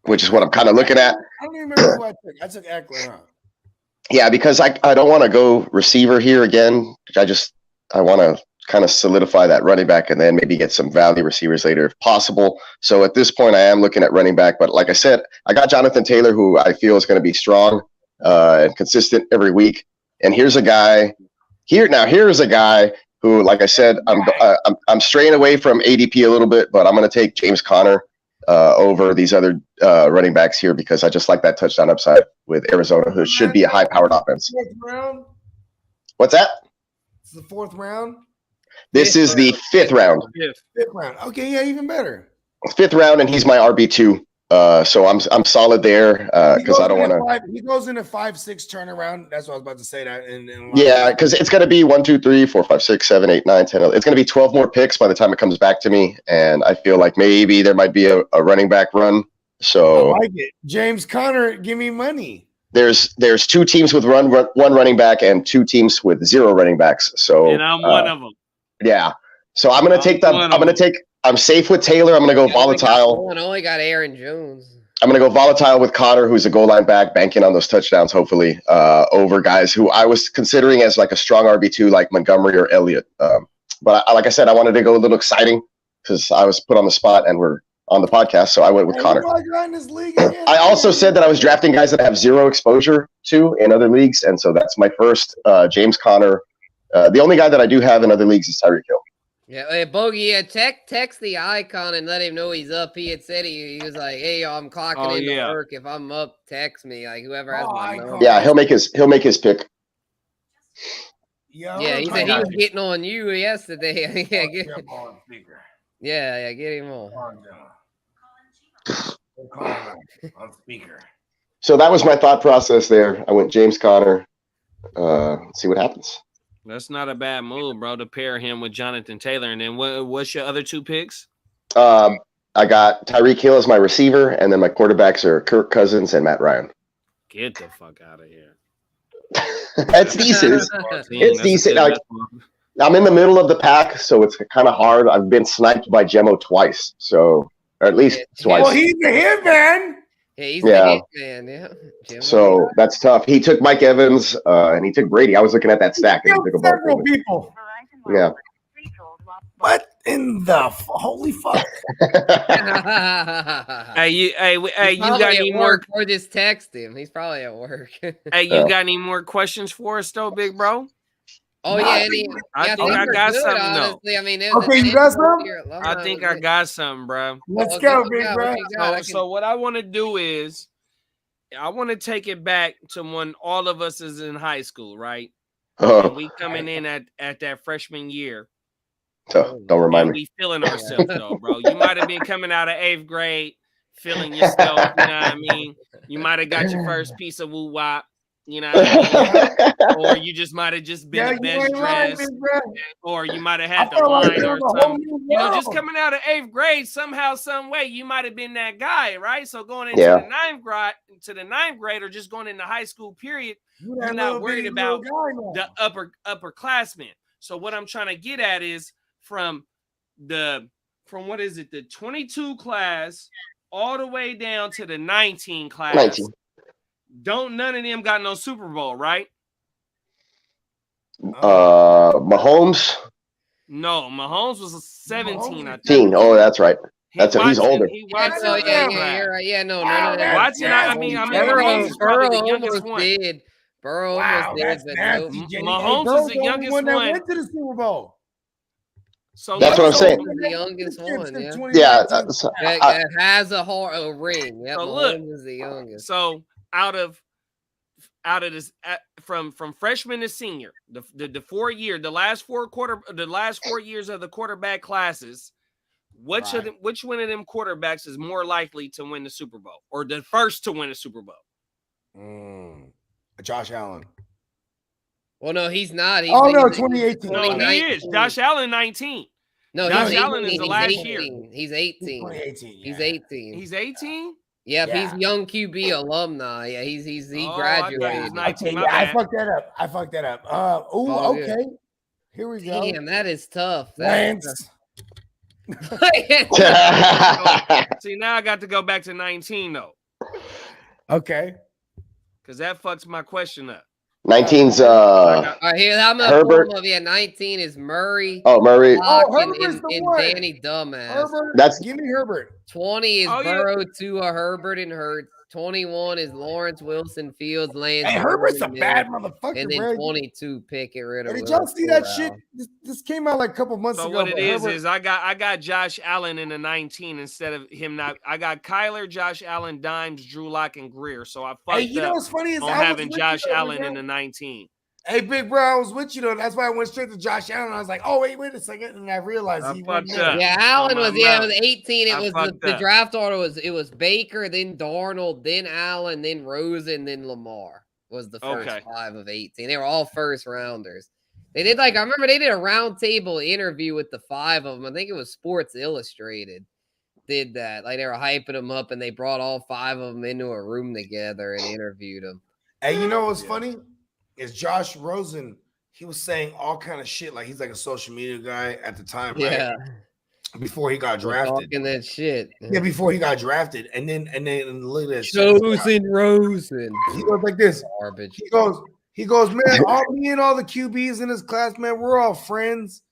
which is what I'm kind of looking at.
I don't even remember who I took. I took Eckler.
Yeah, because I don't want to go receiver here again. I want to kind of solidify that running back and then maybe get some value receivers later if possible. So at this point, I am looking at running back. But like I said, I got Jonathan Taylor, who I feel is going to be strong and consistent every week. And here's a guy here's a guy who, like I said, I'm straying away from ADP a little bit, but I'm going to take James Conner over these other running backs here because I just like that touchdown upside with Arizona, who should be a high-powered offense.
Fourth round.
What's that?
It's the fourth round.
This is the fifth round.
Fifth round. Okay, yeah, even better.
Fifth round, and he's my RB2. So I'm solid there because I don't want to.
He goes in a 5-6 turnaround. That's what I was about to say. That.
Yeah, because it's going to be 1, 2, 3, 4, 5, 6, 7, 8, 9, 10. It's going to be 12 more picks by the time it comes back to me, and I feel like maybe there might be a running back run. So
I like it. James Conner, give me money.
There's 2 teams with one running back and 2 teams with 0 running backs. So
and I'm one of them.
Yeah. So I'm going to take that. I'm safe with Taylor. I'm going to go volatile.
Only got Aaron Jones.
I'm going to go volatile with Connor, who's a goal line back, banking on those touchdowns, hopefully, over guys who I was considering as like a strong RB2 like Montgomery or Elliott. But like I said, I wanted to go a little exciting because I was put on the spot and we're on the podcast, so I went with Connor. I also said that I was drafting guys that I have 0 exposure to in other leagues, and so that's my first James Conner. The only guy that I do have in other leagues is Tyreek Hill.
Yeah, hey, Bogey, text the icon and let him know he's up. He had said he was like, "Hey, I'm clocking into work. If I'm up, text me." Like whoever has my number.
Yeah, he'll make his pick.
Yeah, he said he was getting on you yesterday. Yeah, get him on.
On speaker.
So that was my thought process there. I went James Conner. See what happens.
That's not a bad move, bro, to pair him with Jonathan Taylor. And then what's your other 2 picks?
I got Tyreek Hill as my receiver, and then my quarterbacks are Kirk Cousins and Matt Ryan.
Get the fuck out of here.
That's decent. It's decent. I'm in the middle of the pack, so it's kind of hard. I've been sniped by Gemmo twice, or at least twice.
Well, he's the hit man.
Yeah, he's the hit man. Yeah.
So that's tough. He took Mike Evans, and he took Brady. I was looking at that stack. And he took
several people.
Yeah.
What in the holy fuck?
Hey, you got any more?
Or just text him. He's probably at work.
Hey, you got any more questions for us, though, big bro?
Oh yeah,
I think I got something.
Honestly. I mean,
okay, you got something?
I think I got something, bro.
Let's go, big bro.
So what I want to do is, I want to take it back to when all of us is in high school, right? And we coming in at that freshman year.
Don't remind me.
We feeling ourselves though, bro. You might have been coming out of 8th grade, feeling yourself. You know what I mean? You might have got your first piece of woo wop. You know what I mean? Or you just might have just been the best dressed, or you might have had the line or something. You know, just coming out of 8th grade, somehow, some way, you might have been that guy, right? So going into the ninth grade, or just going into high school period, you're not worried about the upperclassmen. So what I'm trying to get at is from what is it, the 22 class all the way down to the 19 class.
19.
None of them got no Super Bowl, right?
Mahomes?
No, Mahomes was 17, I think.
17. Oh, that's right. He's older.
You're right. Yeah, no.
Watson, Mahomes is probably the youngest one.
Burrow almost did.
Mahomes is the youngest one.
Went to the Super Bowl.
So
that's what I'm saying.
The youngest one,
yeah.
That has a ring. Yep,
so look,
is the youngest.
So out of this, from freshman to senior, the 4 year, the last 4 years of the quarterback classes, which one of them quarterbacks is more likely to win the Super Bowl, or the first to win a Super Bowl?
Josh Allen.
Well, no, he's not.
2018.
No, he is. Josh Allen, 19.
No,
Josh Allen is the last year.
He's 18.
2018.
He's 18.
He's 18?
Yep, he's young QB alumni. Yeah, he graduated.
I fucked that up. Okay. Here we go.
Damn, that is tough.
Lance.
See, now I got to go back to 19 though.
Okay.
Because that fucks my question up.
19's
All right, here, I'm gonna
Herbert.
pull them up. Yeah, 19 is Murray.
Oh, Murray.
Locke,
Herbert's the
and
one.
Danny Dumbass.
Herbert.
That's
Give me Herbert.
20 is
Oh, yeah.
Burrow, Tua, Herbert, and Hurts. 21 is Lawrence, Wilson, Fields, Lance.
Hey, Herbert's a
Mills,
bad motherfucker,
and then
bro.
22 Pickett, Ritter.
Hey, did y'all see that shit?
Corral.
This came out like a couple months
So
ago.
what it
but
is
Herbert-
I got Josh Allen in the 19 instead of him not. I got Kyler, Josh Allen, Dimes, Drew Lock, and Greer. So I fucked
Hey, you know
up
what's funny is
on
I was
having
with
Josh
you,
Allen
bro.
in the 19.
Hey, big bro, I was with you though. That's why I went straight to Josh Allen. I was like, oh wait a second, and I realized
I
he
fucked
wasn't
up.
there.
Yeah, Allen
Oh,
was
my
it was 18. It
I
was
fucked
the
up.
draft order was Baker, then Darnold, then Allen, then Rosen, then Lamar was the first
Okay.
5 of 18. They were all first rounders. They did I remember they did a round table interview with the 5 of them. I think it was Sports Illustrated did that. Like they were hyping them up and they brought all 5 of them into a room together and interviewed them.
Hey, you know what's funny is Josh Rosen. He was saying all kind of shit. Like he's like a social media guy at the time,
Yeah.
right? Before he got drafted.
Talking that shit.
Yeah, before he got drafted. And then look at this.
Chosen Rosen.
He goes like this.
Garbage.
He goes, man, me and all the QBs in his class, man, we're all friends.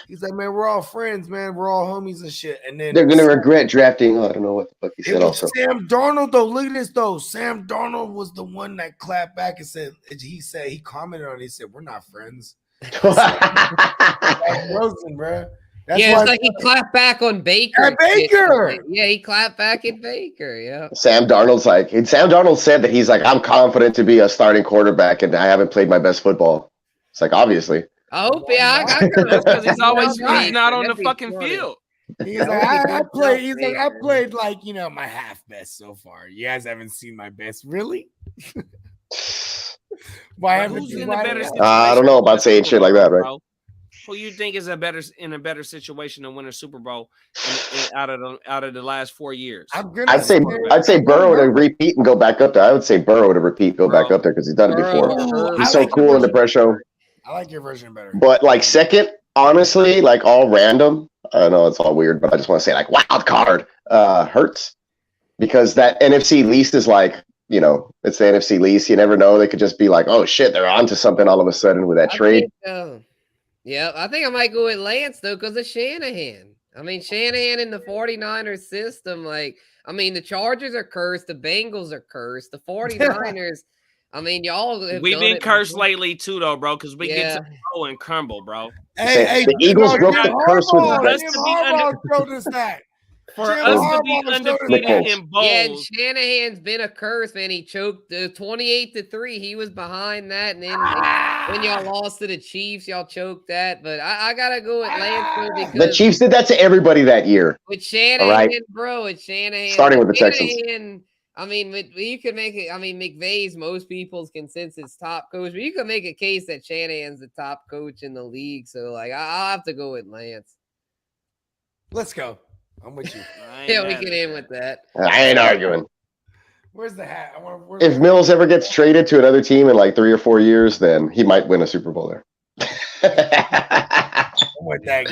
He's like, man, we're all friends, man. We're all homies and shit. And then
they're gonna regret drafting. Oh, I don't know what the fuck he
it
said.
was
Also,
Sam Darnold, though. Look at this, though. Sam Darnold was the one that clapped back and said, he commented on it. He said, we're not friends. That's Rosen, bro. That's
yeah,
why
it's like he clapped back on Baker.
At Baker!
Yeah, he clapped back at Baker. Yeah.
Sam Darnold said that he's like, I'm confident to be a starting quarterback, and I haven't played my best football. It's like obviously.
I hope. Yeah, I
That's because he's always
Right.
he's not on the
That'd be
fucking
funny.
field.
he's like, I played like, my half best so far. You guys haven't seen my best. Really? Why haven't
Who's
you
in a better
invited-
situation?
I don't know about saying shit like that, right?
Bro? Who you think is in a better situation to win a Super Bowl out of the last 4 years?
I'd say Burrow to repeat and go back up there. I would say Burrow to repeat, go back up there because he's done it
Burrow.
before.
Ooh,
He's
I
so
like your
cool in the
version
press show.
better. I like your version better.
But like second, honestly, like all random. I know it's all weird, but I just want to say like wild card hurts because that NFC least is like, it's the NFC least. You never know. They could just be like, oh shit, they're onto something all of a sudden with that trade.
Yeah, I think I might go with Lance though because of Shanahan. I mean, Shanahan in the 49ers system, the Chargers are cursed, the Bengals are cursed, the 49ers. I mean, y'all have
We've
done
been
it
cursed
before.
lately too, though, bro, because we get to go and crumble, bro.
Hey,
The Eagles broke the curse with the
Jim Harbaugh showed us that.
For
Jim
us to be
Harbaugh showed us
undefeated
that.
in
Yeah, and
bowls,
Shanahan's been a curse, man. He choked 28-3. He was behind that, and then when y'all lost to the Chiefs, y'all choked that. But I gotta go with Lance though, because
The Chiefs did that to everybody that year.
with Shanahan,
All right.
bro, with Shanahan,
Starting with the Texans.
Shanahan, I mean, you could make it. I mean, McVay's most people's consensus top coach, but you could make a case that Shanahan's the top coach in the league. So, I'll have to go with Lance.
Let's go. I'm with you.
Yeah, we get in with that.
I ain't arguing.
Where's the hat?
If Mills ever gets traded to another team in like 3 or 4 years, then he might win a Super Bowl there.
I'm with that.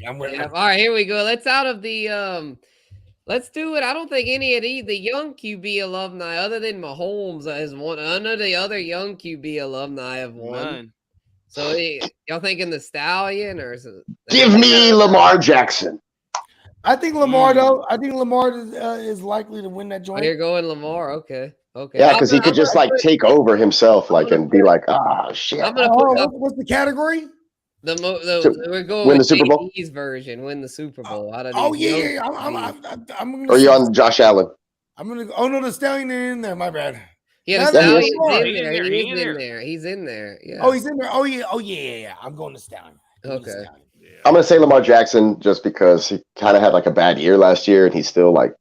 I'm with
Yeah, all right, here we go. Let's out of the let's do it. I don't think any of the young QB alumni, other than Mahomes, has won. None of the other young QB alumni have won.
none.
So y'all thinking the Stallion or
Give me Lamar Jackson.
I think Lamar though. I think Lamar is likely to win that
Oh,
joint.
you're going Lamar. Okay.
Yeah, because he could just like take over himself, like, and be like, ah, shit.
I'm gonna put
What's the category?
we're going
Win
with
the Super Bowl?
JD's version. Win the Super Bowl. Out of
Oh
these
yeah,
young
yeah.
QBs.
I'm gonna.
Or are you on Josh Allen?
I'm gonna. Oh no, the Stallion ain't in there. My bad.
Yeah, the
That's
Stallion's
Lamar.
in there.
He
He
in
is
there.
in there. He's in there. Yeah.
Oh, he's in there. Oh yeah. I'm going to Stallion.
Okay.
I'm gonna say Lamar Jackson just because he kind of had like a bad year last year, and he still like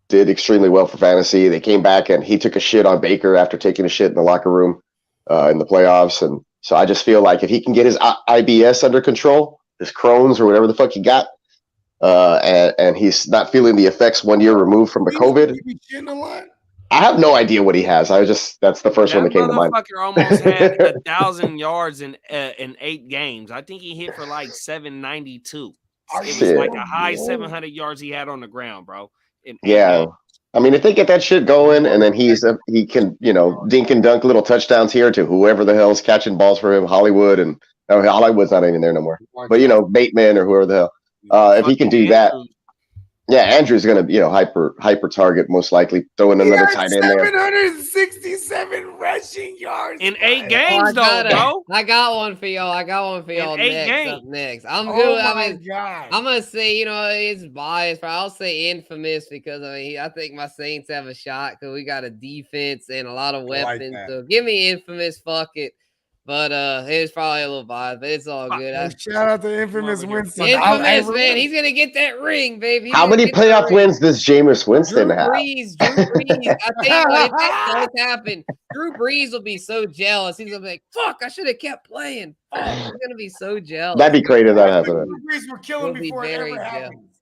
did extremely well for fantasy. They came back and he took a shit on Baker after taking a shit in the locker room in the playoffs, and so I just feel like if he can get his IBS under control, his Crohn's or whatever the fuck he got, and he's not feeling the effects 1 year removed from the COVID.
He be shitting a lot.
I have no idea what he has. That's the first one that came to mind.
Motherfucker almost had 1,000 yards in 8 games. I think he hit for like 792. It was
Shit.
like a high 700 yards he had on the ground, bro.
Yeah. I mean, if they get that shit going, and then he can, dink and dunk little touchdowns here to whoever the hell's catching balls for him, Hollywood, and Hollywood's not even there no more. But Bateman or whoever the hell, if he can do that, yeah, Andrew's gonna hyper target most likely, throwing another tight end there.
767 rushing yards
in 8 games, bro.
I got one for y'all. Up next. I'm good. I'm gonna say, it's biased, but I'll say infamous because I think my Saints have a shot because we got a defense and a lot of weapons. So give me infamous. Fuck it. But it's probably a little biased, but it's all good.
Shout out to infamous Winston.
Infamous, man. He's gonna get that ring, baby.
How many playoff wins does Jameis Winston have?
Drew Brees. I tell you what, if that does happen, Drew Brees will be so jealous. He's gonna be like, "Fuck, I should have kept playing." Fuck, he's gonna be so jealous.
That'd be crazy if that happened.
Drew Brees will kill him before it ever happens.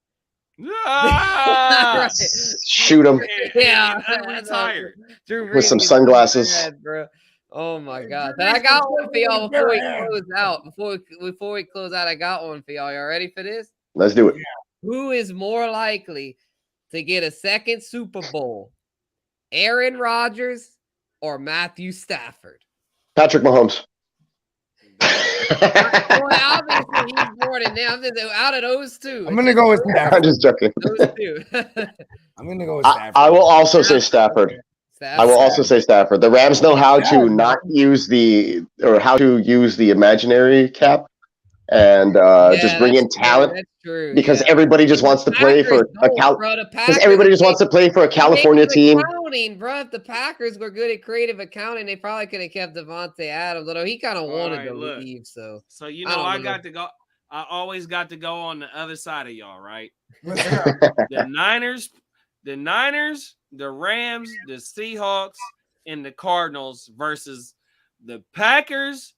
Shoot him.
Yeah,
retired
with some sunglasses.
Bad, bro. Oh my God! But I got one for y'all before we close out. Before we close out, I got one for y'all. Y'all ready for this?
Let's do it.
Who is more likely to get a second Super Bowl? Aaron Rodgers or Matthew Stafford?
Patrick Mahomes.
Well, obviously he's more than that. I'm just, out of those two.
I'm gonna go with Stafford.
I'm just joking.
Those two.
I'm gonna go with Stafford.
I will also say Stafford. I will also say Stafford. The Rams know how to not use how to use the imaginary cap and just bring in talent.
That's true.
Because everybody just wants to play for a California team.
Accounting, bro. If the Packers were good at creative accounting, they probably could have kept Devontae Adams, although he kind of wanted to leave. So I got to go. I always got to go on the other side of y'all, right? The Niners, the Rams, the Seahawks, and the Cardinals versus the Packers,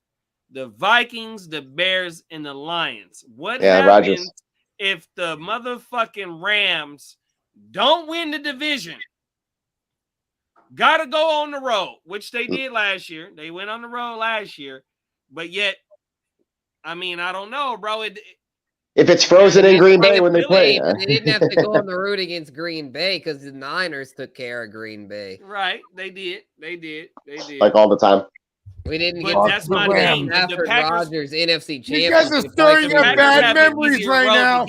the Vikings, the Bears, and the Lions. What happens if the motherfucking Rams don't win the division? Gotta go on the road, which they did last year. They went on the road last year, but yet, I don't know, bro.
If it's frozen in Green Bay when they play.
They didn't have to go on the road against Green Bay because the Niners took care of Green Bay.
Right. They did.
Like all the time.
We didn't
but
get
that's my thing.
The Rodgers NFC championship.
You guys are stirring up bad memories right now.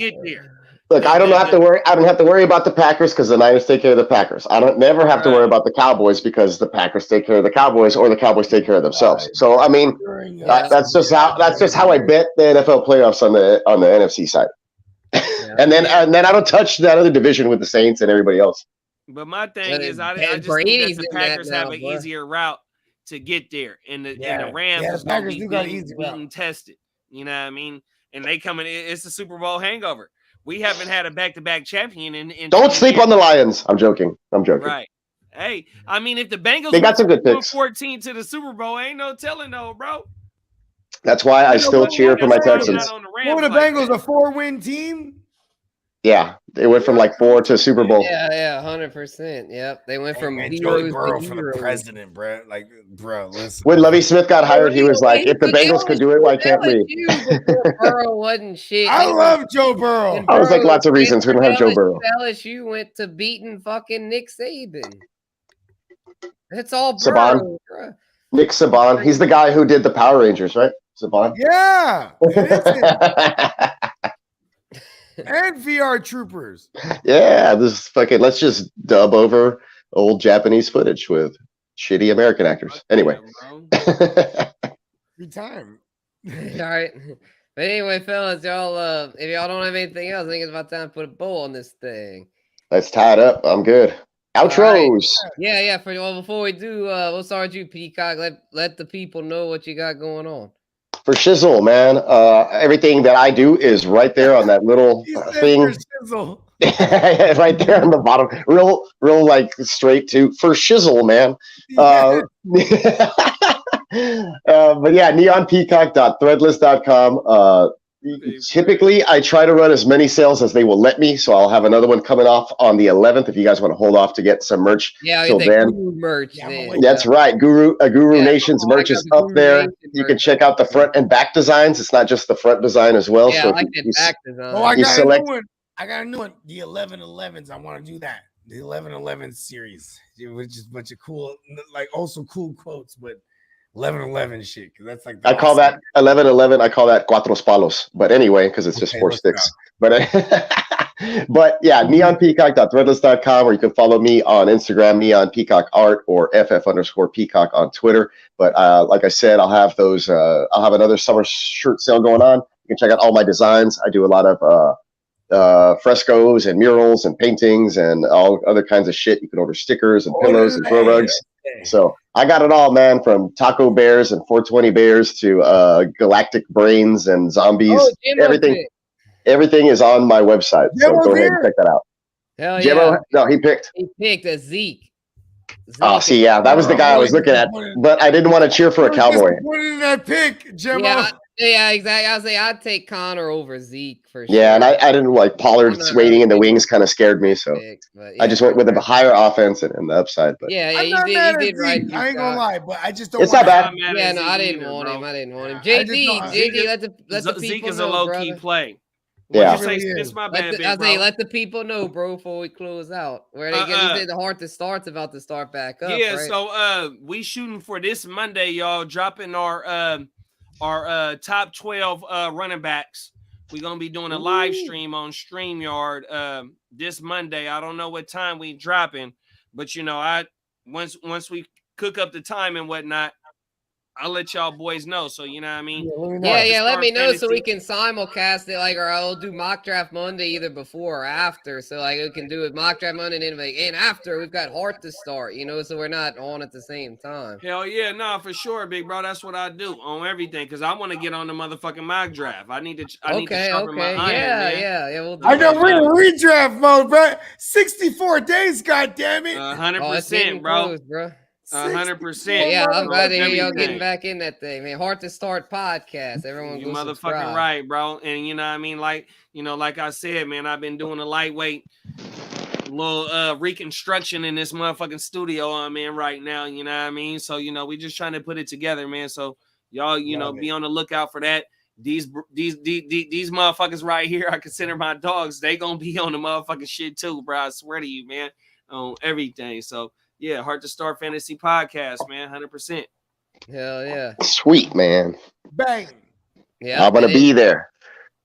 Look, I don't have to worry. I don't have to worry about the Packers because the Niners take care of the Packers. I don't never have to worry about the Cowboys because the Packers take care of the Cowboys or the Cowboys take care of themselves. So that's just how I bet the NFL playoffs on the NFC side. and then I don't touch that other division with the Saints and everybody else.
But my thing is, I just think that the Packers have an easier route to get there, and the Rams
the Packers do got easy
being tested. You know what I mean? And they come in. It's the Super Bowl hangover. We haven't had a back-to-back champion in
Don't sleep on the Lions. I'm joking.
Right. Hey, if the Bengals
they got some good picks.
14 to the Super Bowl, ain't no telling no, bro.
That's why I still cheer for my Texans.
Were the Bengals a 4-win team?
Yeah, they went from 4 to Super Bowl.
Yeah, 100%. Yep, they went from
Joey Burrow for the president, bro. Listen.
When Lovie Smith got hired, he was like, "If the Bengals could do it, why can't we?"
Burrow wasn't shit.
I love Joe Burrow.
I was like, lots of reasons we don't have Joe Burrow.
LSU went to beating fucking Nick Saban. It's all Burrow, bro.
Nick Saban. He's the guy who did the Power Rangers, right? Saban.
Yeah. And VR Troopers.
Yeah, let's just dub over old Japanese footage with shitty American actors. Anyway.
Good time.
All right. But anyway, fellas, y'all, if y'all don't have anything else, I think it's about time to put a bow on this thing.
Let's tie it up. I'm good. Outros.
Right. Yeah. Before we do, we'll start with you, Peacock. Let the people know what you got going on.
For Shizzle, man, everything that I do is right there on that little thing. Right there on the bottom. Real straight to for Shizzle, man. But yeah, neonpeacock.threadless.com. Typically, I try to run as many sales as they will let me, so I'll have another one coming off on the 11th if you guys want to hold off to get some merch.
Yeah,
till then.
Guru merch.
That's right. Guru Nation's merch is up there. You can check out the front and back designs. It's not just the front design as well.
Yeah,
so
I like that back design.
I got a new one. The 1111s. I want to do that. the 11-11 series, which is a bunch of cool, like also cool quotes, but 11-11 shit. Because that's like
I call that 11-11. I call that cuatro palos. But anyway, because it's just
Okay,
4
let's
sticks. But but yeah, neonpeacock.threadless.com, or you can follow me on Instagram, Neon Peacock Art, or FF_Peacock on Twitter. But like I said, I'll have those. I'll have another summer shirt sale going on. You can check out all my designs. I do a lot of frescoes and murals and paintings and all other kinds of shit. You can order stickers and pillows and throw rugs. So I got it all, man, from taco bears and 420 bears to galactic brains and zombies. Everything is on my website. So go ahead and check that out.
Hell
Jimbo,
yeah.
no, he picked
a Zeke.
Oh, see, yeah, that was the guy I was looking at, but I didn't want to cheer for a Cowboy.
What is that pick, Jimbo?
Yeah, exactly. I was say I'd take Connor over Zeke for sure.
Yeah, and I didn't like Pollard waiting in the wings kind of scared me, so I just went with a higher offense and the upside. But
yeah, you did right.
I ain't gonna lie, but I just don't.
It's not bad.
Yeah, no, I didn't want him. JD, let the people
Zeke is
know,
a low key play.
Yeah,
it's my bad, bro.
Let the people know, bro, before we close out. Where they get the hard to start's about to start back up.
Yeah,
right?
So we shooting for this Monday, y'all, dropping our top 12 running backs. We're gonna be doing a live stream on StreamYard this Monday. I don't know what time we dropping, but you know, once we cook up the time and whatnot, I'll let y'all boys know. So you know what I mean?
Yeah, let me know so we can simulcast it, like, or I'll do mock draft Monday either before or after. So like we can do it mock draft Monday and after we've got Hart to start, you know, so we're not on at the same time.
Hell yeah, no, for sure, big bro. That's what I do on everything because I want to get on the motherfucking mock draft. I need to sharpen my iron,
yeah. We'll do
I know we're in redraft mode, bro. 64 days, goddamn it.
100%, bro. 100%.
Yeah, I'm glad to hear y'all getting back in that thing, man. Hard to start podcast. Everyone,
you motherfucking right, bro. And you know what I mean, like I said, man, I've been doing a lightweight little reconstruction in this motherfucking studio I'm in right now. You know what I mean? So you know, we just trying to put it together, man. So y'all, you know, be on the lookout for that. These motherfuckers right here, I consider my dogs. They gonna be on the motherfucking shit too, bro. I swear to you, man, on everything. So. Yeah, Hard to Start Fantasy Podcast, man, 100%.
Hell yeah.
Sweet, man.
Bang.
Yeah,
I'm going to be there.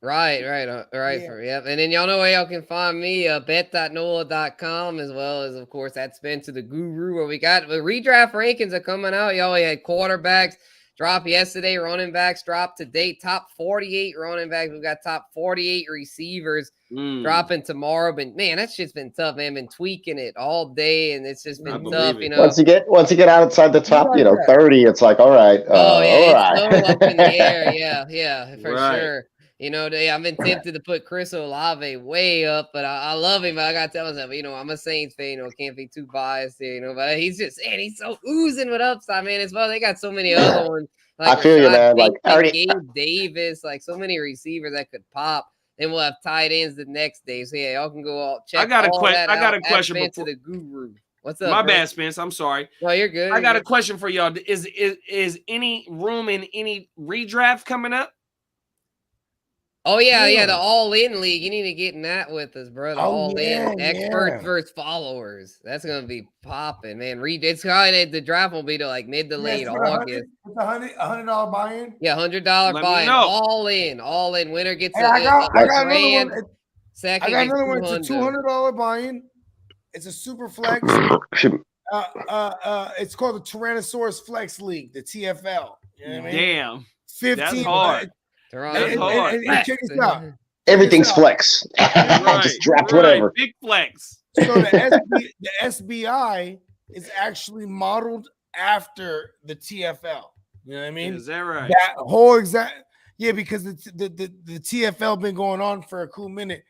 Right. Yeah. And then y'all know where y'all can find me, bet.nola.com, as well as, of course, that's Spencer the Guru, where we got the redraft rankings are coming out. Y'all, we had quarterbacks drop yesterday, running backs drop today, top 48 running backs. We've got top 48 receivers dropping tomorrow. But man, that shit's been tough, man. Been tweaking it all day, and it's just been tough. You know,
once you get outside the top, 30, it's like, all right.
It's so up in the air. Yeah, for sure. You know, I've been tempted to put Chris Olave way up, but I love him. But I gotta tell myself, you know, I'm a Saints fan. You know, can't be too biased here. You know, but he's so oozing with upside, man. As well, they got so many other ones. Like
I feel you, man. Like
Gabe Davis, like so many receivers that could pop. Then we'll have tight ends the next day. So yeah, y'all can go all check.
I got a question
to the Guru. What's up?
My bad, Spence. I'm sorry.
No, you're good.
I got a question for y'all. Is any room in any redraft coming up?
Oh yeah, the all-in league. You need to get in that with us, bro. The all-in experts versus followers. That's gonna be popping, man. It's probably the draft will be to like mid to late August.
It's $100 buy-in.
Yeah, $100 buy-in. All in. Winner gets
I got
grand.
Second, I got another one. It's a $200 buy-in. It's a super flex. It's called the Tyrannosaurus Flex League, the TFL. You know what I mean?
Damn,
15.
That's hard.
And check this out.
Everything's flex. Just draft whatever.
Big flex.
So the SBI is actually modeled after the TFL. You know what I mean?
Is that right?
That whole because the TFL been going on for a cool minute.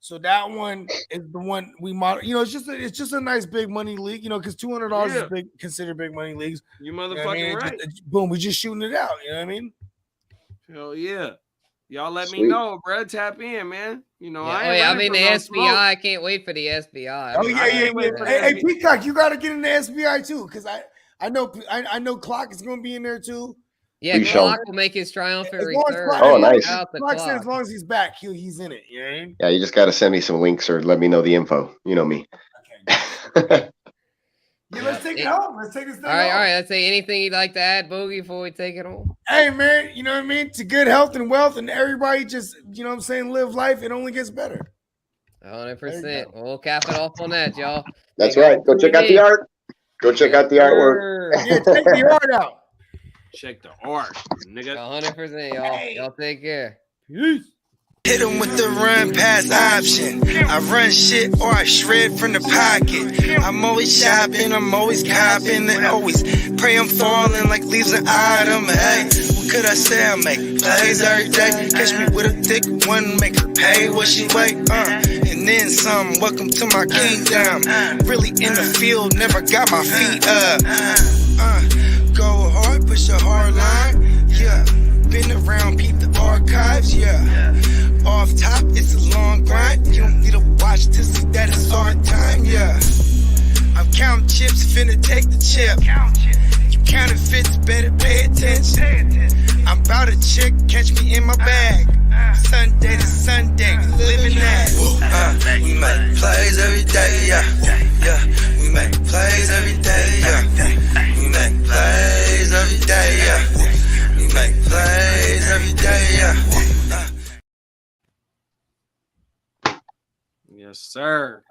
So that one is the one we model. You know, it's just a nice big money league. You know, because $200 is considered big money leagues.
You motherfucking right.
Boom, we just shooting it out. You know what I mean?
Hell yeah. Y'all let me know, bro. Tap in, man. You know,
I mean the SBI. I can't wait for the SBI.
Oh, yeah. Hey, Peacock, you got to get in the SBI too, because I know Clock is going to be in there too.
Yeah, Clock will make his triumphant return.
Nice.
Clock said as long as he's back, he's in it. You know what I mean?
Yeah, you just got to send me some links or let me know the info. You know me.
Okay. Yeah, let's take it home. Let's take this thing
All right,
home.
all right. Let's say anything you'd like to add, Bogey, before we take it home.
Hey, man, you know what I mean? To good health and wealth, and everybody just, you know what I'm saying, live life. It only gets better.
100%. We'll cap it off on that, y'all.
That's right. Go check out the art. Go check out the artwork.
Yeah, check the art out.
Check the art, nigga.
100%, y'all. Y'all take care.
Peace.
Hit him with the run pass option. I run shit or I shred from the pocket. I'm always shopping, I'm always copping, and always pray I'm falling like leaves an item. Hey, what could I say? I make plays every day. Catch me with a thick one, make her pay what she weigh. And then some. Welcome to my kingdom. Really in the field, never got my feet up. Go hard, push a hard line. Yeah, been around, peep the archives. Yeah. Off top, it's a long grind. You don't need to watch to see that it's our time, yeah. I'm counting chips, finna take the chip. You counterfeits, better pay attention. I'm about a chick, catch me in my bag. Sunday to Sunday, we living that. We make plays every day, yeah. Yeah, we make plays every day, yeah. We make plays every day, yeah. We make plays every day, yeah.
Yes, sir.